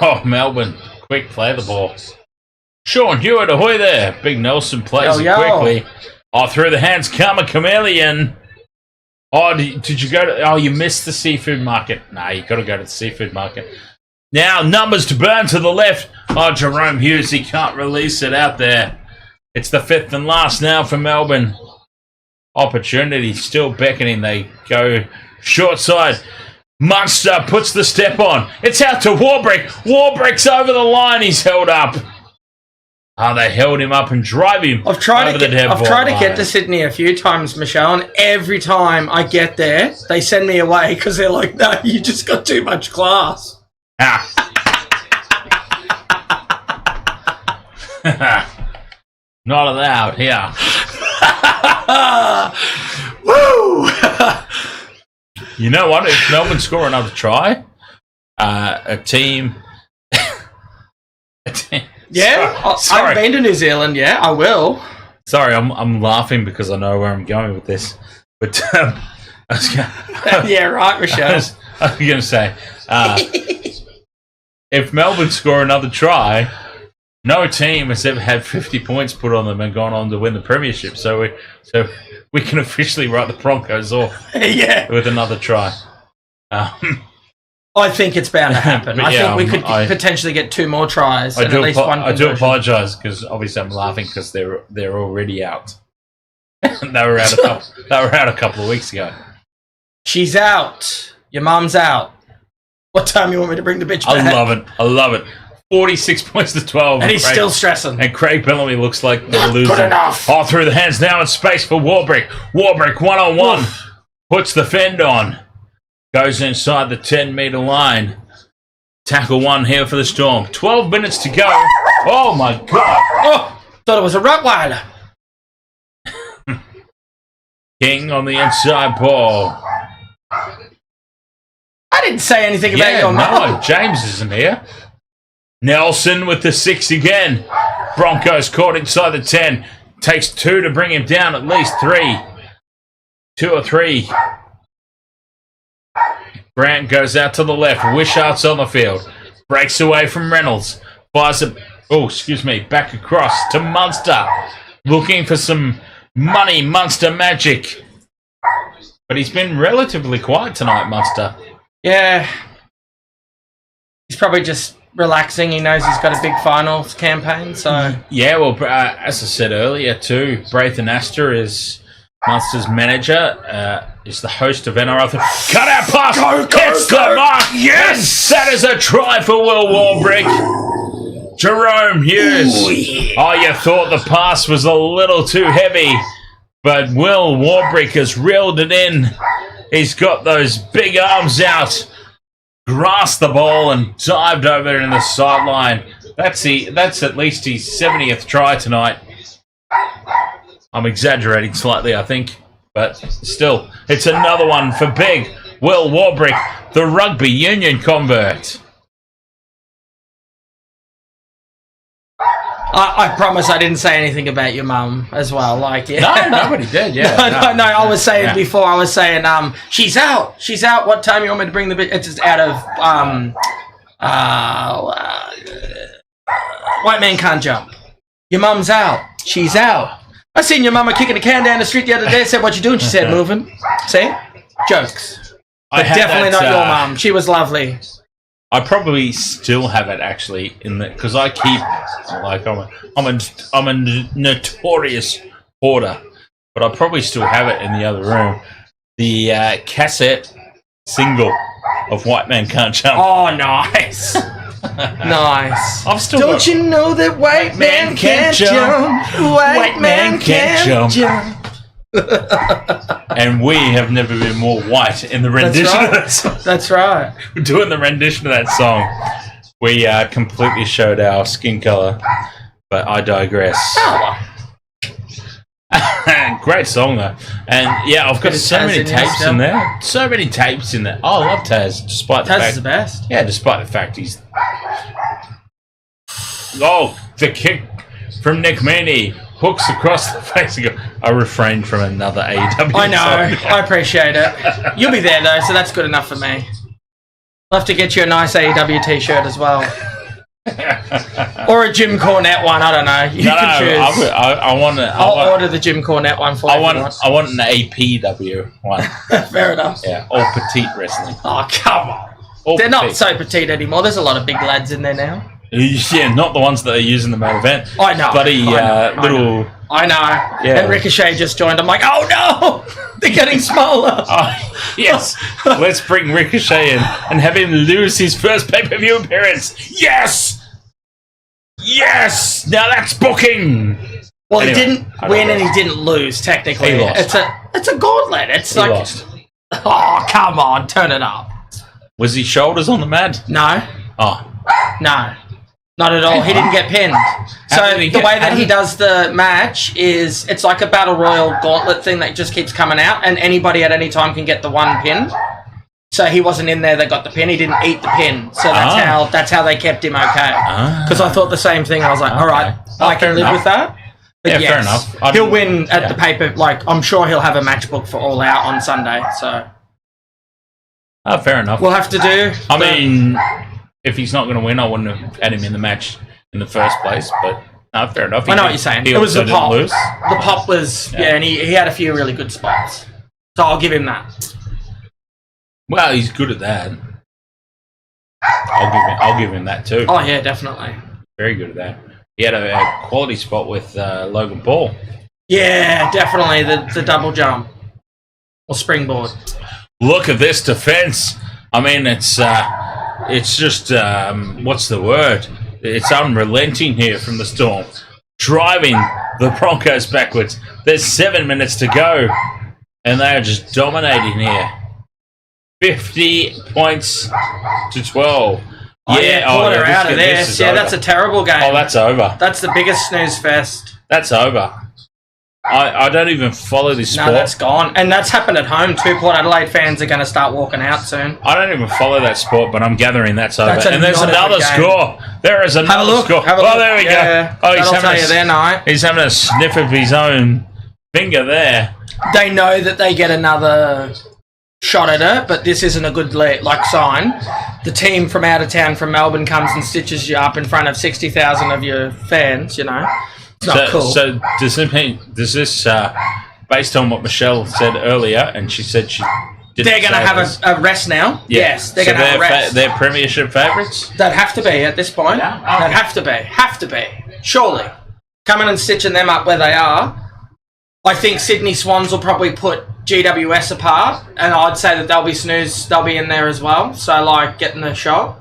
Oh, Melbourne. Quick, play the ball. Sean Hewitt, ahoy there. Big Nelson plays Yo, it yo. quickly. Oh, through the hands, Karma Chameleon. Oh, did you go to... Oh, you missed the seafood market. Nah, you got to go to the seafood market. Now, numbers to burn to the left. Oh, Jahrome Hughes, he can't release it out there. It's the 5th and last now for Melbourne. Opportunity still beckoning. They go short side. Munster puts the step on. It's out to Warbrick. Warbrick's over the line. He's held up. Oh, they held him up and drive him I've tried over to the get, dead I've ball tried to line. get to Sydney a few times, Michelle, and every time I get there, they send me away because they're like, no, you just got too much class. Ah. Not allowed here. Woo! You know what? If Melbourne score another try, a team... Yeah, Sorry. I've been to New Zealand. Yeah, I will. Sorry, I'm laughing because I know where I'm going with this. But I was gonna, Yeah, right, Michelle. I was going to say, if Melbourne score another try, no team has ever had 50 points put on them and gone on to win the premiership. So we can officially write the Broncos off Yeah, with another try. I think it's bound to happen. But I yeah, think we could potentially get 2 more tries and at least one I do conversion. apologise because obviously I'm laughing because they're already out. they were out a couple of weeks ago. She's out. Your mum's out. What time you want me to bring the bitch back? I love it. 46 points to 12. And he's still stressing. And Craig Bellamy looks like the loser. Good enough. Oh, through the hands now in space for Warbrick. Warbrick 1-on-1. Puts the fend on. Goes inside the 10-metre line. Tackle one here for the Storm. 12 minutes to go. Oh, my God. Oh, thought it was a Rottweiler. King on the inside ball. I didn't say anything about your mum. James isn't here. Nelson with the 6 again. Broncos caught inside the 10. Takes 2 to bring him down, at least 3. 2 or 3. Grant goes out to the left. Wishart's on the field. Breaks away from Reynolds. Fires it. Oh, excuse me. Back across to Munster. Looking for some money. Munster magic. But he's been relatively quiet tonight, Munster. Yeah. He's probably just relaxing. He knows he's got a big finals campaign, so... Yeah, well, as I said earlier too, Braithen Astor is Munster's manager, is the host of NRL. Cut out pass! Hits the mark! Yes! That is a try for Will Warbrick. Jahrome Hughes. Ooh, yeah. Oh, you thought the pass was a little too heavy, but Will Warbrick has reeled it in. He's got those big arms out, grasped the ball and dived over in the sideline. That's at least his 70th try tonight. I'm exaggerating slightly, I think, but still, it's another one for big Will Warbrick, the rugby union convert. I promise I didn't say anything about your mum as well. Like, yeah. No, nobody did. Yeah, no. I was saying before. I was saying, she's out. She's out. What time you want me to bring the bitch? It's just out of White Man Can't Jump. Your mum's out. She's out. I seen your mama kicking a can down the street the other day. I said, "What you doing?" She said, "Moving." See, jokes. But definitely not your mum. She was lovely. I probably still have it actually in the because I keep like I'm a notorious hoarder, but I probably still have it in the other room. The cassette single of White Man Can't Jump. Oh, nice. Nice. I've still Don't you know that white man can't jump? White man can't jump. And we have never been more white in the rendition of that song. That's right. Doing the rendition of that song, we completely showed our skin colour, but I digress. Oh. Great song though, and yeah, I've got so many tapes in there. So many tapes in there. Oh, I love Taz, despite the fact Taz is the best. Yeah, despite the fact he's. Oh, the kick from Nick Meaney hooks across the face. I refrained from another AEW. I know. song. I appreciate it. You'll be there though, so that's good enough for me. I'll have to get you a nice AEW t-shirt as well. Or a Jim Cornette one, I don't know. You can choose. I want to. I'll order the Jim Cornette one for you. I want an APW one. Fair enough. Yeah, all petite wrestling. Oh, come on. All They're not petite. so petite anymore. There's a lot of big lads in there now. Yeah, not the ones that they use in the main event. I know. Bloody little. I know. Yeah. And Ricochet just joined. I'm like, oh no! They're getting smaller. Oh, yes. Let's bring Ricochet in and have him lose his first pay-per-view appearance. Yes! Yes! Now that's booking! Well, Anyway, he didn't win and he didn't lose, technically. He lost. It's a gauntlet. It's He like, lost. oh, come on, turn it up. Was his shoulders on the mat? No, Oh. no, not at all. He didn't get pinned. So How did he the get- way that how he did- does the match is it's like a battle royal gauntlet thing that just keeps coming out, and anybody at any time can get the one pin. So he wasn't in there that got the pin. He didn't eat the pin. So that's how they kept him okay. Because I thought the same thing. I was like, all right, I fair can live enough. with that. But Yeah, yes, fair enough. He'll win at the paper. Like, I'm sure he'll have a match book for All Out on Sunday. So Oh, fair enough. we'll have to do. I mean, if he's not going to win, I wouldn't have had him in the match in the first place. But no, fair enough. I know what you're saying. He It was also the pop. didn't lose. The pop was and he had a few really good spots. So I'll give him that. Well, he's good at that. I'll give him that too. Oh yeah, definitely. Very good at that. He had a quality spot with Logan Paul. Yeah, definitely the double jump or springboard. Look at this defense. I mean, it's just what's the word? It's unrelenting here from the Storm, driving the Broncos backwards. There's 7 minutes to go, and they are just dominating here. 50 points to 12. Oh, yeah, quarter out of there. Yeah, that's a terrible game. Oh, that's over. That's the biggest snooze fest. That's over. I don't even follow this sport. No, that's gone. And that's happened at home too. Port Adelaide fans are going to start walking out soon. I don't even follow that sport, but I'm gathering that's over. That's And there's not a another good game. score. There is another Have a look. score. Have a look. Oh, there we Yeah, go. Oh, that'll tell you their night. He's having a sniff of his own finger there. They know that they get another shot at it, but this isn't a good sign. The team from out of town from Melbourne comes and stitches you up in front of 60,000 of your fans, you know. It's not cool. So does this based on what Michelle said earlier, and she said she didn't They're going to say have this. a rest now? Yeah. Yes, they're So going to have a rest. They're premiership favourites? They'd have to be at this point. Yeah, okay. They'd have to be. Have to be. Surely. Coming and stitching them up where they are. I think Sydney Swans will probably put GWS apart, and I'd say that they'll be in there as well. So, like, getting the shot.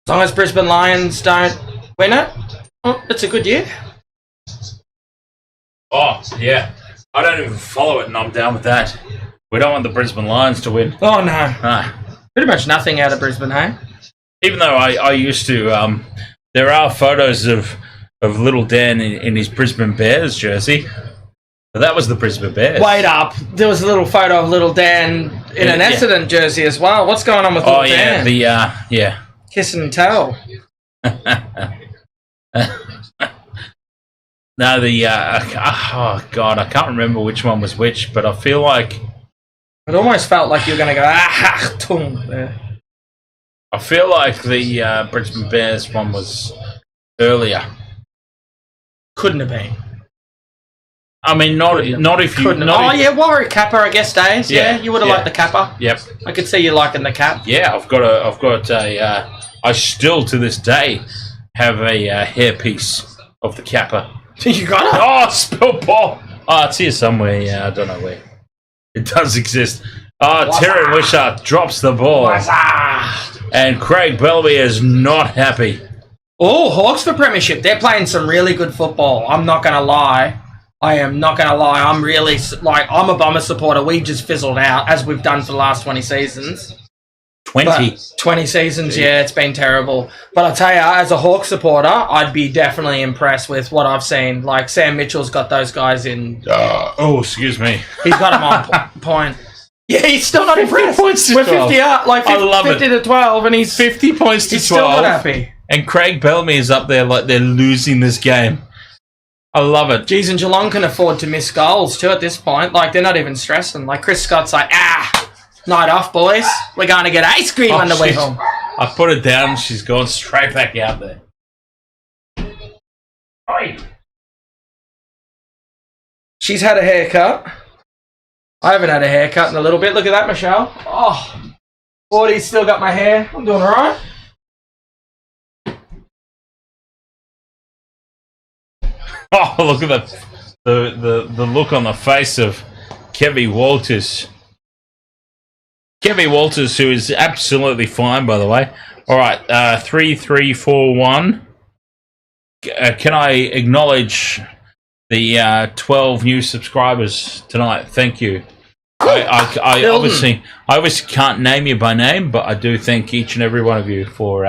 As long as Brisbane Lions don't win it, it's a good year. Oh, yeah. I don't even follow it, and I'm down with that. We don't want the Brisbane Lions to win. Oh, no. Ah. Pretty much nothing out of Brisbane, hey? Even though I used to, there are photos of little Dan in his Brisbane Bears jersey. But that was the Brisbane Bears. Wait up. There was a little photo of little Dan in an Essendon jersey as well. What's going on with little Dan? Yeah. Kiss and tell. No, oh God, I can't remember which one was which, but I feel like It almost felt like you were going to go, tung, there. I feel like the Brisbane Bears one was earlier. Couldn't have been. I mean, not if you. Yeah, Warwick Kappa, I guess, Days. Yeah, you would have liked the Kappa. Yep. I could see you liking the cap. Yeah, I've got a. I still to this day have a hairpiece of the Kappa. You got it? Oh, spill ball. Oh, it's here somewhere. Yeah, I don't know where. It does exist. Oh, Terry Wishart drops the ball. And Craig Bellamy is not happy. Oh, Hawks for premiership. They're playing some really good football. I'm not going to lie. I am not going to lie. I'm really, I'm a Bomber supporter. We just fizzled out, as we've done for the last 20 seasons. 20 seasons, yeah, it's been terrible. But I'll tell you, as a Hawks supporter, I'd be definitely impressed with what I've seen. Like, Sam Mitchell's got those guys in. Excuse me. He's got them on point. Yeah, he's still not impressed. 50 points to 12. We're 50 up, like 50 to 12, and he's 50 points to 12. He's still not happy. And Craig Bellamy is up there like they're losing this game. I love it. Geez, and Geelong can afford to miss goals too at this point. Like, they're not even stressing. Like, Chris Scott's like, night off, boys. We're going to get ice cream on the way home. I put it down. She's gone straight back out there. Oi. She's had a haircut. I haven't had a haircut in a little bit. Look at that, Michelle. Oh, 40's still got my hair. I'm doing all right. Oh, look at the look on the face of Kevy Walters. Kevy Walters, who is absolutely fine, by the way. All right, 3341. Can I acknowledge the 12 new subscribers tonight? Thank you. I obviously can't name you by name, but I do thank each and every one of you for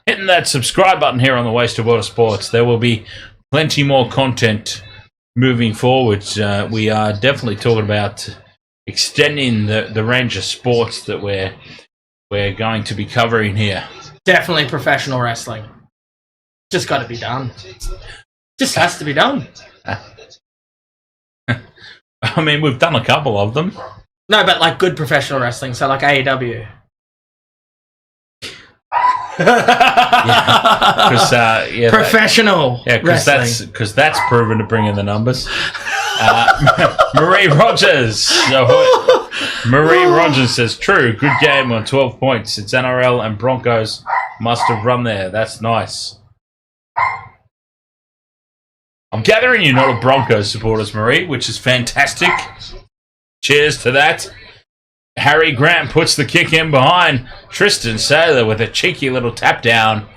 hitting that subscribe button here on the Waste of Water Sports. There will be plenty more content moving forwards. We are definitely talking about extending the range of sports that we're going to be covering here. Definitely professional wrestling. Just got to be done. Just has to be done. I mean, we've done a couple of them. No, but like good professional wrestling, so like AEW. Professional. Yeah, because that's proven to bring in the numbers. Marie Rogers. Marie Rogers says, true, good game on 12 points. It's NRL and Broncos must have run there. That's nice. I'm gathering you're not a Broncos supporters, Marie, which is fantastic. Cheers to that. Harry Grant puts the kick in behind Tristan Saylor with a cheeky little tap down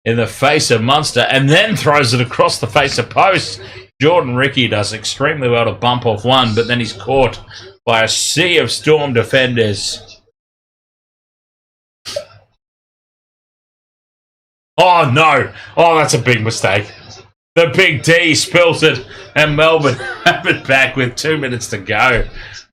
in the face of Munster and then throws it across the face of post. Jordan Ricky does extremely well to bump off one, but then he's caught by a sea of Storm defenders. Oh, no. Oh, that's a big mistake. The Big D spills it, and Melbourne have it back with 2 minutes to go.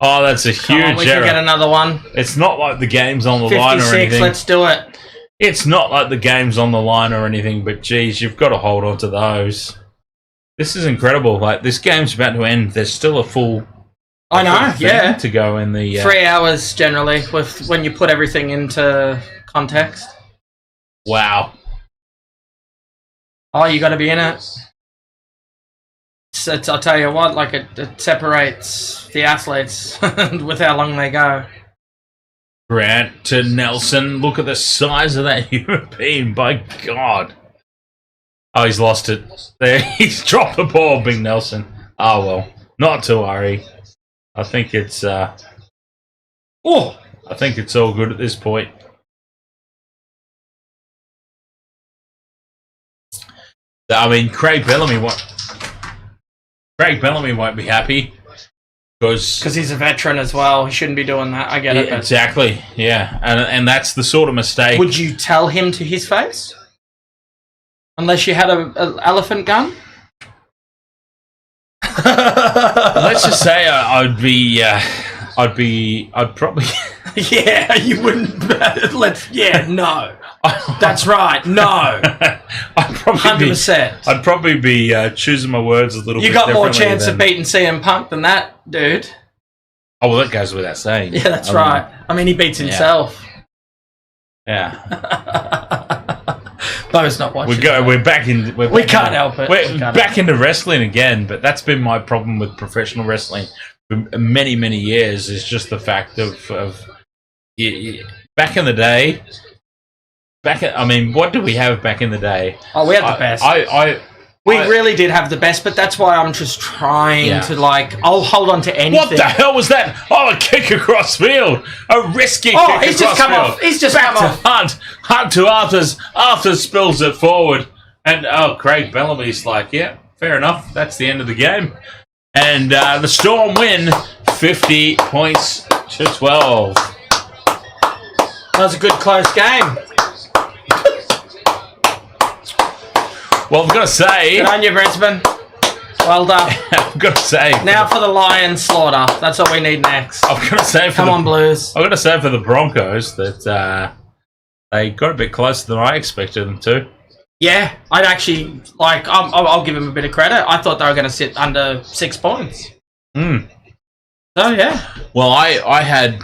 Oh, that's a huge error. We can get another one. It's not like the game's on the line or anything. 56, let's do it. It's not like the game's on the line or anything, but geez, you've got to hold on to those. This is incredible. Like, this game's about to end. There's still a full... I know, yeah. ...to go in the... 3 hours, generally, with when you put everything into context. Wow. Oh, you got to be in it. I'll tell you what, like it separates the athletes with how long they go. Grant to Nelson. Look at the size of that human being. By God. Oh, he's lost it. There, he's dropped the ball, Big Nelson. Oh, well. Not to worry. I think it's... I think it's all good at this point. I mean, Craig Bellamy won't be happy because he's a veteran as well. He shouldn't be doing that. I get it. Exactly. Yeah, and that's the sort of mistake. Would you tell him to his face, unless you had an elephant gun? Let's just say I'd probably. Yeah, you wouldn't. No. That's right. No. I'd probably 100%. I'd probably be choosing my words a little bit. You got more chance of beating CM Punk than that, dude. Oh, well, that goes without saying. Yeah, that's right. I mean, he beats himself. Yeah. But Bo's not watching. We're back in. We can't help it. We're back into wrestling again, but that's been my problem with professional wrestling for many, many years. Is just the fact of back in the day. What did we have back in the day? Oh, we had the best. We really did have the best, but that's why I'm just trying to, like, I'll hold on to anything. What the hell was that? Oh, a kick across field. A risky kick across field. He's just come off. He's just back come off. Hunt. Hunt to Arthurs. Arthurs spills it forward. And, Craig Bellamy's like, yeah, fair enough. That's the end of the game. And the Storm win 50 points to 12. That was a good close game. Well, I've got to say... Good on you, Brisbane. Well done. I've got to say... Now for the Lions slaughter. That's what we need next. I've got to say... Come on, Blues. I've got to say for the Broncos that they got a bit closer than I expected them to. Yeah, I'd actually... Like, I'll give them a bit of credit. I thought they were going to sit under 6 points. So, yeah. Well, I had...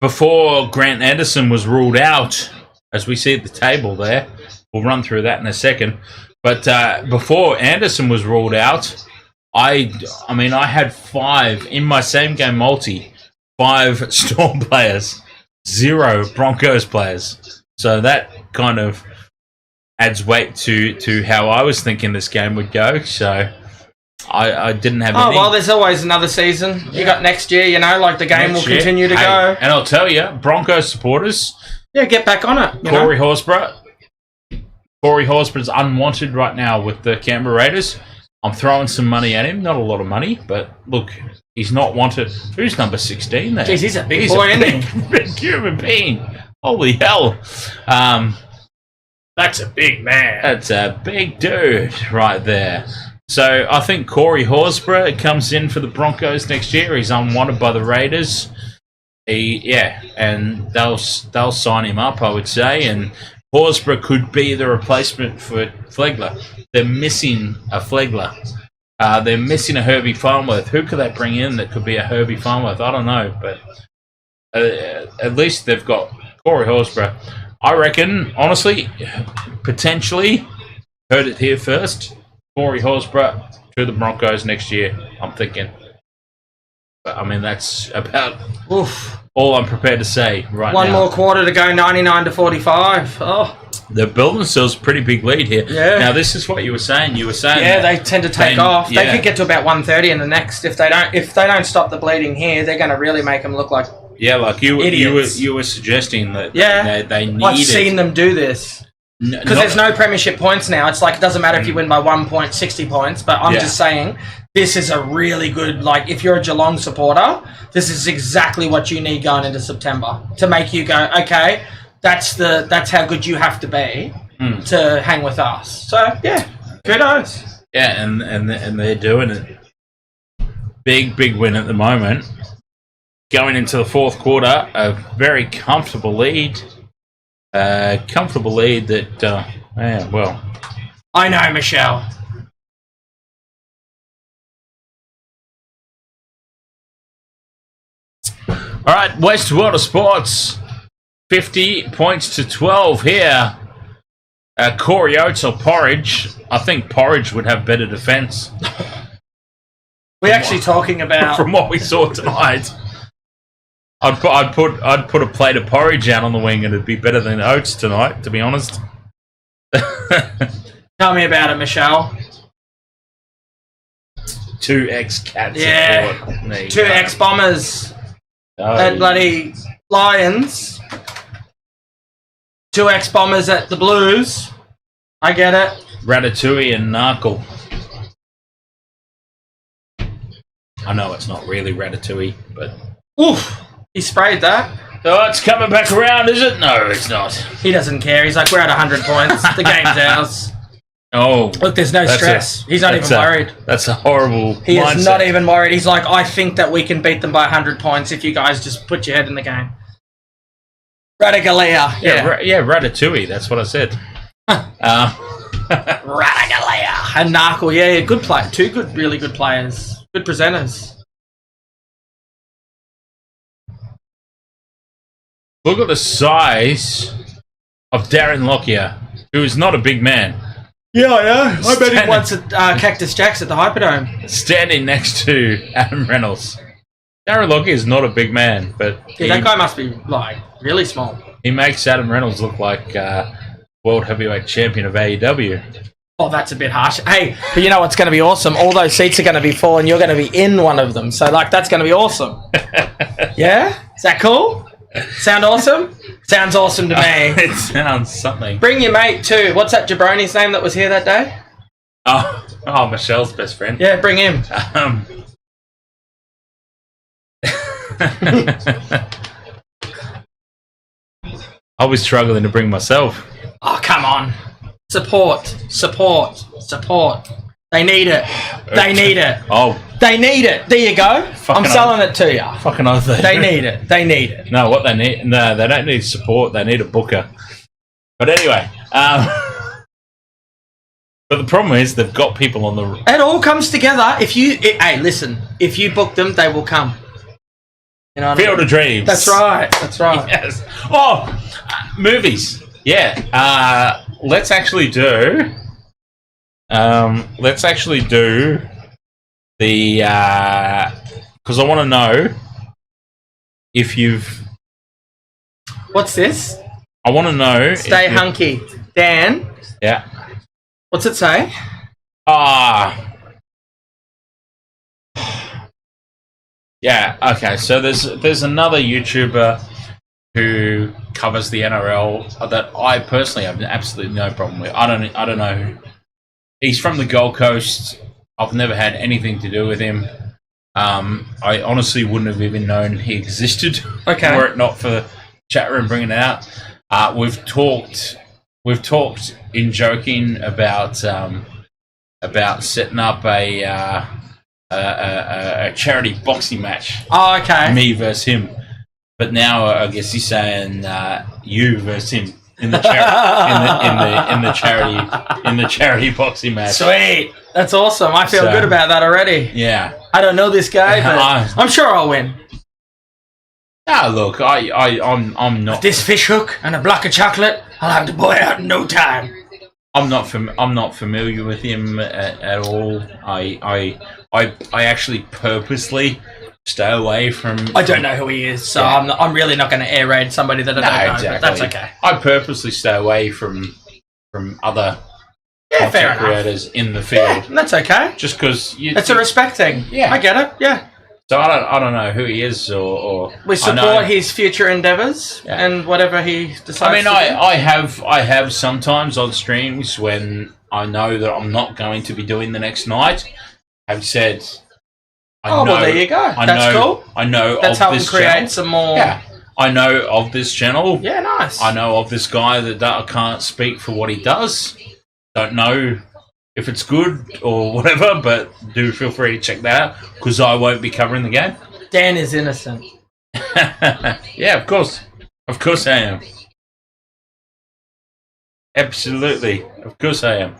Before Grant Anderson was ruled out, as we see at the table there... We'll run through that in a second. But before Anderson was ruled out, I had 5 in my same game multi, 5 Storm players, 0 Broncos players. So that kind of adds weight to how I was thinking this game would go. So I didn't have any. Well, there's always another season. You got next year, like the game will continue to go. And I'll tell you, Broncos supporters. Yeah, get back on it. Corey Horsburgh's unwanted right now with the Canberra Raiders. I'm throwing some money at him. Not a lot of money, but look, he's not wanted. Who's number 16 there? Jeez, he's a big boy, isn't he? Big human being. Holy hell. That's a big man. That's a big dude right there. So I think Corey Horsburgh comes in for the Broncos next year. He's unwanted by the Raiders. And they'll sign him up, I would say, and Horsburgh could be the replacement for Flegler. They're missing a Flegler. They're missing a Herbie Farnworth. Who could they bring in that could be a Herbie Farnworth? I don't know, but at least they've got Corey Horsburgh. I reckon, honestly, potentially, heard it here first, Corey Horsburgh to the Broncos next year, I'm thinking. But, that's about... Oof. All I'm prepared to say right now. One more quarter to go, 99-45. Oh, they're building themselves a pretty big lead here. Yeah. Now this is what you were saying. Yeah, they tend to take off. Yeah. They could get to about 130 in the next. If they don't stop the bleeding here, they're going to really make them look like like you were suggesting that. They need. I've seen them do this. Because there's no premiership points now. It's like it doesn't matter if you win by 1 point, 60 points. But I'm just saying this is a really good, like, if you're a Geelong supporter, this is exactly what you need going into September to make you go, okay, that's how good you have to be to hang with us. So, yeah, kudos. Yeah, and they're doing it. Big win at the moment. Going into the fourth quarter, a very comfortable lead. Comfortable lead that, I know, Michelle. All right, West World of Sports, 50 points to 12 here. Corey Oates or Porridge. I think Porridge would have better defence. We're actually talking about... From what we saw tonight. I'd put a plate of porridge out on the wing and it'd be better than Oates tonight, to be honest. Tell me about it, Michelle. 2 ex-Cats. Yeah, 2 ex-Bombers. And bloody Lions. 2 ex-Bombers at the Blues. I get it. Ratatouille and Narkle. I know it's not really Ratatouille, but... Oof! He sprayed that. Oh, it's coming back around, is it? No, it's not. He doesn't care. He's like, we're at 100 points. The game's ours. Oh. Look, there's no stress. He's not even worried. That's a horrible He mindset. is not even worried. He's like, I think that we can beat them by 100 points if you guys just put your head in the game. Radigalia. Yeah, Ratatouille. That's what I said. Radigalia. And Narkle. Yeah, good play. 2 really good players. Good presenters. Look at the size of Darren Lockyer, who is not a big man. Yeah, I know. I bet he once at Cactus Jack's at the Hyperdome. Standing next to Adam Reynolds. Darren Lockyer is not a big man, but that guy must be, like, really small. He makes Adam Reynolds look like World Heavyweight Champion of AEW. Oh, that's a bit harsh. Hey, but you know what's going to be awesome? All those seats are going to be full and you're going to be in one of them. So, like, that's going to be awesome. Yeah? Is that cool? Sound awesome? Sounds awesome to me. It sounds something. Bring your mate too. What's that jabroni's name that was here that day? Oh, Michelle's best friend. Yeah, bring him. I was struggling to bring myself. Oh, come on. Support. They need it. They need it. Oh. They need it. There you go. I'm selling it to you. Fucking oath. They need it. They need it. No, what they need... No, they don't need support. They need a booker. But anyway. But the problem is they've got people on the... It all comes together. Hey, listen. If you book them, they will come. You know what Field of Dreams. That's right. That's right. Yes. Oh, movies. Yeah. Let's actually do the because I want to know if you've. What's this? I want to know. Stay hunky, Dan. Yeah. What's it say? Yeah. Okay. So there's another YouTuber who covers the NRL that I personally have absolutely no problem with. I don't know. He's from the Gold Coast. I've never had anything to do with him. I honestly wouldn't have even known he existed were it not for the chat room bringing it out. We've talked in joking about setting up a charity boxing match. Oh, okay. Me versus him. But now I guess he's saying you versus him in the charity boxing match. Sweet, that's awesome. I feel good about that already. Yeah, I don't know this guy, but I'm sure I'll win. Look, I'm not. With this fish hook and a block of chocolate, I'll have the boy out in no time. I'm not familiar with him at all. I actually purposely stay away from. I don't know who he is, so yeah. I'm really not going to air raid somebody that I don't know. Exactly. But that's okay. I purposely stay away from other content creators in the field. Yeah, that's okay. Just because it's a respect thing. Yeah, I get it. Yeah. So I don't know who he is or we support his future endeavours and whatever he decides. I mean, I have sometimes on streams when I know that I'm not going to be doing the next night. I've said. Well, there you go. That's cool. I know that's of this create channel. Some more. Yeah, I know of this channel. Yeah, nice. I know of this guy that I can't speak for what he does. Don't know if it's good or whatever, but do feel free to check that out because I won't be covering the game. Dan is innocent. Yeah, of course I am. Absolutely, of course I am.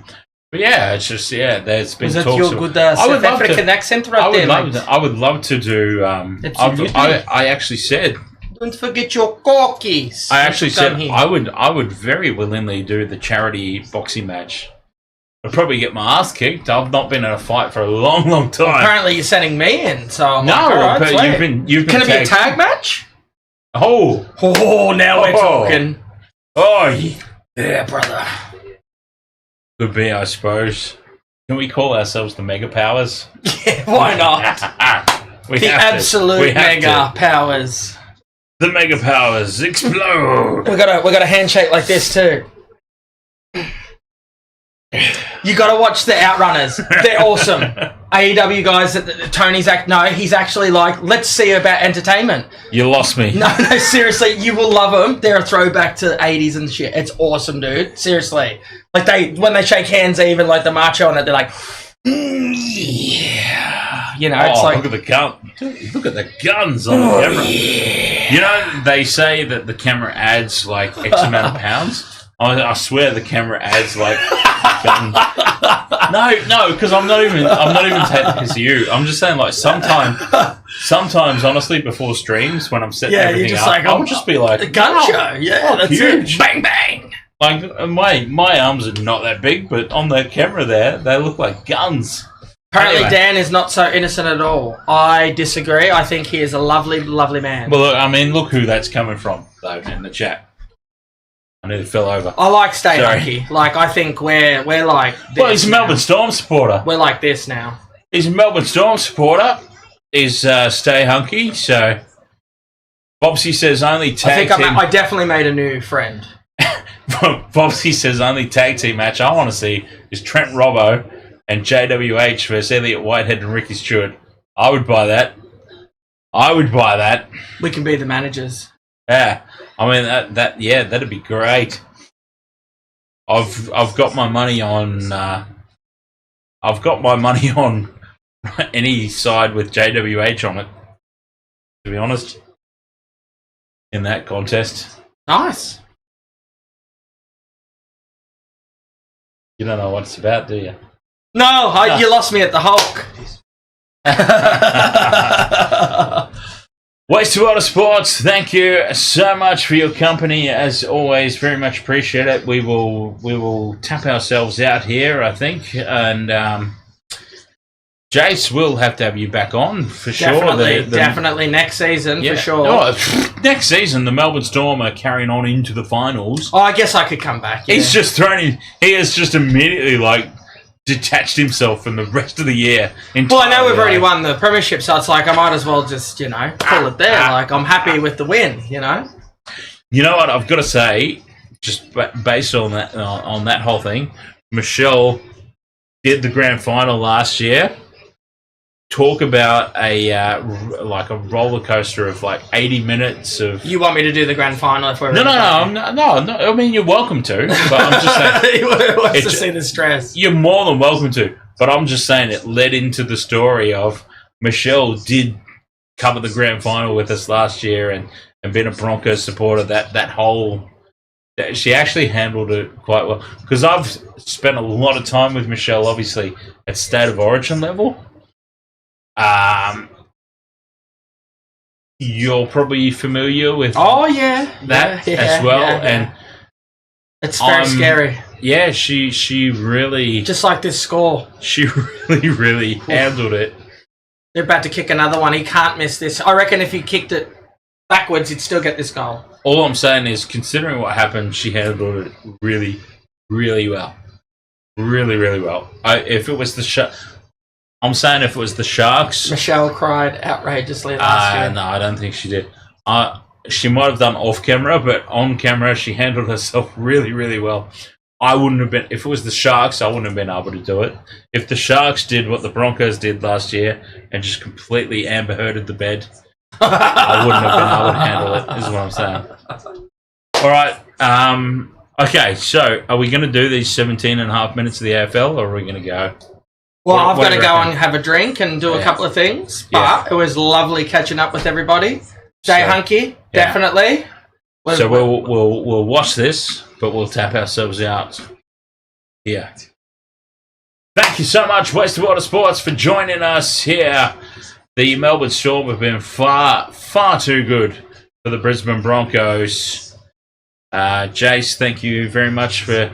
But yeah, it's just there's been talks. Was it your good South African accent right there, mate? I would love to do. I actually said. Don't forget your corkies. I actually said I would very willingly do the charity boxing match. I'd probably get my ass kicked. I've not been in a fight for a long time. Well, apparently, you're sending me in. So I'm but you've been. Can it be a tag match? Oh, now we're talking. Oh, yeah, brother. Could be, I suppose. Can we call ourselves the Mega Powers? Yeah, why not? The absolute Mega Powers. The Mega Powers explode. We got a handshake like this too. You got to watch the Outrunners. They're awesome. AEW guys, he's actually like, let's see about entertainment. You lost me. No, seriously, you will love them. They're a throwback to the 80s and shit. It's awesome, dude. Seriously. Like when they shake hands, even like the macho on it, they're like, yeah. You know, it's like. Look at the gun. Look at the guns on the camera. Yeah. You know, they say that the camera adds like X amount of pounds. I swear the camera adds like gun. No, because I'm not even taking the piss of you. I'm just saying like sometimes honestly before streams when I'm setting everything up, I'll just be like the gun show. Yeah, that's huge. it. Bang bang. Like my arms are not that big, but on the camera there, they look like guns. Apparently, Anyway. Dan is not so innocent at all. I disagree. I think he is a lovely, lovely man. Well, look, I mean, look who that's coming from, though, in the chat. I nearly fell over. I like Stay Sorry. Hunky. Like, I think we're like this Well, he's a now. Melbourne Storm supporter. We're like this now. He's a Melbourne Storm supporter. Is Stay Hunky. So, Bobsy says only I tag think team. I definitely made a new friend. Bobsy says only tag team match I want to see is Trent Robbo and JWH versus Elliot Whitehead and Ricky Stewart. I would buy that. We can be the managers. Yeah, I mean that'd be great. I've got my money on. I've got my money on any side with JWH on it. To be honest, in that contest, Nice. you don't know what it's about, do you? No, you lost me at the Hulk. Waste to Water Sports, thank you so much for your company, as always. Very much appreciate it. We will tap ourselves out here, I think, and Jace will have to have you back on for sure. Definitely next season for sure. Oh, next season, the Melbourne Storm are carrying on into the finals. Oh, I guess I could come back. Yeah. He's just he has just immediately detached himself from the rest of the year. Well, I know we've already won the premiership, so it's like I might as well just, call it there. Like, I'm happy with the win, You know what? I've got to say, just based on that whole thing, Michelle did the grand final last year. Talk about a roller coaster of 80 minutes of. You want me to do the grand final if we're No. I mean, you're welcome to, but I'm just saying. He wants to see the stress. You're more than welcome to, but I'm just saying it led into the story of Michelle did cover the grand final with us last year and been a Broncos supporter. That whole. She actually handled it quite well because I've spent a lot of time with Michelle, obviously at State of Origin level. You're probably familiar with that as well, and it's very scary. Yeah, she really just like this score. She really handled it. They're about to kick another one. He can't miss this. I reckon if he kicked it backwards, he'd still get this goal. All I'm saying is, considering what happened, she handled it really, really well. Really, really well. If it was the I'm saying if it was the Sharks... Michelle cried outrageously last year. No, I don't think she did. She might have done off camera, but on camera she handled herself really, really well. I wouldn't have been... If it was the Sharks, I wouldn't have been able to do it. If the Sharks did what the Broncos did last year and just completely Amber Hearded the bed, I wouldn't have been able to handle it, is what I'm saying. All right. Okay, so are we going to do these 17 and a half minutes of the AFL, or are we going to go... Well, I've got to go and have a drink and do a couple of things, but it was lovely catching up with everybody. Stay hunky, definitely. So we'll watch this, but we'll tap ourselves out here. Thank you so much, Waste of Water Sports, for joining us here. The Melbourne Storm have been far, far too good for the Brisbane Broncos. Jace, thank you very much for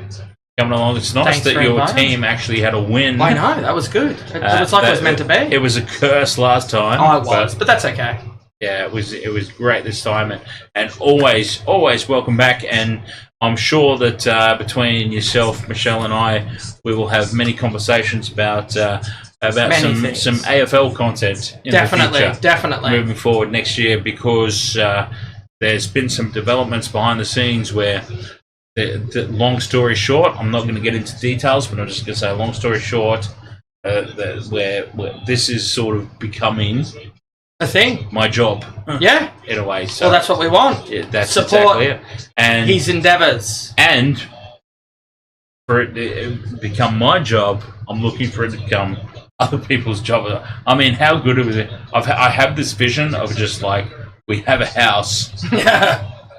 coming along. It's nice that your team actually had a win. I know, that was good. It was like it was meant to be. It was a curse last time. Oh, it was, but that's okay. Yeah, it was great this time, and always welcome back. And I'm sure that between yourself, Michelle, and I, we will have many conversations about some AFL content in the future, definitely moving forward next year, because there's been some developments behind the scenes where. The long story short, I'm not going to get into details, but I'm just going to say, long story short, where this is sort of becoming a thing, my job, yeah, in a way. So well, that's what we want. Yeah, that's support exactly it. And his endeavours, and for it to become my job, I'm looking for it to become other people's job. I mean, how good is it? I have this vision of just we have a house.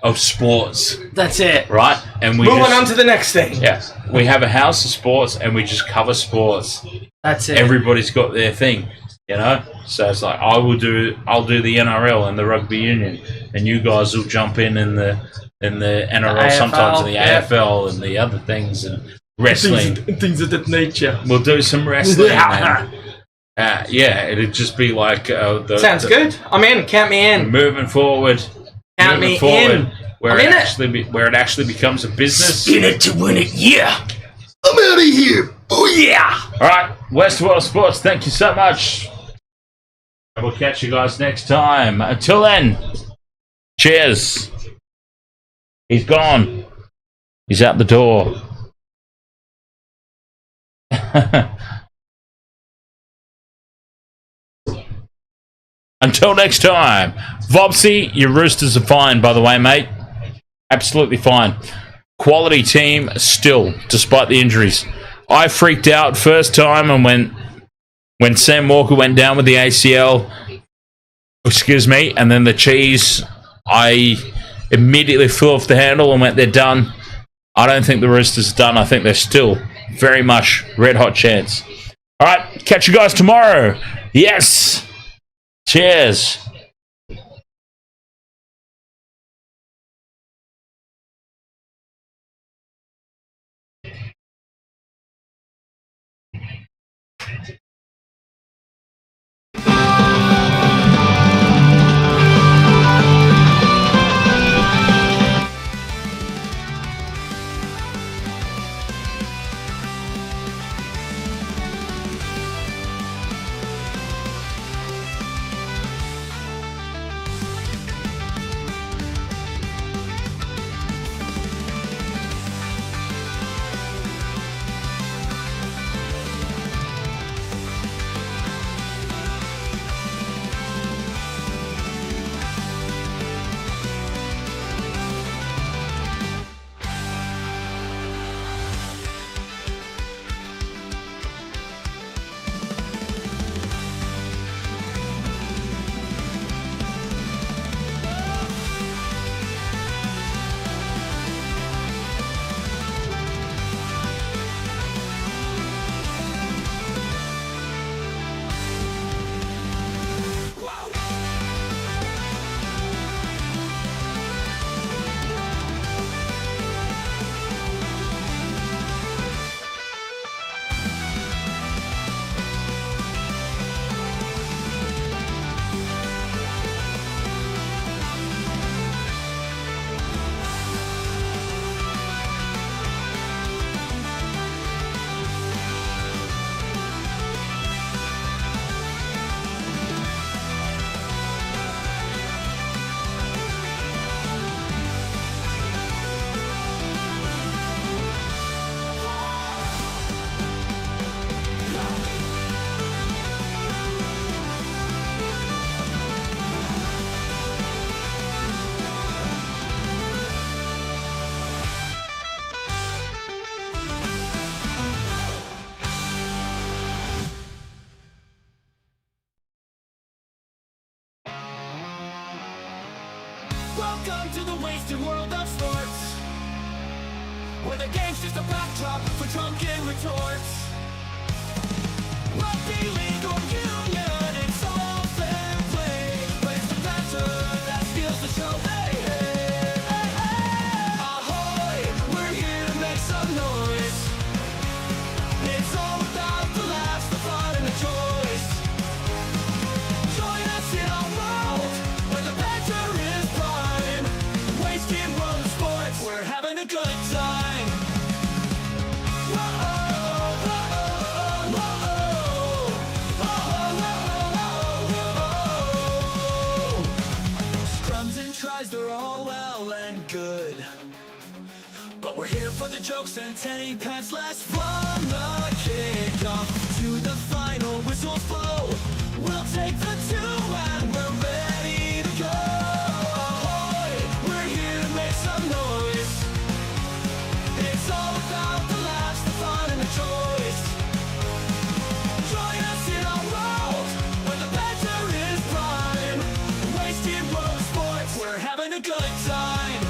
Of sports. That's it. Right? And we moving on to the next thing. Yeah. We have a house of sports and we just cover sports. That's it. Everybody's got their thing, So it's I'll do the NRL and the rugby union, and you guys will jump in the in the NRL, AFL, sometimes in the AFL and the other things and wrestling. Things of that nature. We'll do some wrestling. Yeah, it'd just be like Sounds good. I'm in. Count me in. Moving forward. Count me in. Where it actually becomes a business. In it to win it. Yeah. I'm out of here. Oh yeah. All right, Westworld Sports. Thank you so much. And we'll catch you guys next time. Until then, cheers. He's gone. He's out the door. Until next time. Vopsy, your Roosters are fine, by the way, mate. Absolutely fine. Quality team still, despite the injuries. I freaked out first time and when Sam Walker went down with the ACL, excuse me, and then the cheese, I immediately flew off the handle and went, they're done. I don't think the Roosters are done. I think they're still very much red-hot chance. All right, catch you guys tomorrow. Yes. Cheers. Welcome to the wasted world of sports, where the game's just a backdrop for drunken retorts. Rugby league or union, it's all fair play, but it's the banter that steals the show. Hey, hey, hey, hey. Ahoy, we're here to make some noise. It's all about the laughs, the fun, and the joys. Join us in our world, where the banter is prime. Wasted world of sports, we're having a good time. Scrums and tries, they're all well and good, but we're here for the jokes and 10 pants less from the kickoff to the final whistles blow. We'll take the 2 and we're ready to go. Ahoy, we're here to make some noise. It's all about the laughs, the fun, and the joys. Join us in our world, where the banter is prime. Wasted world of sports, we're having a good time.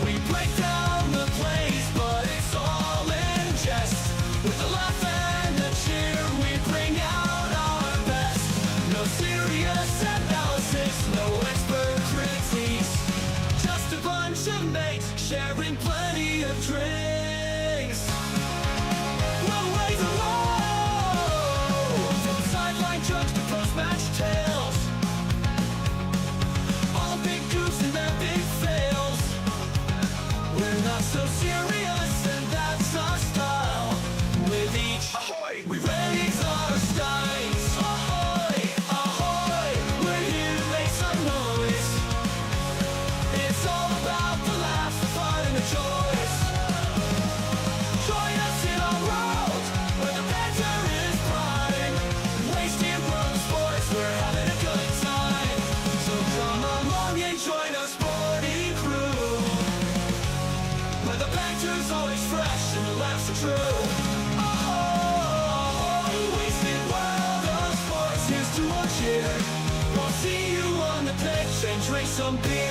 We break down the plays, but it's all in jest. some beer.